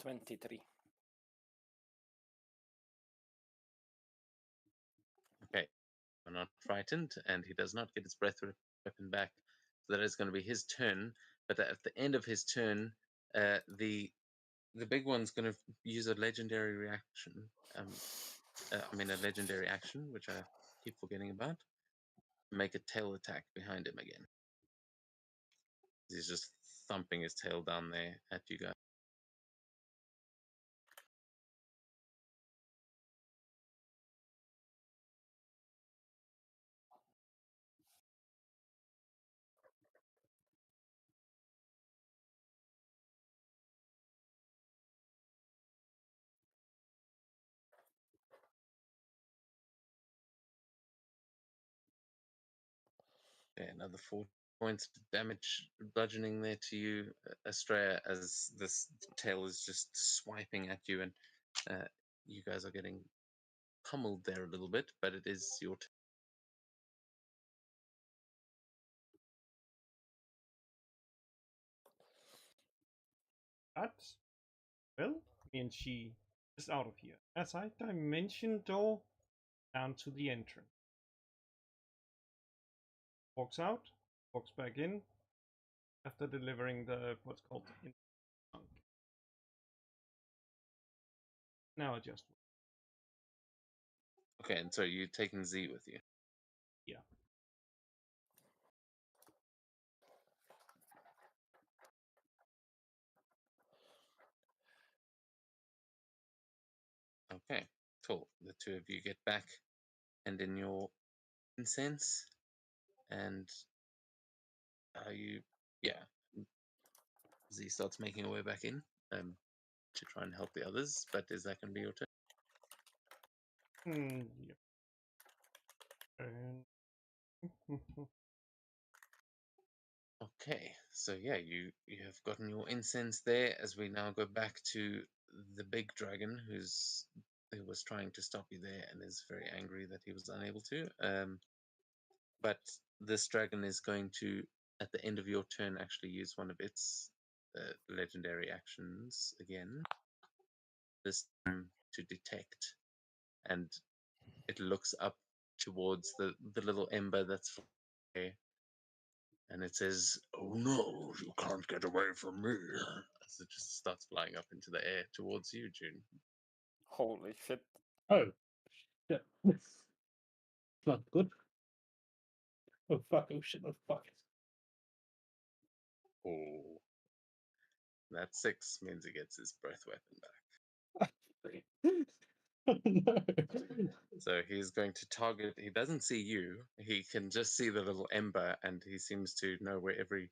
$23. Okay, we're not frightened, and he does not get his breath weapon back. So that is going to be his turn. But at the end of his turn, the big one's going to use a legendary reaction. A legendary action, which I keep forgetting about. Make a tail attack behind him again. He's just thumping his tail down there at you guys. Okay, another 4 points of damage bludgeoning there to you, Estrella, as this tail is just swiping at you, and you guys are getting pummeled there a little bit, but it is your turn. That, well, means she is out of here. As I dimension door down to the entrance. Walks out, walks back in, after delivering the what's called the chunk. Now adjust. Okay, and so you're taking Z with you. Yeah. Okay, cool. The two of you get back and in your incense, and Z starts making her way back in to try and help the others. But is that going to be your turn? Yep. And Okay, so yeah, you have gotten your incense there. As we now go back to the big dragon, who was trying to stop you there and is very angry that he was unable to. But this dragon is going to, at the end of your turn, actually use one of its legendary actions again. This time to detect, and it looks up towards the little ember that's there, and it says, "Oh no, you can't get away from me!" As it just starts flying up into the air towards you, June. Holy shit. Oh, shit. Not good. Oh, fuck. Oh, shit. Oh, fuck. Oh, that 6 means he gets his breath weapon back. Oh, no. So he's going to target. He doesn't see you. He can just see the little ember, and he seems to know where every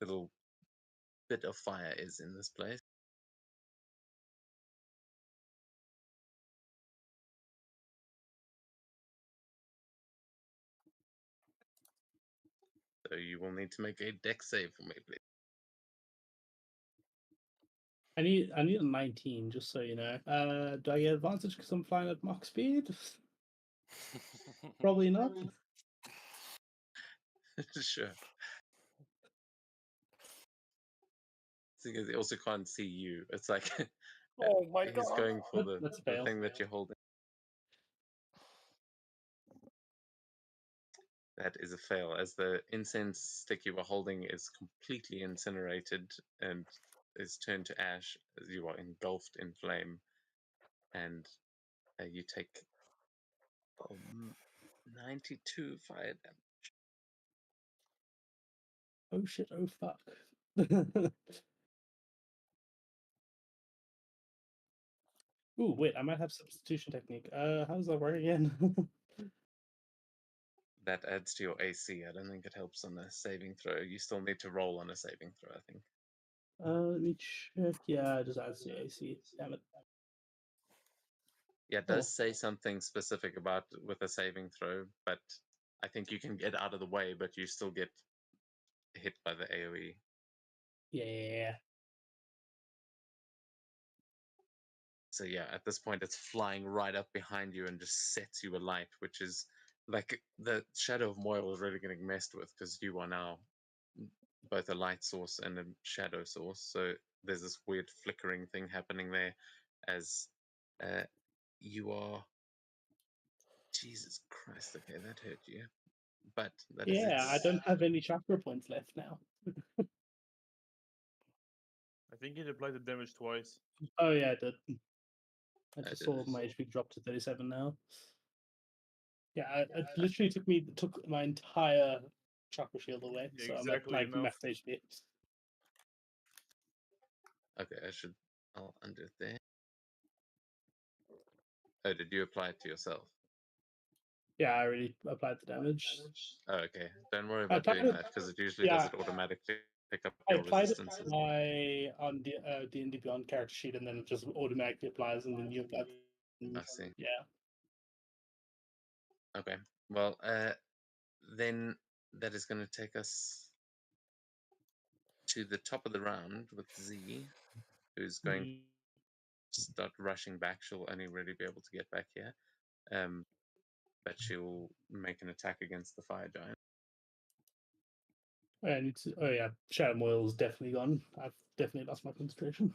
little bit of fire is in this place. So you will need to make a dex save for me, please. I need a 19, just so you know. Do I get advantage because I'm flying at Mach speed? Probably not. Sure. Because he also can't see you. It's like Oh my he's god. going for the fail. thing that you're holding. That is a fail, as the incense stick you were holding is completely incinerated and is turned to ash as you are engulfed in flame. And you take 92 fire damage. Oh shit, oh fuck. Ooh, wait, I might have substitution technique. How does that work again? That adds to your AC. I don't think it helps on a saving throw. You still need to roll on a saving throw, I think. Let me check. Yeah, it just adds to AC. Damn it. Yeah, it does say something specific about with a saving throw, but I think you can get out of the way, but you still get hit by the AoE. Yeah. So yeah, at this point, it's flying right up behind you and just sets you alight, which is like the shadow of Moyle is really getting messed with because you are now both a light source and a shadow source. So there's this weird flickering thing happening there as you are. Jesus Christ! Okay, that hurt you, but that is Yeah, I don't have any chakra points left now. I think it applied the damage twice. Oh yeah, I did. I I just did saw as my well. HP drop to 37 now. Yeah, it literally took my entire chakra shield away, Yeah, so I'm at exactly like enough. max HP. Okay, I'll undo it there. Oh, did you apply it to yourself? Yeah, I already applied the damage. Oh, okay. Don't worry I about applied doing it. that because it usually does Yeah, it automatically pick up I your applied it resistances. on the D&D Beyond character sheet, and then it just automatically applies, and then you apply. I see. Yeah. Okay. Well, then that is going to take us to the top of the round with Z, who's going to start rushing back. She'll only really be able to get back here. But she'll make an attack against the fire giant. And oh yeah, Shadow Moyle's definitely gone. I've definitely lost my concentration.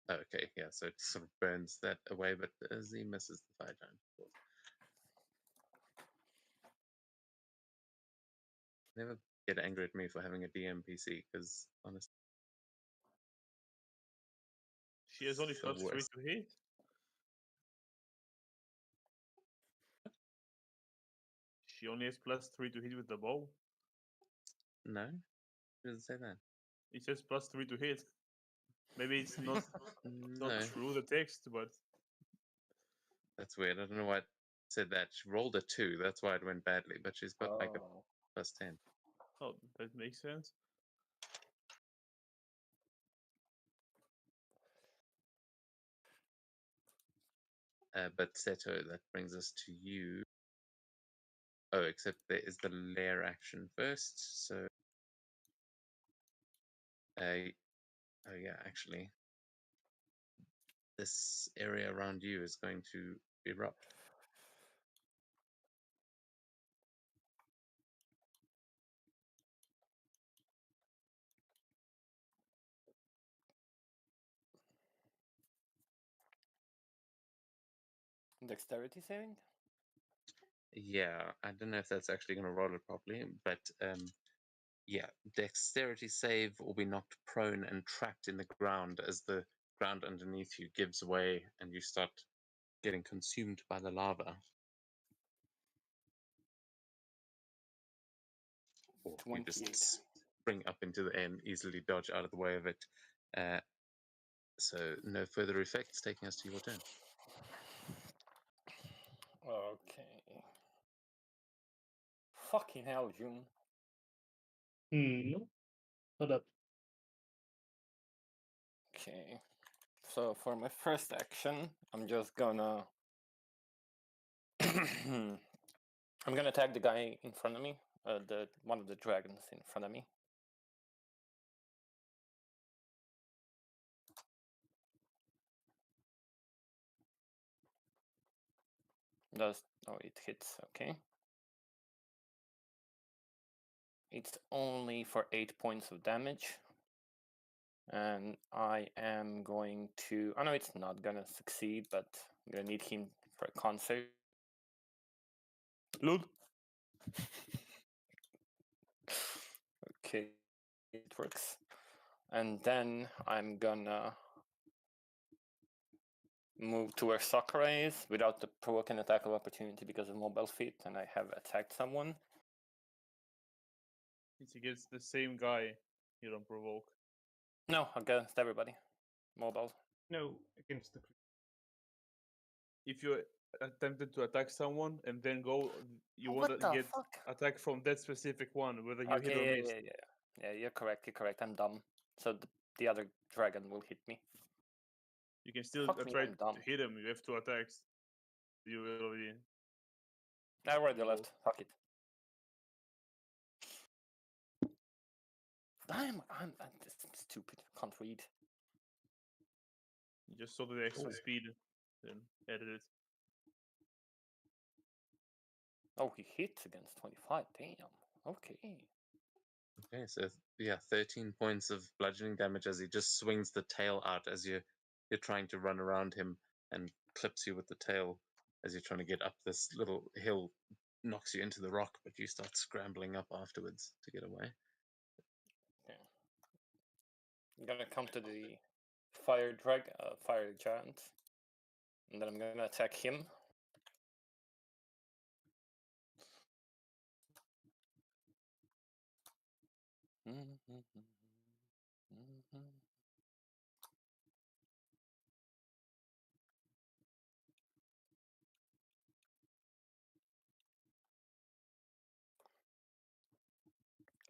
Okay, yeah, so it sort of burns that away, but Z misses the fire giant, of course. Never get angry at me for having a DM PC, because honestly, She has only the +3 worst. to hit. She only has +3 to hit with the bow. No, it doesn't say that. It says +3 to hit. Maybe it's not No, not true the text, but that's weird. I don't know why it said that. She rolled a 2, that's why it went badly, but she's got like a +10. oh, that makes sense. But Seto, that brings us to you. Oh, except there is the lair action first. So, oh yeah, actually, this area around you is going to erupt. Dexterity saving? Yeah, I don't know if that's actually going to roll it properly, but yeah, dexterity save will be knocked prone and trapped in the ground as the ground underneath you gives way and you start getting consumed by the lava. Or you 28. just spring up into the air and easily dodge out of the way of it. So no further effects, taking us to your turn. Okay. Fucking hell, June. Hold up. Okay. So for my first action, I'm just gonna I'm gonna attack the guy in front of me, the one of the dragons in front of me. It hits, okay. It's only for 8 points of damage. And I am going to, I know it's not gonna succeed, but I'm gonna need him for a con save. Lul. Okay, it works. And then I'm gonna move to where Sakura is without the provoke an attack of opportunity because of mobile feat, and I have attacked someone. It's against the same guy. You don't provoke. No, against everybody. Mobile. No, against the If you attempted to attack someone and then go, you What want the to get fuck? attack from that specific one, whether you hit or Okay, miss. yeah, you're correct, I'm dumb. So the other dragon will hit me. You can still Fuck me, try I'm dumb. to hit him. You have 2 attacks. You already. I already No. left, fuck it. I'm stupid. Can't read. You just saw the extra Oh. speed, then edit it. Oh, he hits against 25. Damn. Okay. Okay, so yeah, 13 points of bludgeoning damage as he just swings the tail out as you're trying to run around him and clips you with the tail as you're trying to get up this little hill, knocks you into the rock, but you start scrambling up afterwards to get away. Yeah. I'm gonna come to the fire giant, and then I'm gonna attack him.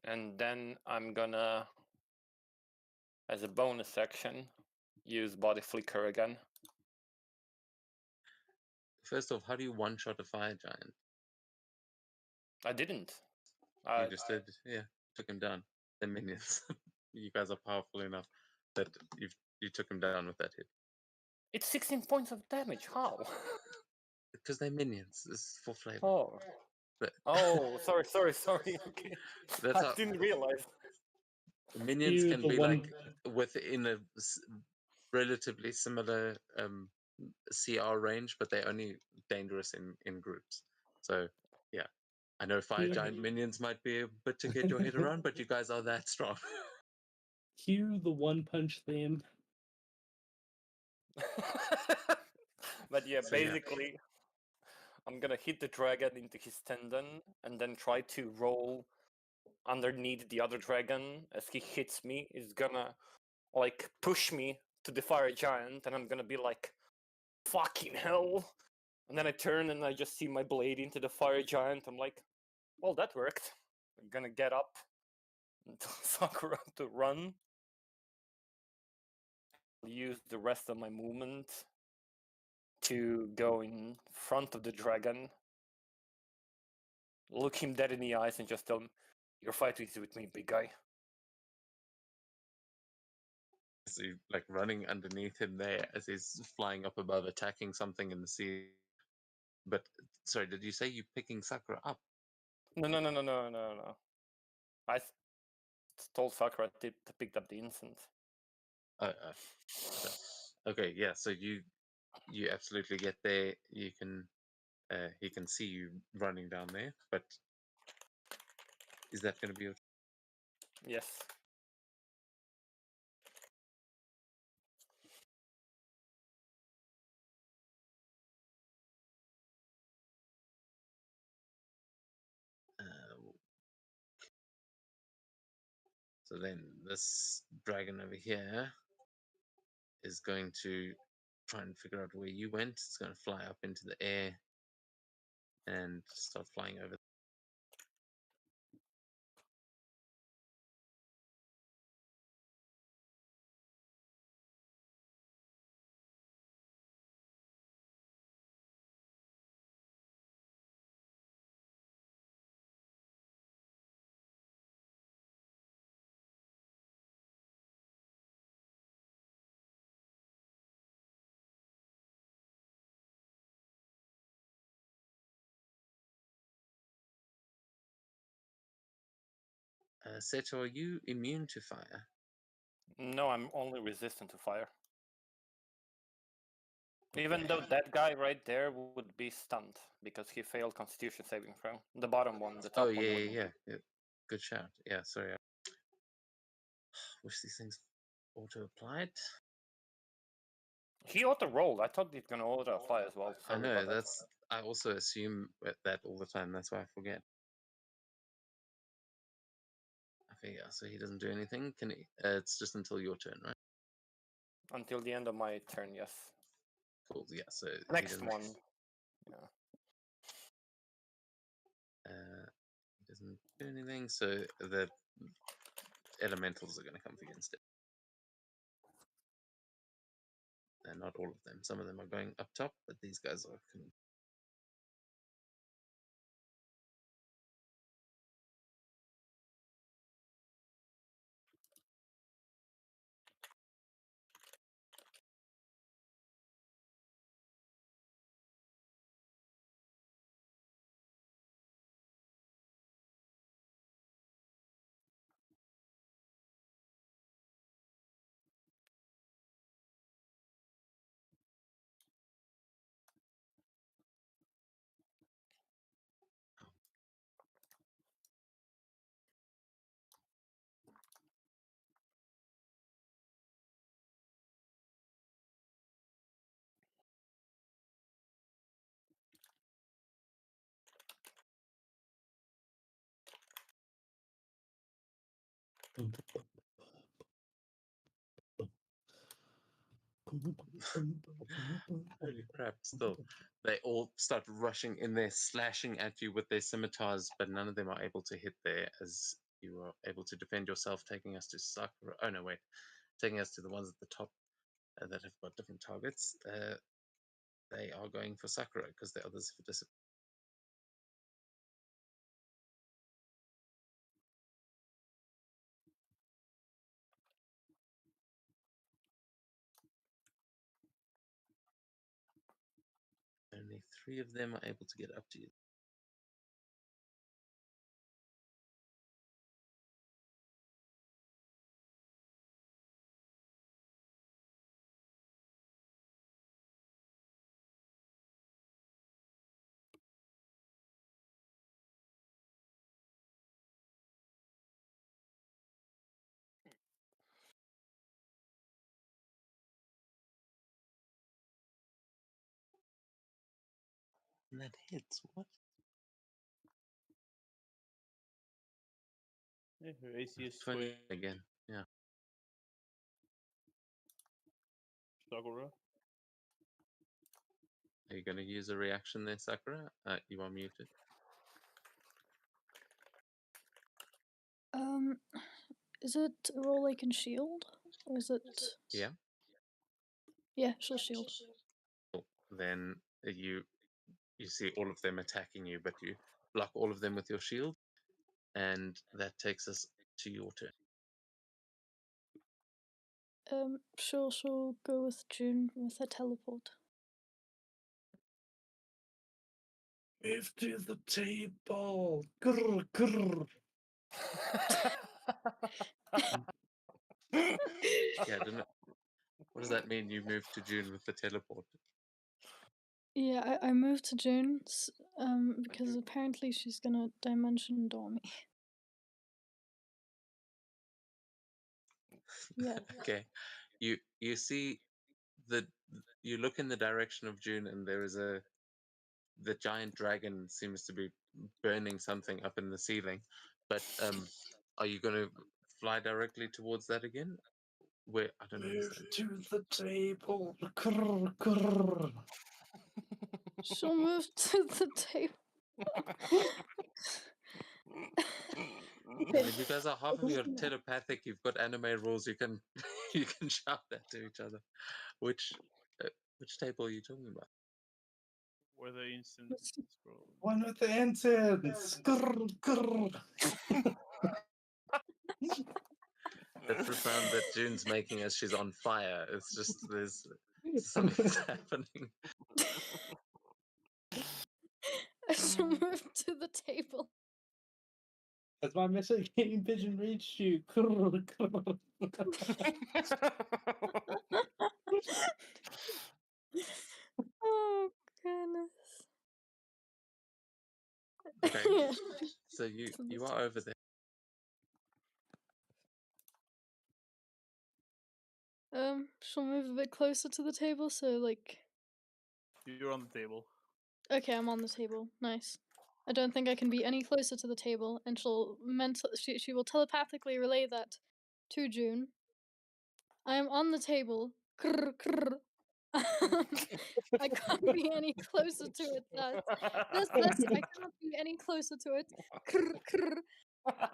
And then I'm gonna, as a bonus action, use body flicker again. First off, how do you one-shot a fire giant? I didn't. You just did, yeah, took him down. They're minions. You guys are powerful enough that you took him down with that hit. It's 16 points of damage. How? Because they're minions. This is for flavor. Oh. But Oh, sorry. Okay. that's I how didn't realize. minions You, can the be one- like within a relatively similar CR range, but they're only dangerous in groups. So yeah, I know fire Yeah. giant minions might be a bit to get your head around, but you guys are that strong. Cue the one punch theme. But yeah, So, yeah. basically, I'm gonna hit the dragon into his tendon and then try to roll underneath the other dragon. As he hits me, he's gonna like push me to the fire giant, and I'm gonna be like, fucking hell. And then I turn and I just see my blade into the fire giant. I'm like, well, that worked. I'm gonna get up and tell Sakura to run. I'll use the rest of my movement to go in front of the dragon, look him dead in the eyes, and just tell him, "Your fight is with me, big guy." So you're like running underneath him there as he's flying up above, attacking something in the sea. But sorry, did you say you picking Sakura up? No. I told Sakura to pick up the instant. Okay, yeah. So you absolutely get there. You can he can see you running down there. But is that going to be your Yes. So then this dragon over here is going to try and figure out where you went. It's going to fly up into the air and start flying over. Seto, are you immune to fire? No, I'm only resistant to fire. Even though that guy right there would be stunned because he failed Constitution saving throw. The bottom one, the top Oh one. yeah, wouldn't. yeah. Good shout. Yeah, sorry. I wish these things auto applied. He auto rolled. I thought he's gonna auto apply as well. I Sorry know about that. that's. I also assume that all the time. That's why I forget. Okay, yeah. So he doesn't do anything. Can he? It's just until your turn, right? Until the end of my turn, yes. Cool. Yeah. So Next one. Yeah. He doesn't do anything. So the elementals are going to come against it. And not all of them. Some of them are going up top, but these guys are coming. Holy crap, still. They all start rushing in there, slashing at you with their scimitars, but none of them are able to hit there as you are able to defend yourself, taking us to Sakura. Oh, no, wait. Taking us to the ones at the top that have got different targets. They are going for Sakura because the others have disappeared. Only 3 of them are able to get up to you. And that hits. What? Yeah, her AC is 20 again. Yeah. Sakura. Are you going to use a reaction there, Sakura? You are muted. Is it roll I can shield? Or is it Yeah. yeah, she'll shield. Cool. Then you see all of them attacking you, but you block all of them with your shield, and that takes us to your turn. She'll go with June with her teleport. Move to the table. Grr, grr. Yeah, I don't know. What does that mean? You move to June with the teleport? Yeah, I moved to June, because apparently she's gonna dimension door me. Yeah. Okay. You see you look in the direction of June, and there is the giant dragon seems to be burning something up in the ceiling. But are you going to fly directly towards that again? Where I don't Move understand. to the table. Grr, grr. She'll move to the table. When you guys are half of you are telepathic, you've got anime rules. You can you can shout that to each other. Which table are you talking about? Where the instant is, bro. One with the incense. Grr, grr. That's the sound that June's making as she's on fire. It's just there's something's happening. She'll move to the table. Has my mitigating vision reached you? Grr, grr. Oh goodness. Okay. So you are over there. She'll move a bit closer to the table, so like. You're on the table. Okay, I'm on the table. Nice. I don't think I can be any closer to the table, and she will telepathically relay that to June. I am on the table. Krr, krr. I can't be any closer to it. This I cannot be any closer to it. Krr, krr.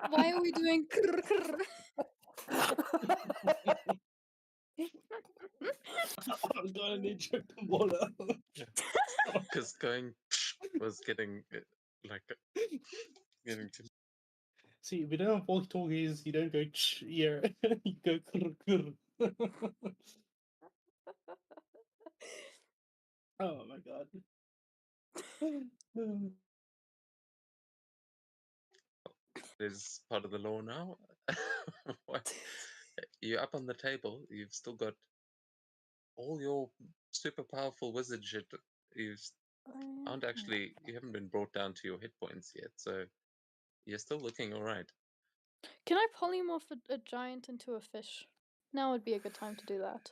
Why are we doing krr, krr? I'm gonna need you to water. Because going was getting getting too. See, we don't have walkie-talkies. You don't go here. You go krr, krr. Oh my god. It is part of the law now. What? You're up on the table. You've still got all your super powerful wizard shit. You haven't been brought down to your hit points yet, so you're still looking all right. Can I polymorph a giant into a fish? Now would be a good time to do that.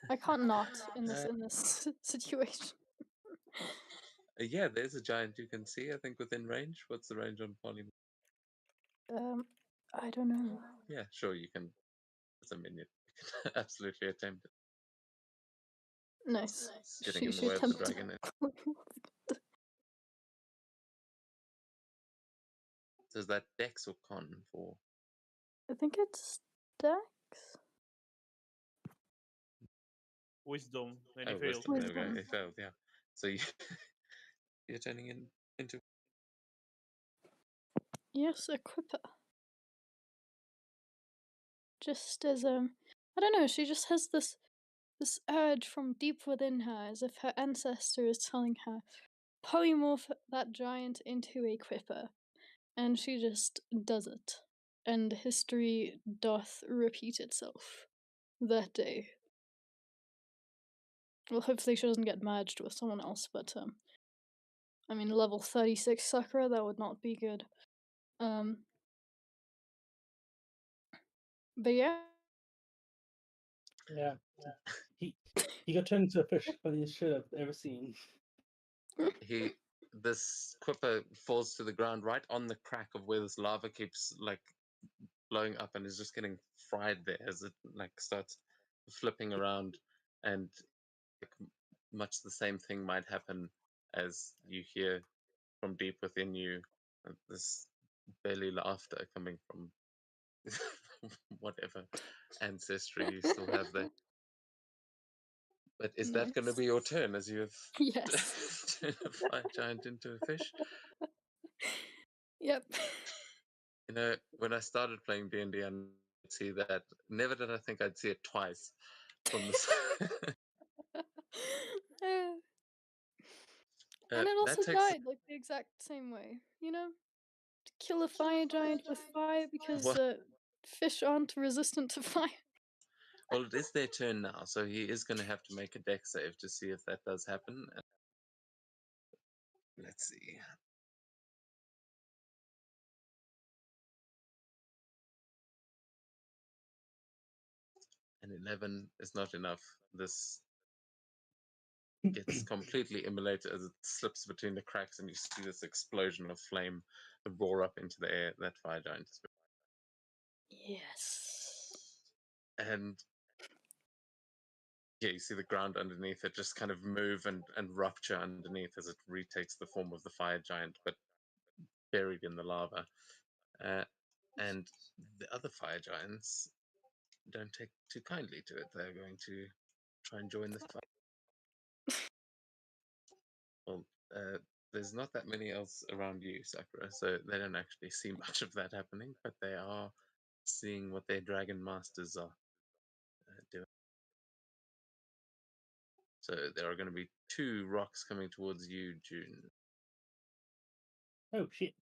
I can't not in this situation. Yeah, there's a giant you can see. I think within range. What's the range on polymorph? I don't know. Yeah, sure, you can. As a minion, you can absolutely attempt it. Nice. It's getting in the way of the dragon. So is that Dex or Con for? I think it's Dex. Wisdom. Then Oh, he failed. wisdom. There we go. Wisdom. It failed. Yeah. So you're turning into. Yes, Equipa. Just as I don't know. She just has this urge from deep within her, as if her ancestor is telling her, polymorph that giant into a Quipper, and she just does it. And history doth repeat itself that day. Well, hopefully she doesn't get merged with someone else, but I mean, level 36 Sakura, that would not be good. But yeah. Yeah. He got turned into a fish, funniest shit I've ever seen. This Quipper falls to the ground right on the crack of where this lava keeps like blowing up, and is just getting fried there as it like starts flipping around, and like, much the same thing might happen as you hear from deep within you this belly laughter coming from whatever ancestry you still have there. But is that going to be your turn as you have Yes. turned a fire giant into a fish? Yep. You know, when I started playing D&D, I'd see that. Never did I think I'd see it twice from the side. And it also that takes died like the exact same way, you know? To kill a fire giant with fire because What? fish aren't resistant to fire. Well, it is their turn now, so he is going to have to make a dex save to see if that does happen. Let's see. An 11 is not enough. This gets completely immolated as it slips between the cracks, and you see this explosion of flame roar up into the air. That fire giant is. Yes. And yeah, you see the ground underneath it just kind of move and rupture underneath as it retakes the form of the fire giant, but buried in the lava. And the other fire giants don't take too kindly to it. They're going to try and join the fight. Well, there's not that many else around you, Sakura, so they don't actually see much of that happening, but they are seeing what their dragon masters are doing. So there are going to be 2 rocks coming towards you, June. Oh shit.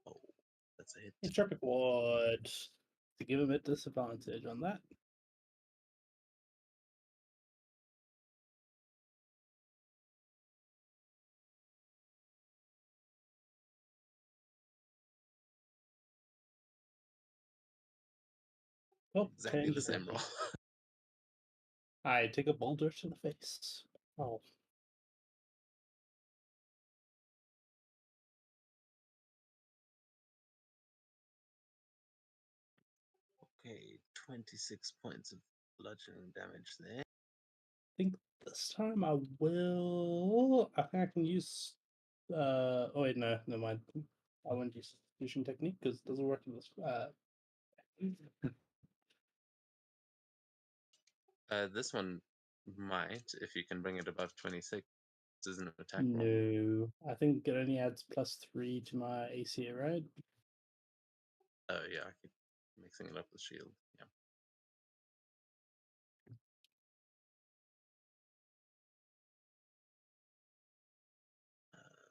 Oh, that's a hit. Intrepid Ward to give him a disadvantage on that. Oh, Exactly the changed same it. roll. I take a boulder to the face. Oh. Okay, 26 points of bludgeoning damage there. I think this time I will. I think I can use. Oh wait, no, never mind. I won't use fusion technique because it doesn't work in this. This one might, if you can bring it above 26, is an attack roll. No, I think it only adds +3 to my AC, right? Oh yeah, I keep mixing it up with shield. Yeah.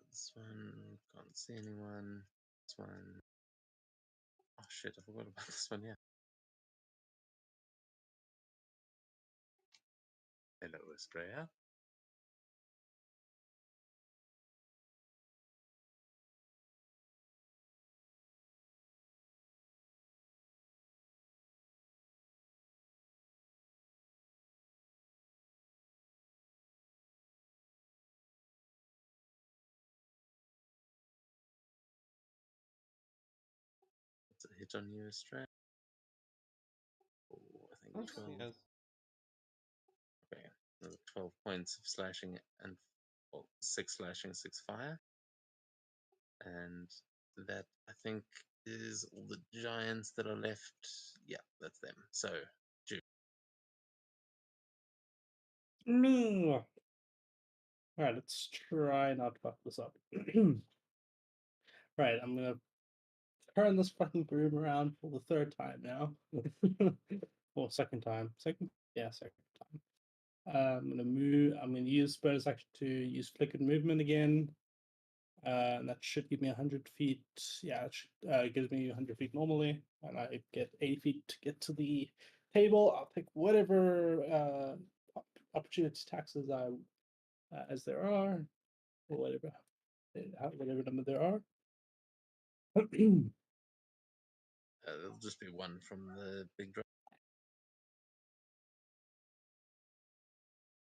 This one, can't see anyone. This one. Oh shit, I forgot about this one, yeah. Hello, Estrella. hit on you, Australia? Oh, I think Let's 12. see, yes. Okay, 12 points of slashing and 6 slashing, 6 fire. And that, I think, is all the giants that are left. Yeah, that's them. So, Jude. No. Alright, let's try not to fuck this up. Right, I'm gonna turn this fucking broom around for the third time now. Or second time. Second time. I'm gonna use bonus action to use flickered movement again. And that should give me 100 feet. Yeah, it gives me 100 feet normally, and I get 80 feet to get to the table. I'll pick whatever opportunity taxes as there are, or whatever number there are. There'll just be one from the big dragon.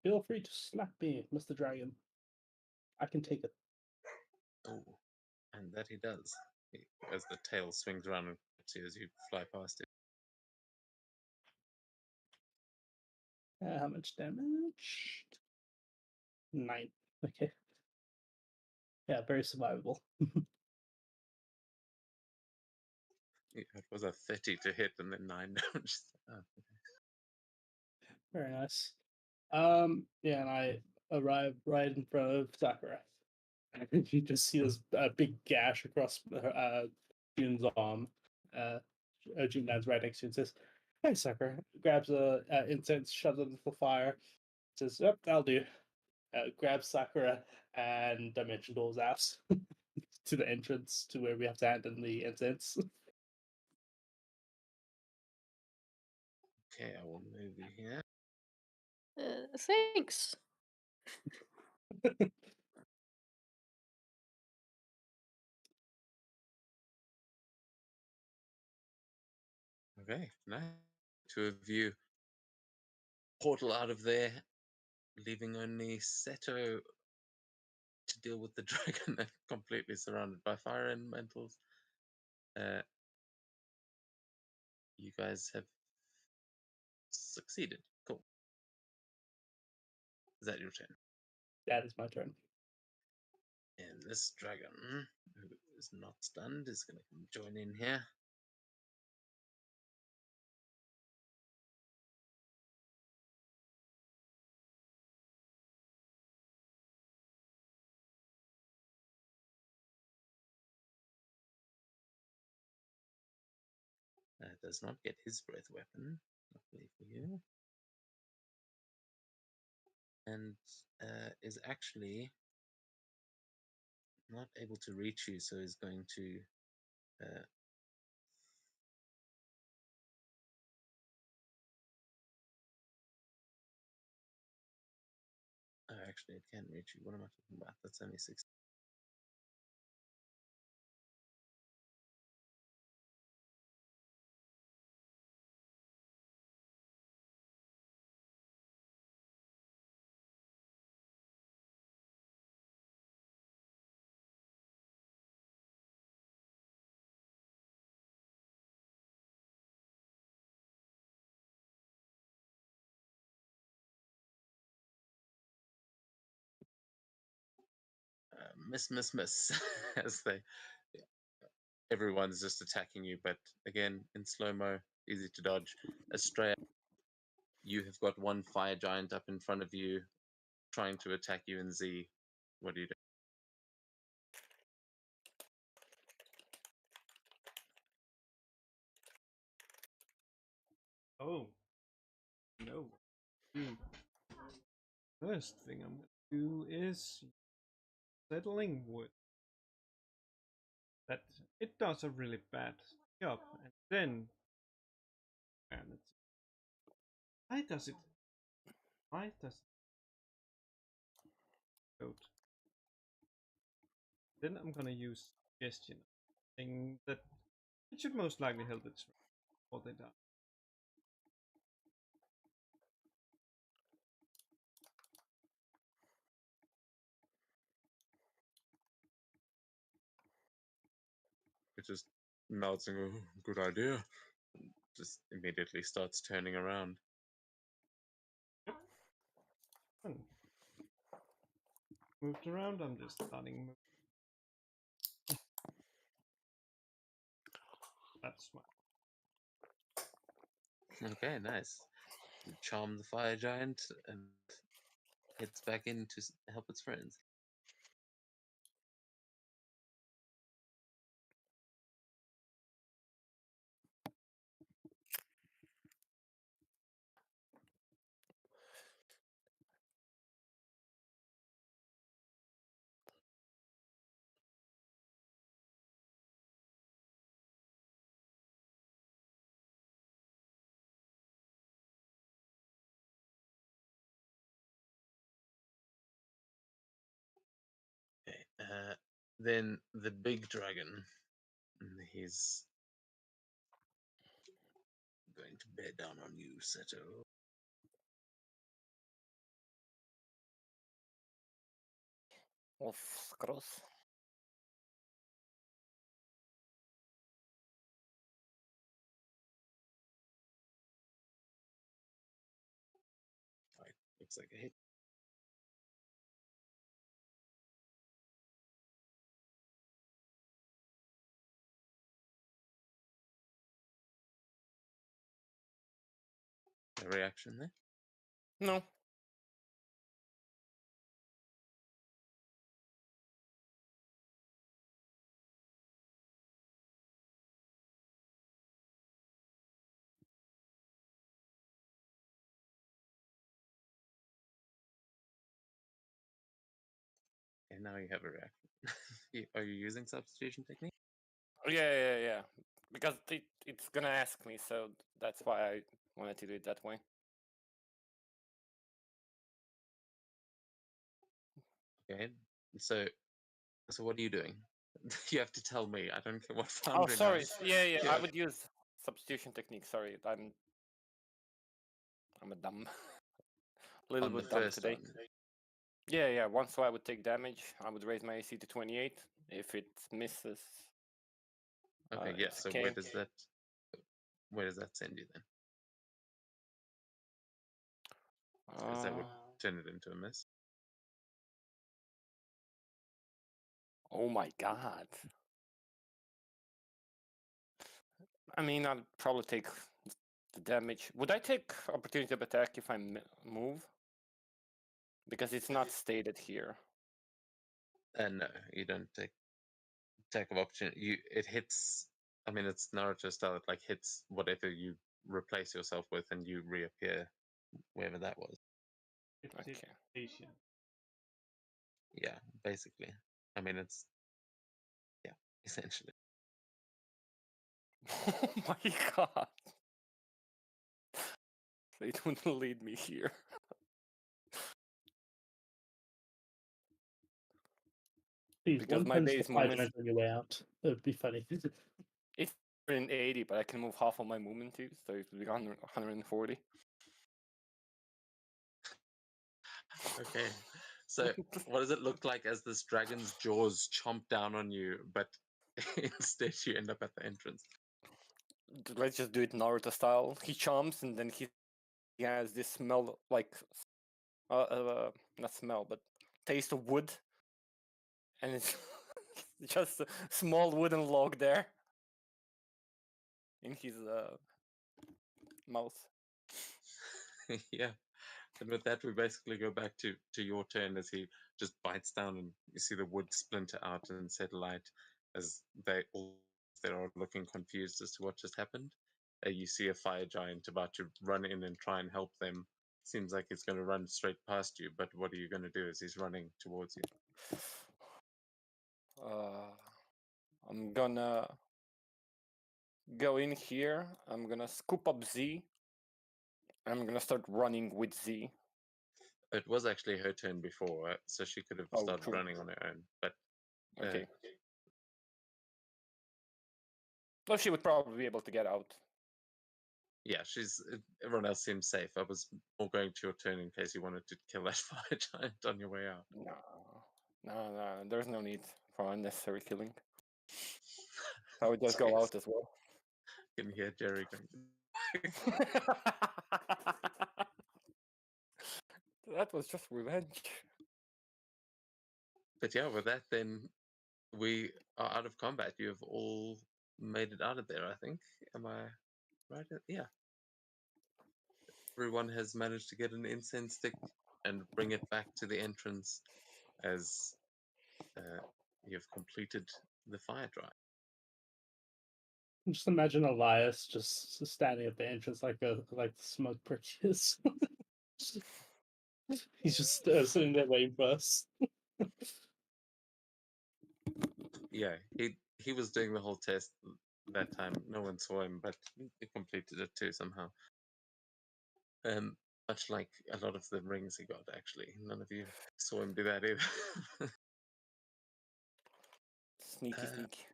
Feel free to slap me, Mr. Dragon. I can take it. Oh, and that he does. As the tail swings around and hits you as you fly past it. How much damage? 9. Okay. Yeah, very survivable. It was a 30 to hit and then 9 damage. Oh, Very nice. Yeah, and I arrive right in front of Sakura. And you just see this big gash across June's arm. June lands right next to you and says, "Hey, Sakura." Grabs a incense, shoves it into the fire. Says, "Yep, that'll do." Grabs Sakura and Dimension Door's ass to the entrance to where we have to hand in the incense. okay, I will move you here. Thanks. Okay, nice. 2 of you portal out of there, leaving only Seto to deal with the dragon and completely surrounded by fire elementals. You guys have succeeded. Cool. Is that your turn? That is my turn. And this dragon, who is not stunned, is going to come join in here. Does not get his breath weapon, luckily for you. And is actually not able to reach you, so is going to actually, it can reach you. What am I talking about? That's only 6. Miss, as they, everyone's just attacking you, but again, in slow-mo, easy to dodge. Estrella, you have got one fire giant up in front of you, trying to attack you in Z. What do you do? Oh, no. First thing I'm going to do is settling wood. That it does a really bad job, and then, and it's, why does it code? Then I'm gonna use suggestion, saying that it should most likely help it before they die. Which is nods and goes, good idea. Just immediately starts turning around. Hmm. Moved around. I'm just starting. That's my. Okay, nice. You charm the fire giant and heads back in to help its friends. Okay, then the big dragon. He's going to bear down on you, Seto. Of course. Right, looks like a hit. A reaction there? No. And now you have a reaction. Are you using substitution technique? Yeah. Because it's gonna ask me, so that's why I wanted to do it that way. Okay, so what are you doing? You have to tell me. I don't care what Oh, Foundry sorry. knows. Yeah. I Yeah. would use substitution technique. Sorry, I'm a dumb, little On the bit dumb first today. one. Yeah. Once I would take damage, I would raise my AC to 28. If it misses, Okay, yeah. it's So okay. where does that send you then? Because that would turn it into a miss. Oh my god. I mean, I'd probably take the damage. Would I take opportunity of attack if I move? Because it's not stated here. No, you don't take attack of opportunity. It hits. I mean, it's Naruto style. It like hits whatever you replace yourself with, and you reappear wherever that was. Okay. Station. Yeah, basically. I mean, it's essentially. Oh my god. They don't lead me here. Please, Because one my punch the base fire movement, giant on your way out. That would be funny. it's 180, but I can move half of my movement too, so it would be 140. Okay. So, what does it look like as this dragon's jaws chomp down on you, but instead you end up at the entrance? Let's just do it Naruto style. He chomps and then he has this smell like, not smell, but taste of wood. And it's just a small wooden log there in his mouth. Yeah. And with that, we basically go back to your turn as he just bites down, and you see the wood splinter out and set light as they're looking confused as to what just happened. You see a fire giant about to run in and try and help them. Seems like he's going to run straight past you, but what are you going to do as he's running towards you? I'm gonna go in here. I'm gonna scoop up Z. I'm gonna start running with Z. It was actually her turn before, so she could have started true. running on her own. But Okay. Well, she would probably be able to get out. yeah, everyone else seems safe. I was more going to your turn in case you wanted to kill that fire giant on your way out. No. There's no need for unnecessary killing. I would just go Jeez. out as well. Can hear Jerry going. That was just revenge. But yeah, with that, then we are out of combat. You have all made it out of there, I think. Am I right? Yeah. Everyone has managed to get an incense stick and bring it back to the entrance as you've completed the fire drive. Just imagine Elias just standing at the entrance like the smoke prick is. He's just sitting there waiting for us. Yeah, he was doing the whole test that time. No one saw him, but he completed it too somehow. Much like a lot of the rings he got, actually. None of you saw him do that either. Sneaky, sneaky.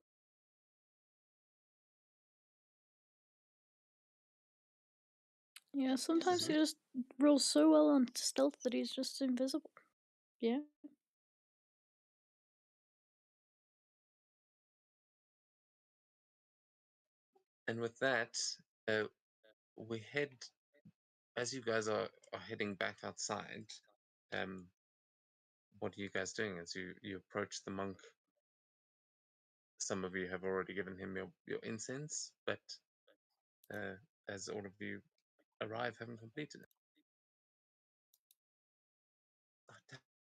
Yeah, sometimes he weird. just rolls so well on stealth that he's just invisible. Yeah. And with that, we head, as you guys are heading back outside, what are you guys doing as you approach the monk? Some of you have already given him your incense, but as all of you arrive, haven't completed it.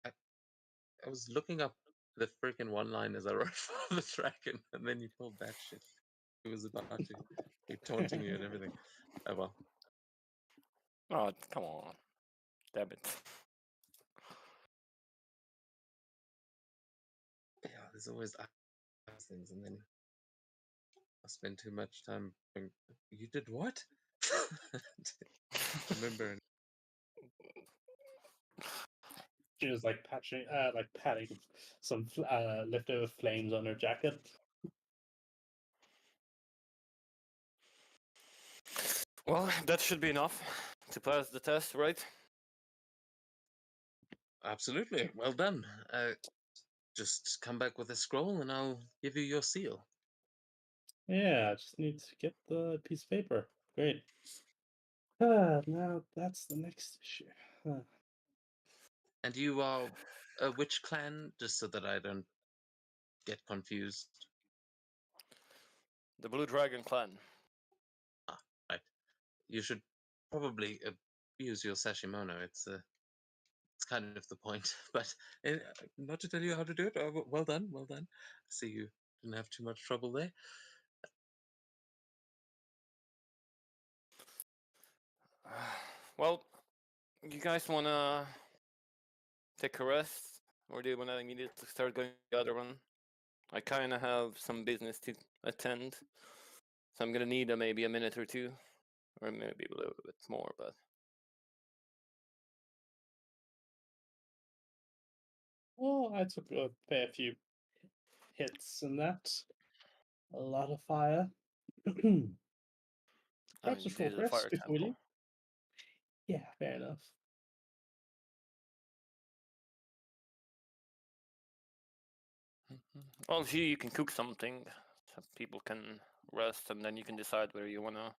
I was looking up the freaking one-liners I wrote for the dragon, and then you pulled that shit. It was about to be taunting you and everything. Oh well. Oh, come on. Damn it. Yeah, there's always other things, and then I spend too much time going, you did what? Remember? She was like patting some leftover flames on her jacket. Well, that should be enough to pass the test, right? Absolutely. Well done. Just come back with a scroll, and I'll give you your seal. Yeah, I just need to get the piece of paper. Great. Now that's the next issue. And you are which clan? Just so that I don't get confused. The Blue Dragon Clan. Ah, right. You should probably use your Sashimono. It's kind of the point. But not to tell you how to do it. Well done, well done. I see you didn't have too much trouble there. Well, you guys wanna take a rest, or do you wanna immediately start going to the other one? I kind of have some business to attend, so I'm gonna need maybe a minute or two, or maybe a little bit more. But Well, I took a fair few hits in that. A lot of fire. I Perhaps mean, a this short is a rest fire before we leave. temple. Yeah, fair enough. Well, if you can cook something, so people can rest, and then you can decide whether you wanna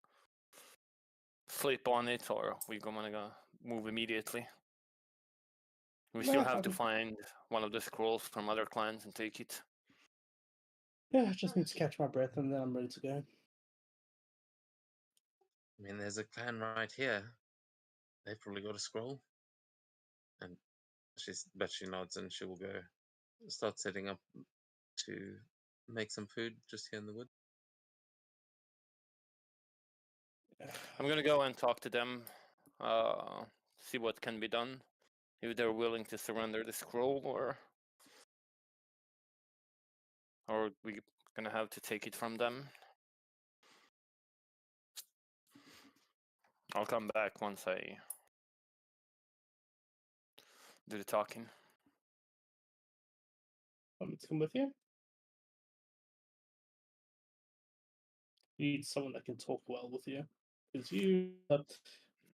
sleep on it or we're gonna move immediately. We still Nah, have I to think- find one of the scrolls from other clans and take it. Yeah, I just need to catch my breath and then I'm ready to go. I mean, there's a clan right here. They've probably got a scroll. And but she nods and she will go start setting up to make some food just here in the wood. I'm gonna go and talk to them, see what can be done. If they're willing to surrender the scroll, or we're gonna have to take it from them. I'll come back once I do the talking. Want me to come with you? You need someone that can talk well with you. Because you have a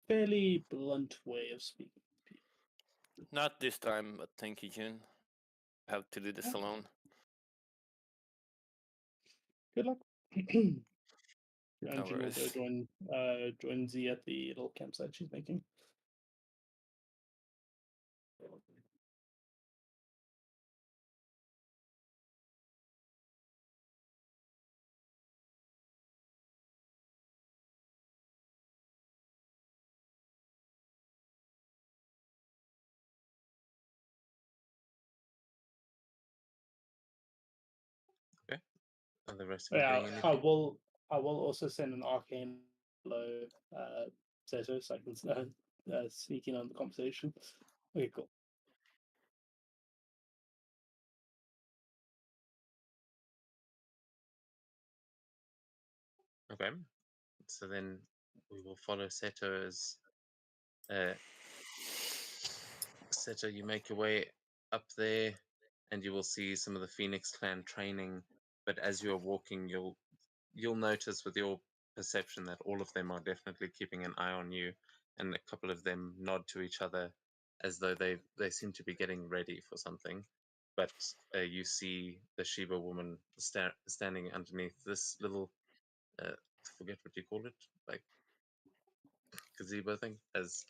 fairly blunt way of speaking to people. Not this time, but thank you, June. I have to do this Yeah. alone. Good luck. And No Jin will go worries. join Z at the little campsite she's making. Are the rest of you Yeah, doing I anything? will also send an arcane below Zeto so I can sneak in on the conversation. Okay, cool. Okay. So then we will follow Seto as Seto, you make your way up there and you will see some of the Phoenix clan training. But as you're walking, you'll notice with your perception that all of them are definitely keeping an eye on you, and a couple of them nod to each other as though they seem to be getting ready for something. But you see the Sheba woman standing underneath this little forget what you call it, like gazebo thing, as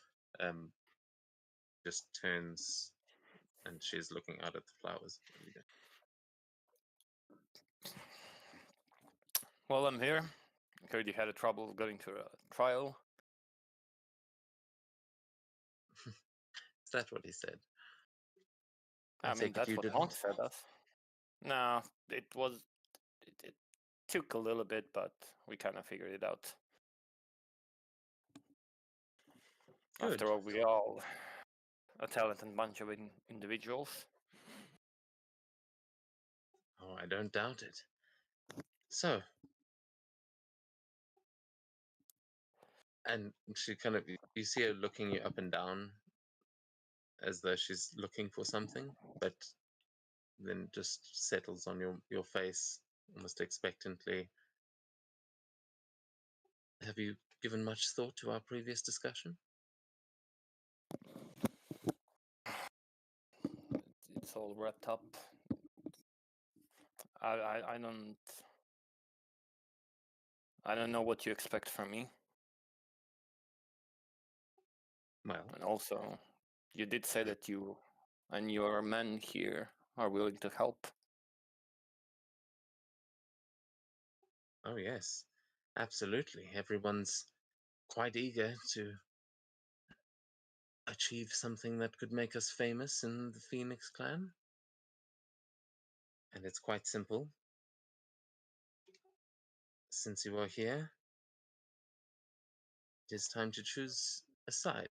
just turns and she's looking out at the flowers. What do you do? Well, I'm here. I heard you had a trouble going to a trial. Is that what he said? I mean, take it that's you what Monk didn't. said us. No, it was. It took a little bit, but we kind of figured it out. Good. After all, we all a talented bunch of individuals. Oh, I don't doubt it. So, and she kind of, you see her looking you up and down as though she's looking for something, but then just settles on your face almost expectantly. Have you given much thought to our previous discussion? It's all wrapped up. I don't know what you expect from me. Well, And also, you did say that you and your men here are willing to help. oh yes, absolutely. Everyone's quite eager to achieve something that could make us famous in the Phoenix clan. And it's quite simple. Since you are here, it is time to choose a side.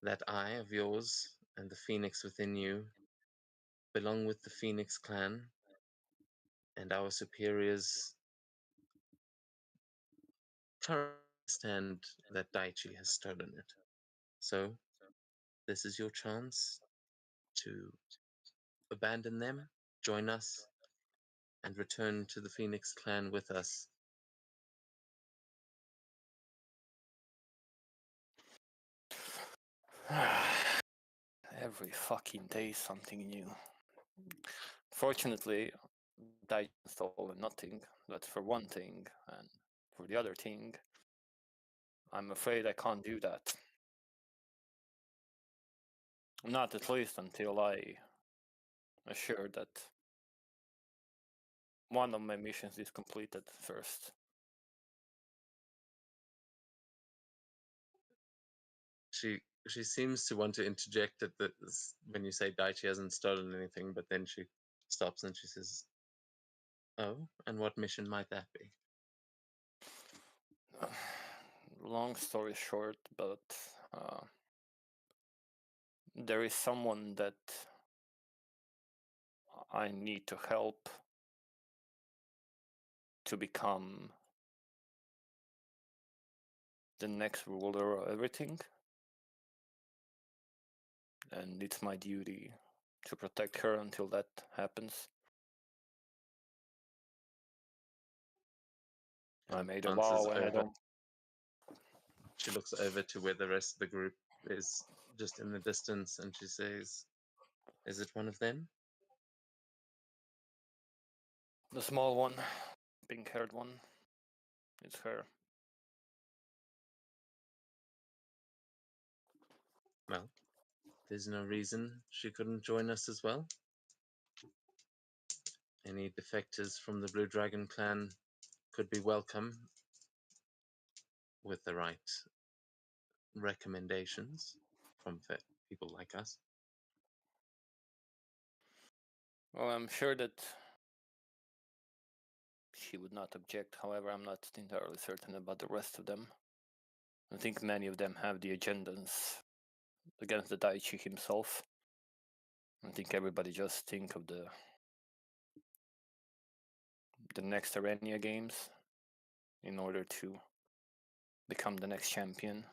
That eye of yours and the phoenix within you belong with the Phoenix clan, and our superiors currently understand that Daichi has stolen it. So, this is your chance to abandon them, join us, and return to the Phoenix clan with us. Every fucking day something new. Fortunately, I stole nothing. That's for one thing, and for the other thing, I'm afraid I can't do that. Not at least until I assure that one of my missions is completed first. She seems to want to interject at this when you say Daichi hasn't stolen anything, but then she stops and she says, "Oh, and what mission might that be?" Long story short, but there is someone that I need to help to become the next ruler of everything. And it's my duty to protect her until that happens. I made a vow and I don't. She looks over to where the rest of the group is just in the distance and she says, "Is it one of them?" The small one. pink-haired one. It's her. Well, there's no reason she couldn't join us as well. Any defectors from the Blue Dragon clan could be welcome with the right recommendations from people like us. Well, I'm sure that she would not object. However, I'm not entirely certain about the rest of them. I think many of them have the agendas against the Daichi himself. I think everybody just think of the next Arenia games in order to become the next champion.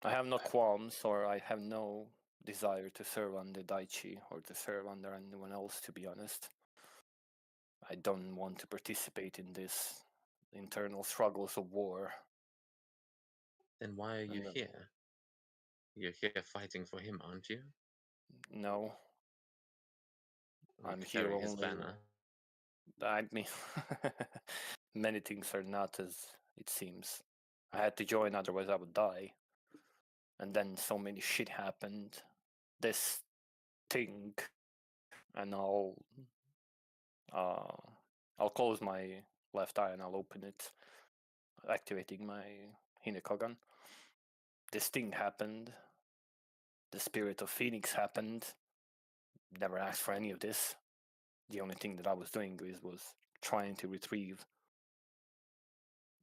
I have no qualms, or I have no desire to serve under Daichi or to serve under anyone else, to be honest. I don't want to participate in this internal struggles of war. Then why are you No. here? You're here fighting for him, aren't you? No, You I'm here carry his only. banner. I mean, many things are not as it seems. I had to join, otherwise I would die. And then so many shit happened. This thing, and I'll close my left eye and I'll open it, activating my Hinekagan. This thing happened. The spirit of Phoenix happened. Never asked for any of this. The only thing that I was doing was trying to retrieve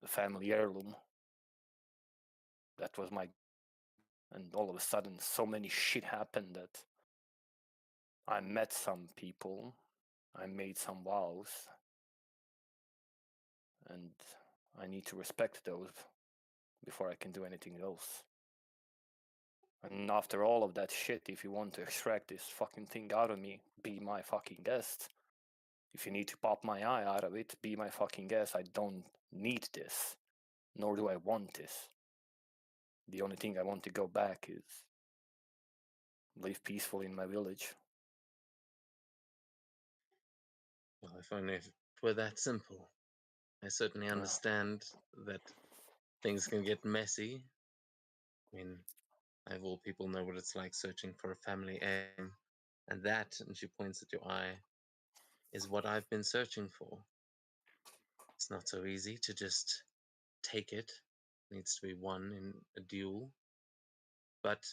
the family heirloom. That was my... And all of a sudden, so many shit happened that I met some people, I made some vows, and I need to respect those before I can do anything else. And after all of that shit, if you want to extract this fucking thing out of me, be my fucking guest. If you need to pop my eye out of it, be my fucking guest. I don't need this, nor do I want this. The only thing I want to go back is live peacefully in my village. Well, if only it were that simple. I certainly understand that things can get messy. I mean, I of all people know what it's like searching for a family heirloom, and that, and she points at your eye, is what I've been searching for. It's not so easy to just take it. It needs to be won in a duel. But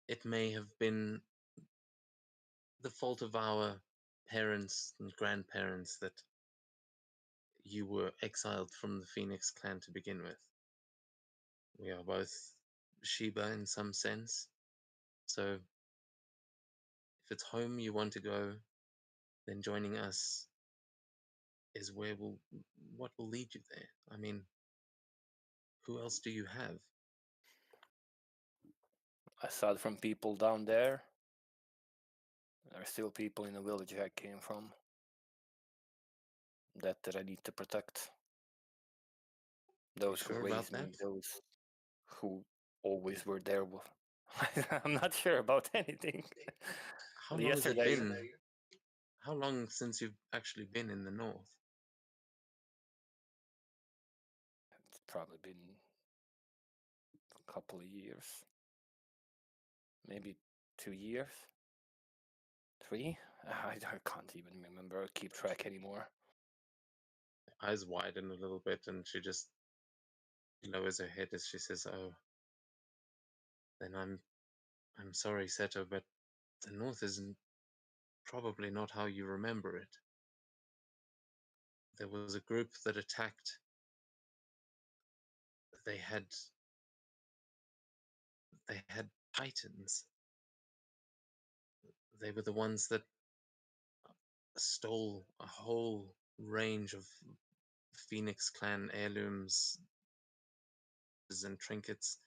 it may have been the fault of our parents and grandparents that you were exiled from the Phoenix clan to begin with. We are both Shiba in some sense. So if it's home you want to go, then joining us is what will lead you there. I mean, who else do you have? Aside from people down there are still people in the village I came from that I need to protect. Those who sure about raised me, that? those who always were there. I'm not sure about anything. How But long has it yesterday, been? How long since you've actually been in the north? it's probably been a couple of years, maybe 2 years, 3. I can't even remember or keep track anymore. Eyes widen a little bit, and she just lowers her head as she says, "Oh, then I'm sorry, Seto, but the north isn't probably not how you remember it. There was a group that attacked. They had titans. They were the ones that stole a whole range of Phoenix clan heirlooms and trinkets.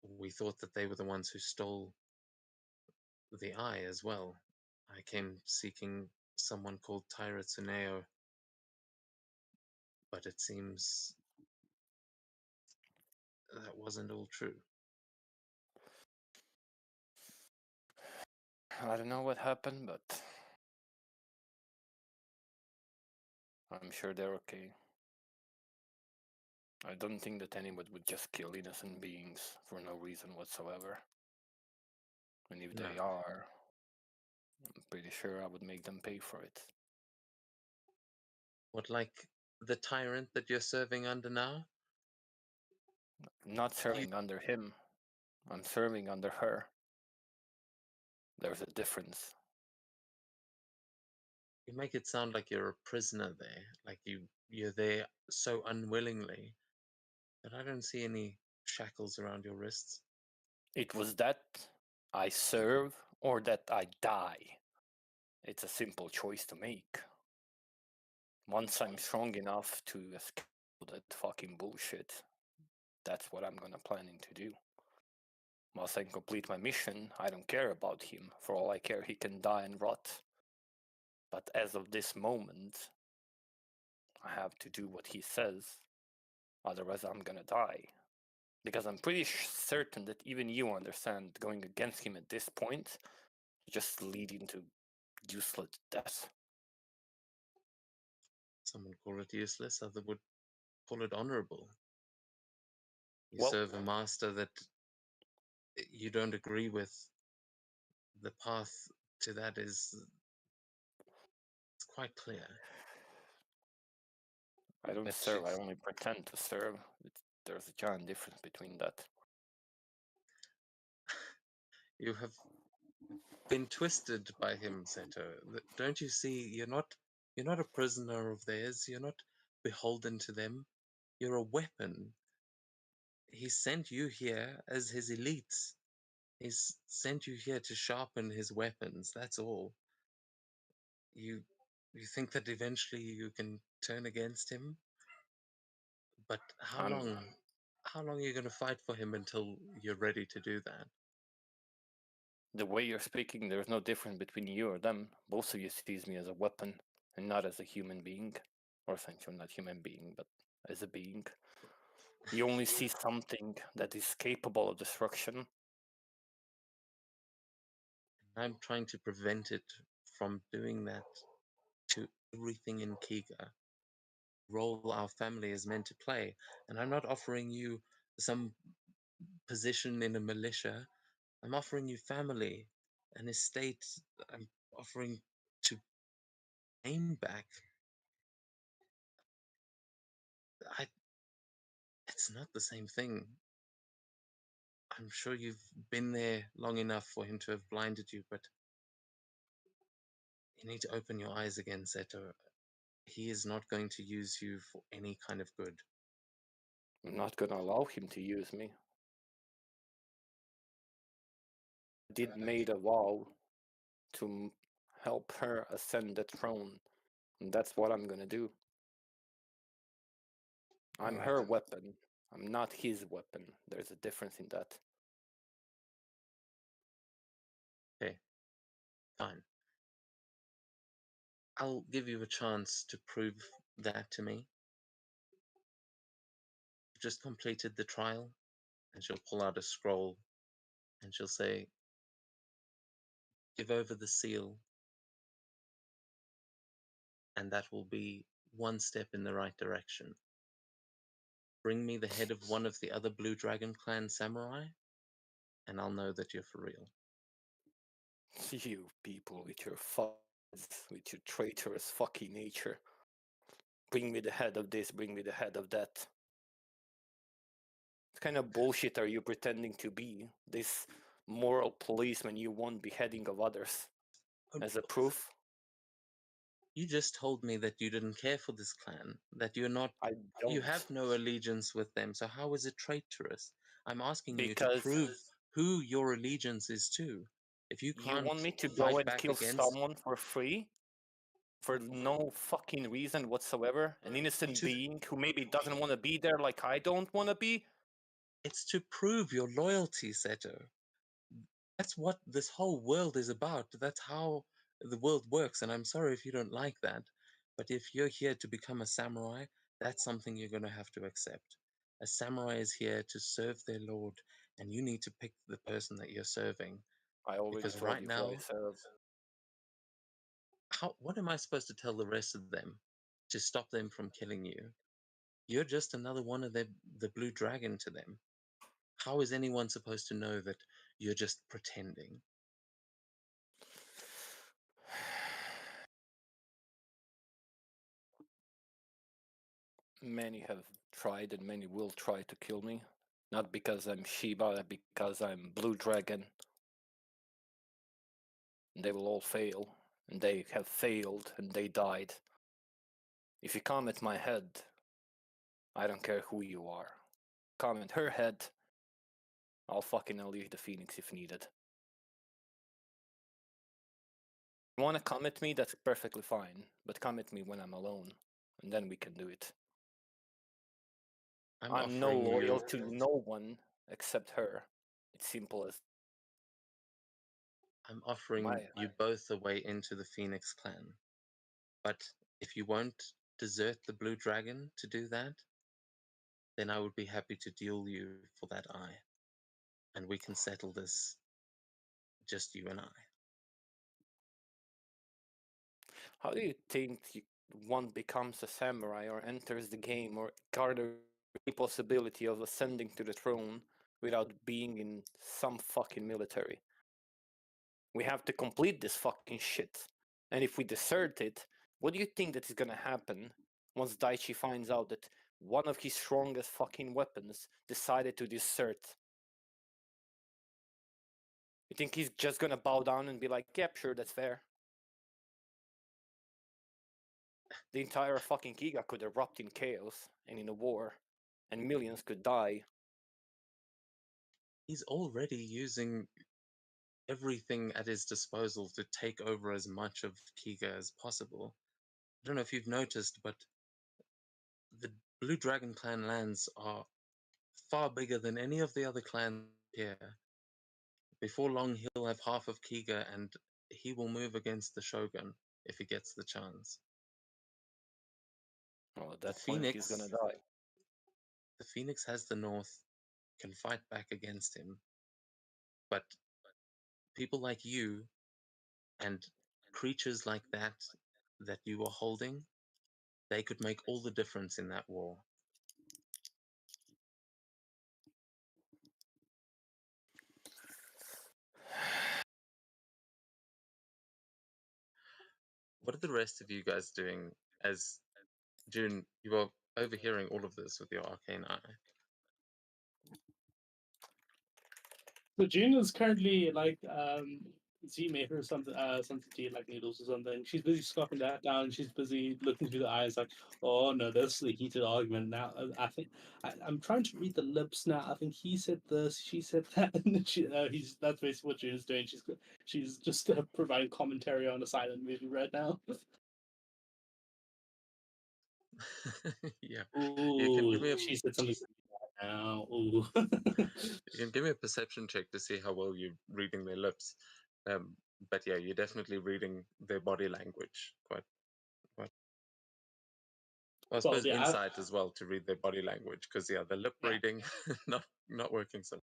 We thought that they were the ones who stole the eye as well. I came seeking someone called Taira Tsuneo, but it seems that wasn't all true." I don't know what happened, but I'm sure they're okay. I don't think that anyone would just kill innocent beings for no reason whatsoever. And if they No. are, I'm pretty sure I would make them pay for it. What, like the tyrant that you're serving under now? I'm not serving under him. I'm serving under her. There's a difference. You make it sound like you're a prisoner there, like you're there so unwillingly, but I don't see any shackles around your wrists. It was that I serve or that I die. It's a simple choice to make. Once I'm strong enough to escape that fucking bullshit, that's what I'm gonna planning to do. Once I complete my mission, I don't care about him. For all I care, he can die and rot. But as of this moment, I have to do what he says. Otherwise, I'm gonna die. Because I'm pretty certain that even you understand going against him at this point just leading to useless death. Some would call it useless, others would call it honorable. You Well- serve a master that you don't agree with. The path to that is it's quite clear. I don't But serve, I she's- only pretend to serve. There's a giant difference between that. You have been twisted by him, Seto. Don't you see? You're not a prisoner of theirs. You're not beholden to them. You're a weapon. He sent you here as his elites. He's sent you here to sharpen his weapons. That's all. You think that eventually you can turn against him? But how I'm- long? How long are you going to fight for him until you're ready to do that? The way you're speaking, there's no difference between you or them. Both of you sees me as a weapon and not as a human being. Or essentially not human being, but as a being. You only see something that is capable of destruction. I'm trying to prevent it from doing that to everything in Kiga. Role our family is meant to play. And I'm not offering you some position in a militia. I'm offering you family, an estate. I'm offering to aim back. It's not the same thing. I'm sure you've been there long enough for him to have blinded you, but you need to open your eyes again, Seto. He is not going to use you for any kind of good. I'm not gonna allow him to use me. I did made a vow to help her ascend the throne, and that's what I'm gonna do. I'm Alright. her weapon. I'm not his weapon. There's a difference in that. Fine. I'll give you a chance to prove that to me. You've just completed the trial, and she'll pull out a scroll, and she'll say, "Give over the seal," and that will be one step in the right direction. Bring me the head of one of the other Blue Dragon clan samurai, and I'll know that you're for real. You people with your with your traitorous fucking nature. Bring me the head of this, bring me the head of that. What kind of bullshit are you pretending to be? This moral policeman you want beheading of others as a proof? You just told me that you didn't care for this clan, that you don't. have no allegiance with them, so how is it traitorous? I'm asking you to Because prove who your allegiance is to. If you you can't want me to fight go and back kill against someone for free? For no fucking reason whatsoever? An innocent being who maybe doesn't want to be there like I don't want to be? it's to prove your loyalty, Seto. That's what this whole world is about. That's how the world works, and I'm sorry if you don't like that. But if you're here to become a samurai, that's something you're going to have to accept. A samurai is here to serve their lord, and you need to pick the person that you're serving. I already Because told right you now, twice. what am I supposed to tell the rest of them to stop them from killing you? You're just another one of the blue dragon to them. How is anyone supposed to know that you're just pretending? Many have tried and many will try to kill me. Not because I'm Shiba, but because I'm Blue Dragon. And they will all fail. And they have failed and they died. If you come at my head, I don't care who you are. Come at her head, I'll fucking unleash the Phoenix if needed. You wanna come at me, that's perfectly fine. But come at me when I'm alone. And then we can do it. I'm no offering loyal you, to no one except her. It's simple as I'm offering my. you both a way into the Phoenix clan. But if you won't desert the blue dragon to do that, then I would be happy to duel you for that eye. And we can settle this, just you and I. How do you think one becomes a samurai or enters the game or garners the possibility of ascending to the throne without being in some fucking military? We have to complete this fucking shit. And if we desert it, what do you think that is gonna happen once Daichi finds out that one of his strongest fucking weapons decided to desert? You think he's just gonna bow down and be like, yep, sure, that's fair? The entire fucking Giga could erupt in chaos and in a war, and millions could die. He's already using everything at his disposal to take over as much of Kiga as possible. I don't know if you've noticed, but the Blue Dragon clan lands are far bigger than any of the other clans here. Before long, he'll have half of Kiga, and he will move against the Shogun if he gets the chance. Well, at The that point, he's gonna die. The Phoenix has the North, can fight back against him, but people like you and creatures like that you are holding, they could make all the difference in that war. What are the rest of you guys doing? As June, you are overhearing all of this with your arcane eye. So June is currently like Z made her something something to eat, like noodles or something. She's busy scarfing that down. She's busy looking through the eyes like, oh no, this is a heated argument now. I think I'm trying to read the lips now. I think he said this, she said that, and then that's basically what June is doing. She's just providing commentary on a silent movie right now. Yeah. Ooh, You can give me a she said something now. Ooh. you can give me a perception check to see how well you're reading their lips. But yeah, you're definitely reading their body language quite. Well, I suppose yeah, insight as well to read their body language, because yeah, the lip reading not working so.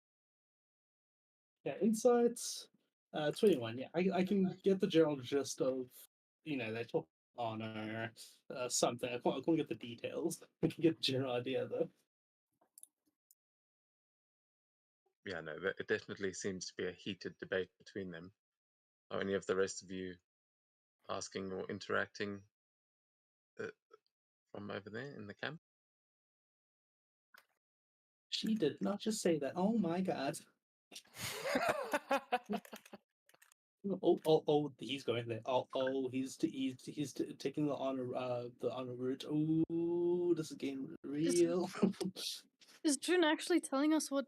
Yeah, insights. 21. Yeah, I can get the general gist of, they talk honor, something. I can't get the details. I can get the general idea though. Yeah, no, it definitely seems to be a heated debate between them. Are any of the rest of you asking or interacting from over there in the camp? She did not just say that. Oh my god. Oh, he's going there. Oh, he's taking the honor route. Ooh, this is getting real. Is June actually telling us what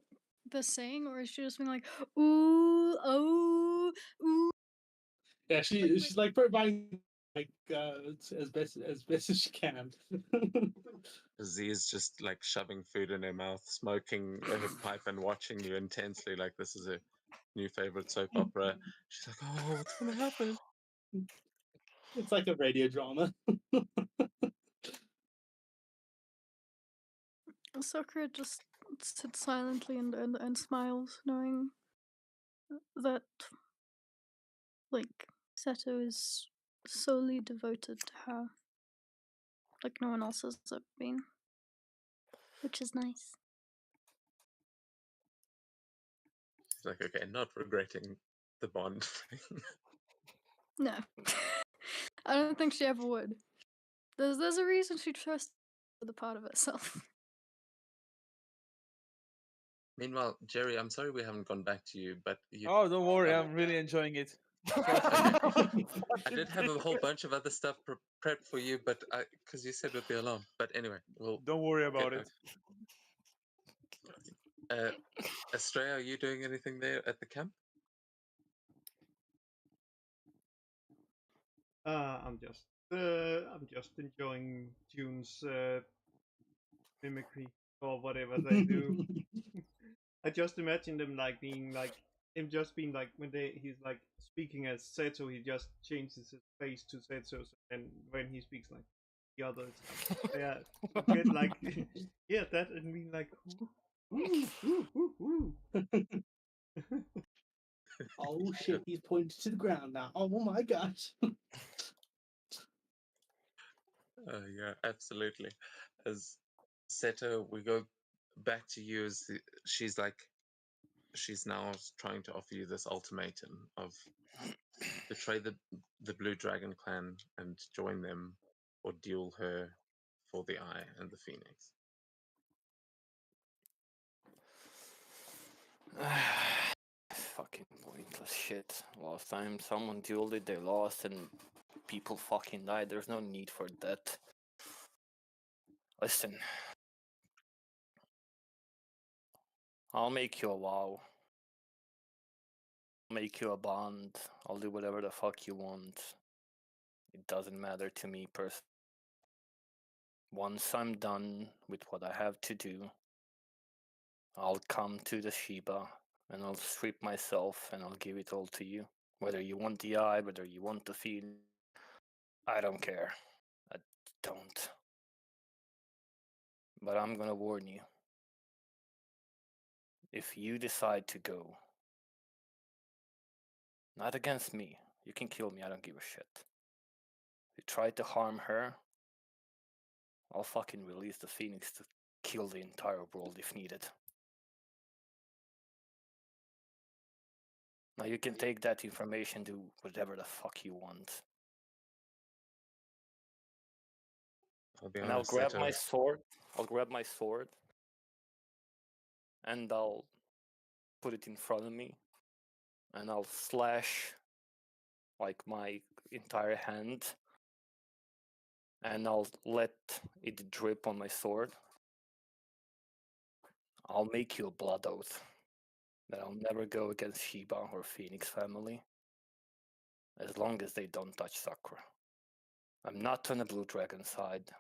they're saying, or is she just being like, ooh, oh, ooh? Yeah, she's like providing like as best as she can. Z is just like shoving food in her mouth, smoking a pipe, and watching you intensely like this is a new favorite soap opera. She's like, "Oh, what's gonna happen?" It's like a radio drama. Sakura just sits silently and smiles, knowing that like Seto is solely devoted to her, like no one else has ever been, which is nice. She's like, okay, not regretting the bond thing. No, I don't think she ever would. There's a reason she trusts the part of herself. Meanwhile, Jerry, I'm sorry we haven't gone back to you, but you. Oh, don't worry, I'm really enjoying it. I did have a whole bunch of other stuff prepped for you, but because you said we'd be alone. But anyway, we'll. Don't worry about it. Estrella, are you doing anything there at the camp? I'm just enjoying June's mimicry or whatever they do. I just imagine them like being like him just being like when he's like speaking as Seto, he just changes his face to Seto, and when he speaks like the others, yeah, a bit like yeah, that and being like, ooh. Oh shit, he's pointed to the ground now. Oh my gosh. Yeah, absolutely. As Seto, we go back to you as she's now trying to offer you this ultimatum of betray the Blue Dragon clan and join them, or duel her for the Eye and the Phoenix. Fucking pointless shit. Last time someone dueled it, they lost, and people fucking died. There's no need for that. Listen. I'll make you a vow. I'll make you a bond. I'll do whatever the fuck you want. It doesn't matter to me personally. Once I'm done with what I have to do, I'll come to the Shiba and I'll strip myself and I'll give it all to you. Whether you want the eye, whether you want the feel, I don't care. I don't. But I'm gonna warn you. If you decide to go, not against me, you can kill me, I don't give a shit. If you try to harm her, I'll fucking release the Phoenix to kill the entire world if needed. Now you can take that information, do whatever the fuck you want. I'll be And I'll honest, grab Seto, my sword. I'll grab my sword. And I'll put it in front of me. And I'll slash like my entire hand. And I'll let it drip on my sword. I'll make you a blood oath that I'll never go against Shiba or Phoenix family as long as they don't touch Sakura. I'm not on the Blue Dragon side.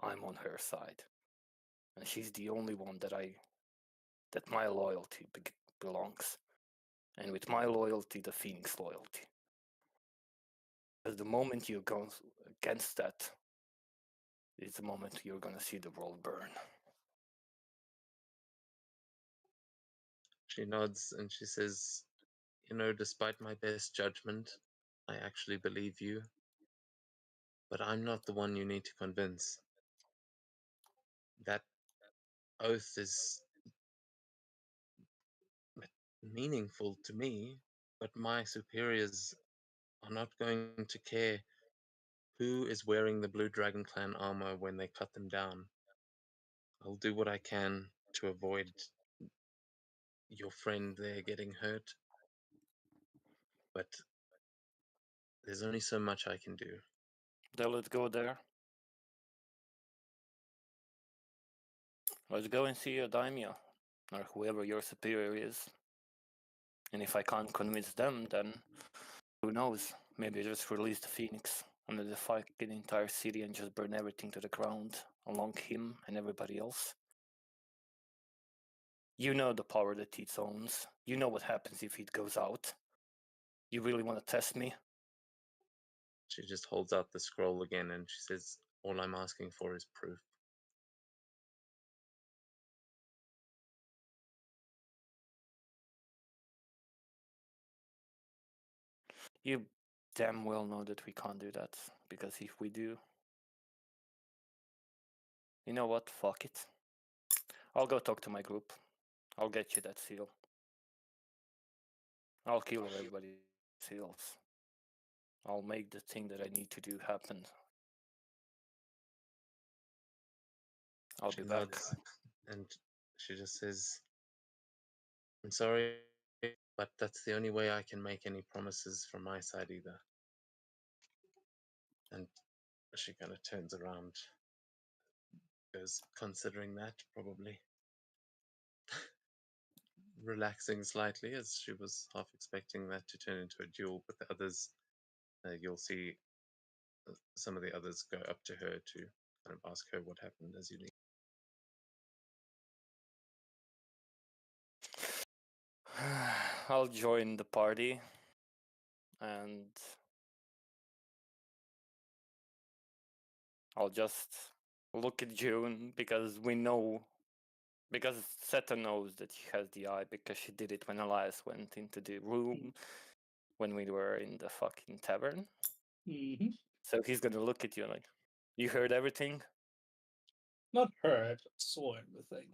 I'm on her side. And she's the only one that my loyalty belongs. And with my loyalty, the Phoenix loyalty. Because the moment you go against that, is the moment you're gonna see the world burn. she nods and she says, despite my best judgment, I actually believe you. But I'm not the one you need to convince. That oath is meaningful to me, but my superiors are not going to care who is wearing the Blue Dragon Clan armor when they cut them down. I'll do what I can to avoid your friend there getting hurt, but there's only so much I can do. Then let's go there. Let's go and see a daimyo, or whoever your superior is. And if I can't convince them, then who knows? Maybe I just release the Phoenix under the fucking entire city and just burn everything to the ground, along him and everybody else. You know the power that it owns. You know what happens if it goes out. You really want to test me? She just holds out the scroll again and she says, all I'm asking for is proof. You damn well know that we can't do that, because if we do, you know what? Fuck it. I'll go talk to my group. I'll get you that seal. I'll kill everybody seals. I'll make the thing that I need to do happen. I'll She be back. nods, and she just says, "I'm sorry, but that's the only way I can make any promises from my side either." And she kind of turns around, goes, "Considering that, probably." Relaxing slightly, as she was half expecting that to turn into a duel with the others. You'll see some of the others go up to her to kind of ask her what happened as you leave. I'll join the party, and I'll just look at June, because we know, because Seta knows that she has the eye, because she did it when Elias went into the room when we were in the fucking tavern. Mm-hmm. So he's gonna look at you like, you heard everything? Not heard, but saw everything.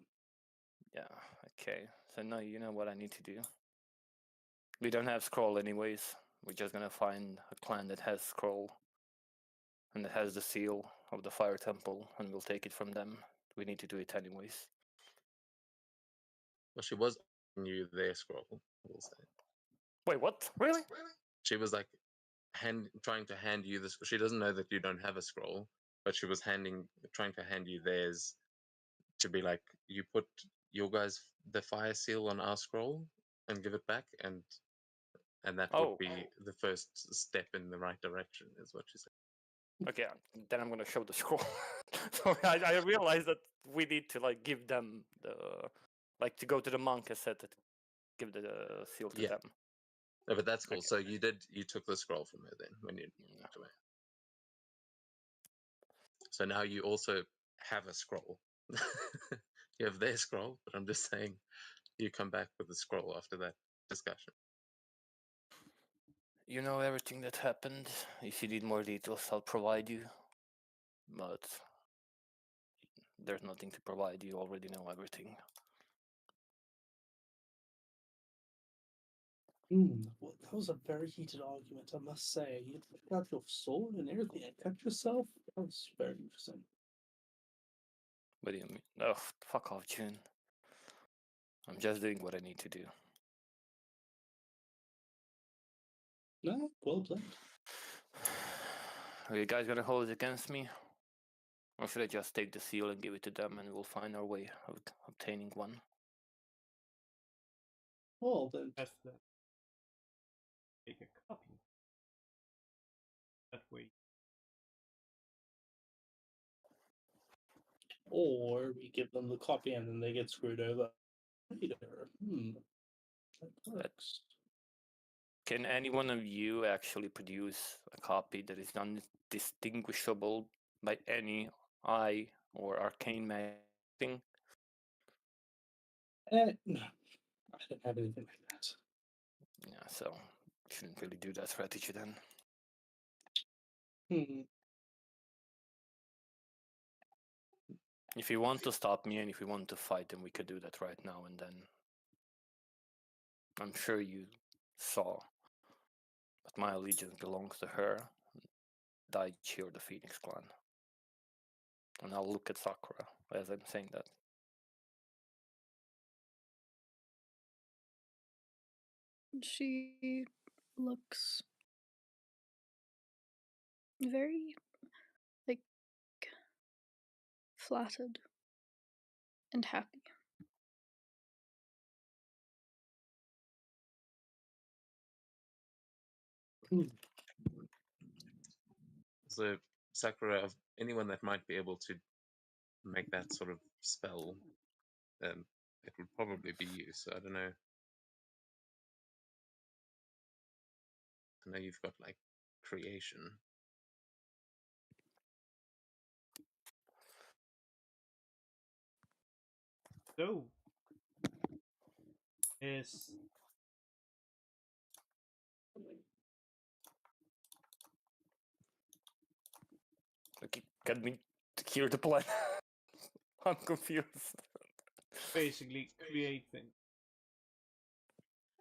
Yeah, okay. So now you know what I need to do. We don't have scroll anyways. We're just gonna find a clan that has scroll and that has the seal of the fire temple, and we'll take it from them. We need to do it anyways. Well, she was offering you their scroll, we'll say. Wait, what? Really? She was like trying to hand you this. She doesn't know that you don't have a scroll, but she was trying to hand you theirs to be like, you put your guys the fire seal on our scroll and give it back, and that Oh. would be the first step in the right direction, is what she said. Okay, then I'm gonna show the scroll. So I realized that we need to like give them the, like, to go to the monk and said that give the seal to Yeah. them. No, but that's cool. Okay. So you took the scroll from her then when you walked away. So now you also have a scroll. You have their scroll, but I'm just saying you come back with a scroll after that discussion. You know everything that happened. If you need more details, I'll provide you. But there's nothing to provide. You already know everything. Well, that was a very heated argument, I must say. You took out your sword and everything and cut yourself. That was very interesting. What do you mean? Oh, fuck off, June. I'm just doing what I need to do. No, well played. Are you guys gonna hold it against me? Or should I just take the seal and give it to them, and we'll find our way of obtaining one? Well, then, That's the take a copy. That way. or we give them the copy and then they get screwed over later. That works. Can any one of you actually produce a copy that is undistinguishable by any eye or arcane magic? No, I don't have anything like that. Yeah, so shouldn't really do that strategy then. If you want to stop me and if you want to fight, then we could do that right now and then. I'm sure you saw, but my allegiance belongs to her, Daichi or the Phoenix Clan. And I'll look at Sakura as I'm saying that. She looks very, like, flattered and happy. So Sakura, of anyone that might be able to make that sort of spell, it would probably be you. So I don't know. I know you've got like creation. So is Get me to hear the plan. I'm confused. Basically, create things.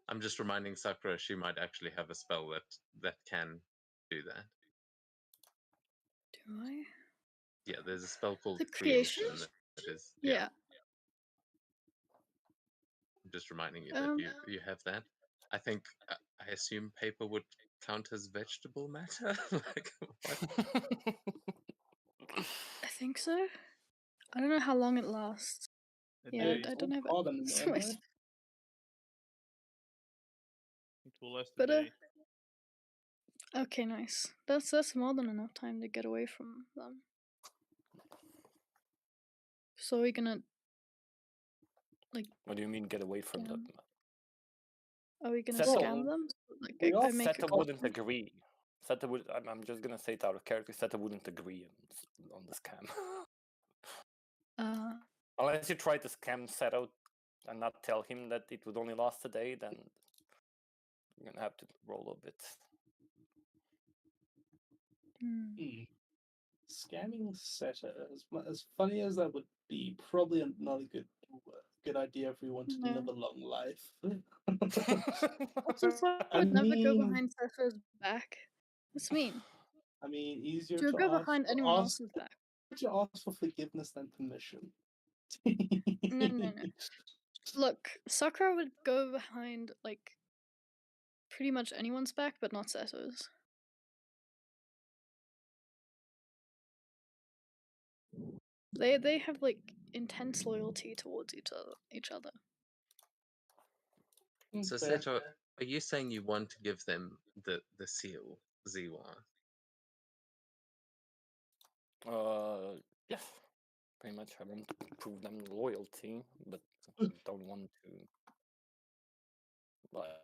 I'm just reminding Sakura she might actually have a spell that can do that. Do I? Yeah, there's a spell called The creation? that is. Yeah. I'm just reminding you that you have that. I think I assume paper would count as vegetable matter. Like what? I think so. I don't know how long it lasts. Yeah, I don't have Carbon, it. right? It will last a But day. okay, nice. That's more than enough time to get away from them. So we're gonna What do you mean get away from them? Are we gonna Seto- scam them? Like we I all make Seta a wouldn't agree. Seta would. I'm just gonna say it out of character. Seta wouldn't agree on the scam. Unless you try to scam Seta and not tell him that it would only last a day, then you're gonna have to roll a bit. Scamming Seta, as funny as that would be, probably not a good idea if we want to live a long life. Also, I would never go behind Seta's back. What's mean? I mean, easier You'll to go ask, behind anyone else's back. to ask for forgiveness than permission. No. Look, Sakura would go behind like pretty much anyone's back, but not Seto's. They have like intense loyalty towards each other. So Seto, are you saying you want to give them the seal, Ziwa? Yes. Pretty much, I want to prove them loyalty, but don't want to. But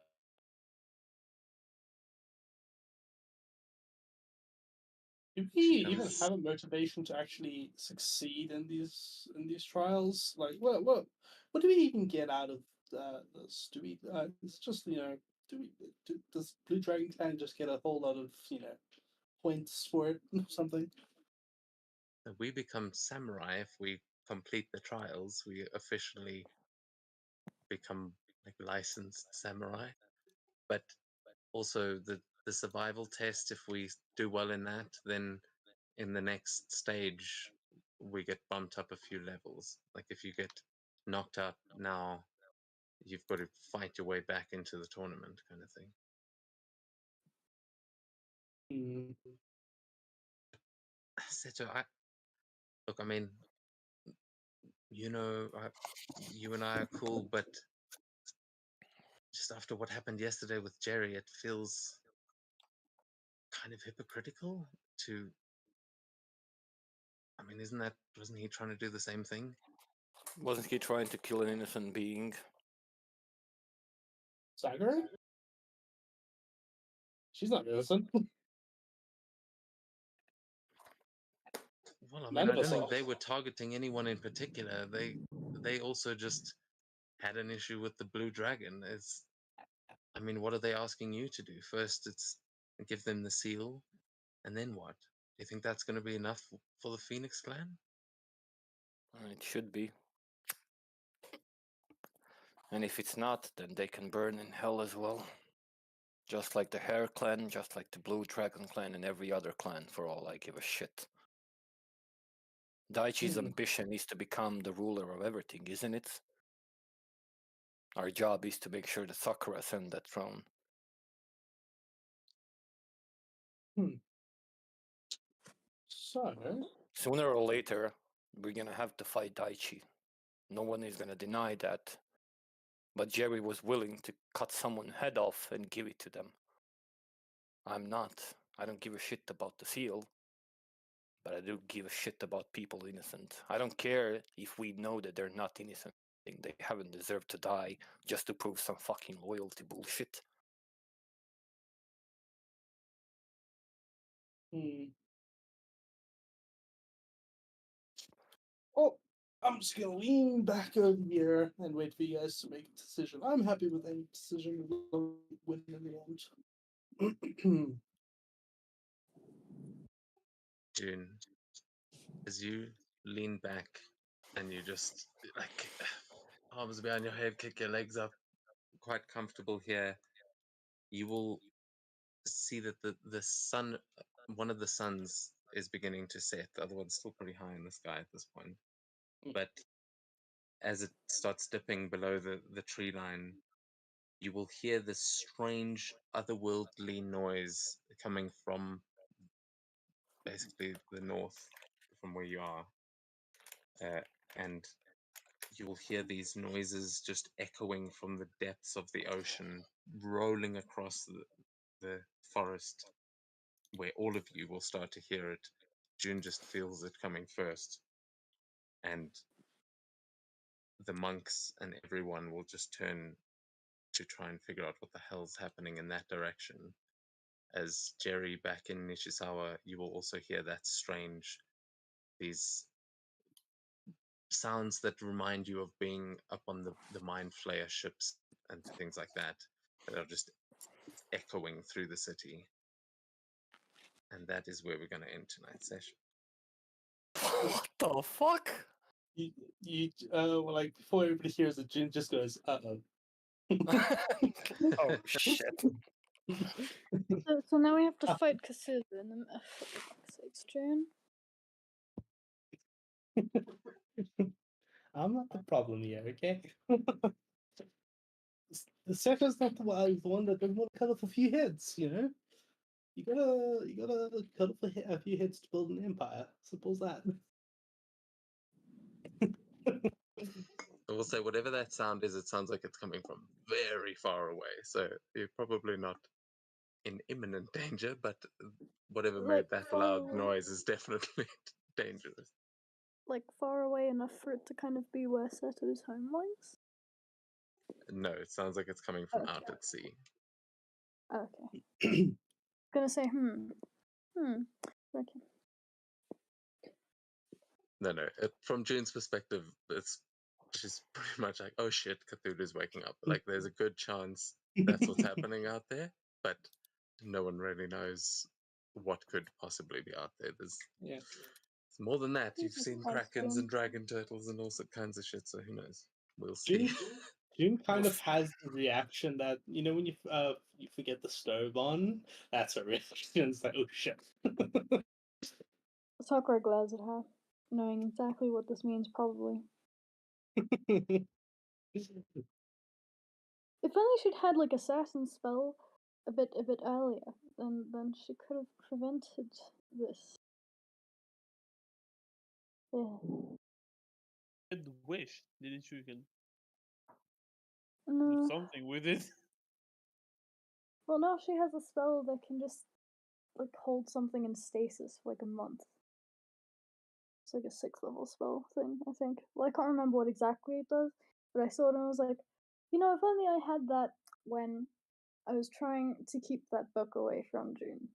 do we even have a motivation to actually succeed in these trials? Like, what do we even get out of this? Do we? It's just does Blue Dragon Clan just get a whole lot of points for it or something? We become samurai if we complete the trials. We officially become like licensed samurai. But also the survival test, if we do well in that, then in the next stage we get bumped up a few levels. Like if you get knocked out now, you've got to fight your way back into the tournament, kind of thing. Seto, look, I mean, you and I are cool, but just after what happened yesterday with Jerry, it feels kind of hypocritical to. I mean, wasn't he trying to do the same thing? Wasn't he trying to kill an innocent being? Sakura? She's not innocent. Well, I mean, I don't think they were targeting anyone in particular. They also just had an issue with the Blue Dragon. I mean, what are they asking you to do? First, it's give them the seal, and then what? Do you think that's going to be enough for the Phoenix Clan? It should be. And if it's not, then they can burn in hell as well. Just like the Hare Clan, just like the Blue Dragon Clan, and every other clan, for all I give a shit. Daichi's ambition is to become the ruler of everything, isn't it? Our job is to make sure that Sakura ascends that throne. So sooner or later, we're gonna have to fight Daichi. No one is gonna deny that. But Jerry was willing to cut someone's head off and give it to them. I'm not. I don't give a shit about the seal. But I do give a shit about people innocent. I don't care if we know that they're not innocent. They haven't deserved to die just to prove some fucking loyalty bullshit. Oh, I'm just gonna lean back over here and wait for you guys to make a decision. I'm happy with any decision we'll win in the end. June. as you lean back and you just like arms behind your head, kick your legs up, quite comfortable here, you will see that the sun, one of the suns is beginning to set. The other one's still pretty high in the sky at this point. But as it starts dipping below the tree line, you will hear this strange otherworldly noise coming from basically the north, from where you are. And you will hear these noises just echoing from the depths of the ocean, rolling across the forest, where all of you will start to hear it. June just feels it coming first. And the monks and everyone will just turn to try and figure out what the hell's happening in that direction. As Jerry, back in Nishizawa, you will also hear that strange, these sounds that remind you of being up on the Mind Flayer ships and things like that are just echoing through the city. And that is where we're going to end tonight's session. What the fuck? Like before everybody hears it, Jin just goes, "Uh-oh." Oh shit. So now we have to fight Kasuga in the for fuck's sakes, June. I'm not the problem here, okay? The Sephir's not the one that doesn't want to cut off a few heads, you know? You gotta cut off a few heads to build an empire. Simple as that. I will say, whatever that sound is, it sounds like it's coming from very far away. So you're probably not in imminent danger, but whatever made Like, that far loud away. noise is definitely dangerous. Like far away enough for it to kind of be where Seto's home lies? No, it sounds like it's coming from Okay. out at sea. Okay. Gonna say, Okay. No, from June's perspective, she's pretty much like, oh shit, Cthulhu's waking up. Like, there's a good chance that's what's happening out there, but no one really knows what could possibly be out there. There's more than that. You've Jesus seen Christ, krakens June. and dragon turtles and all kinds of shit, so who knows? We'll see. June kind of has the reaction that, you know, when you forget the stove on, that's a reaction. It's like, oh shit. Sakura glares at her, knowing exactly what this means, probably. If only she'd had like assassin spell a bit earlier, then she could have prevented this. Yeah. Had wish, didn't you? Can do No. something with it. Well, now she has a spell that can just like hold something in stasis for like a month. It's like a 6th level spell thing, I think. Well, I can't remember what exactly it does, but I saw it and I was like, you know, if only I had that when I was trying to keep that book away from June.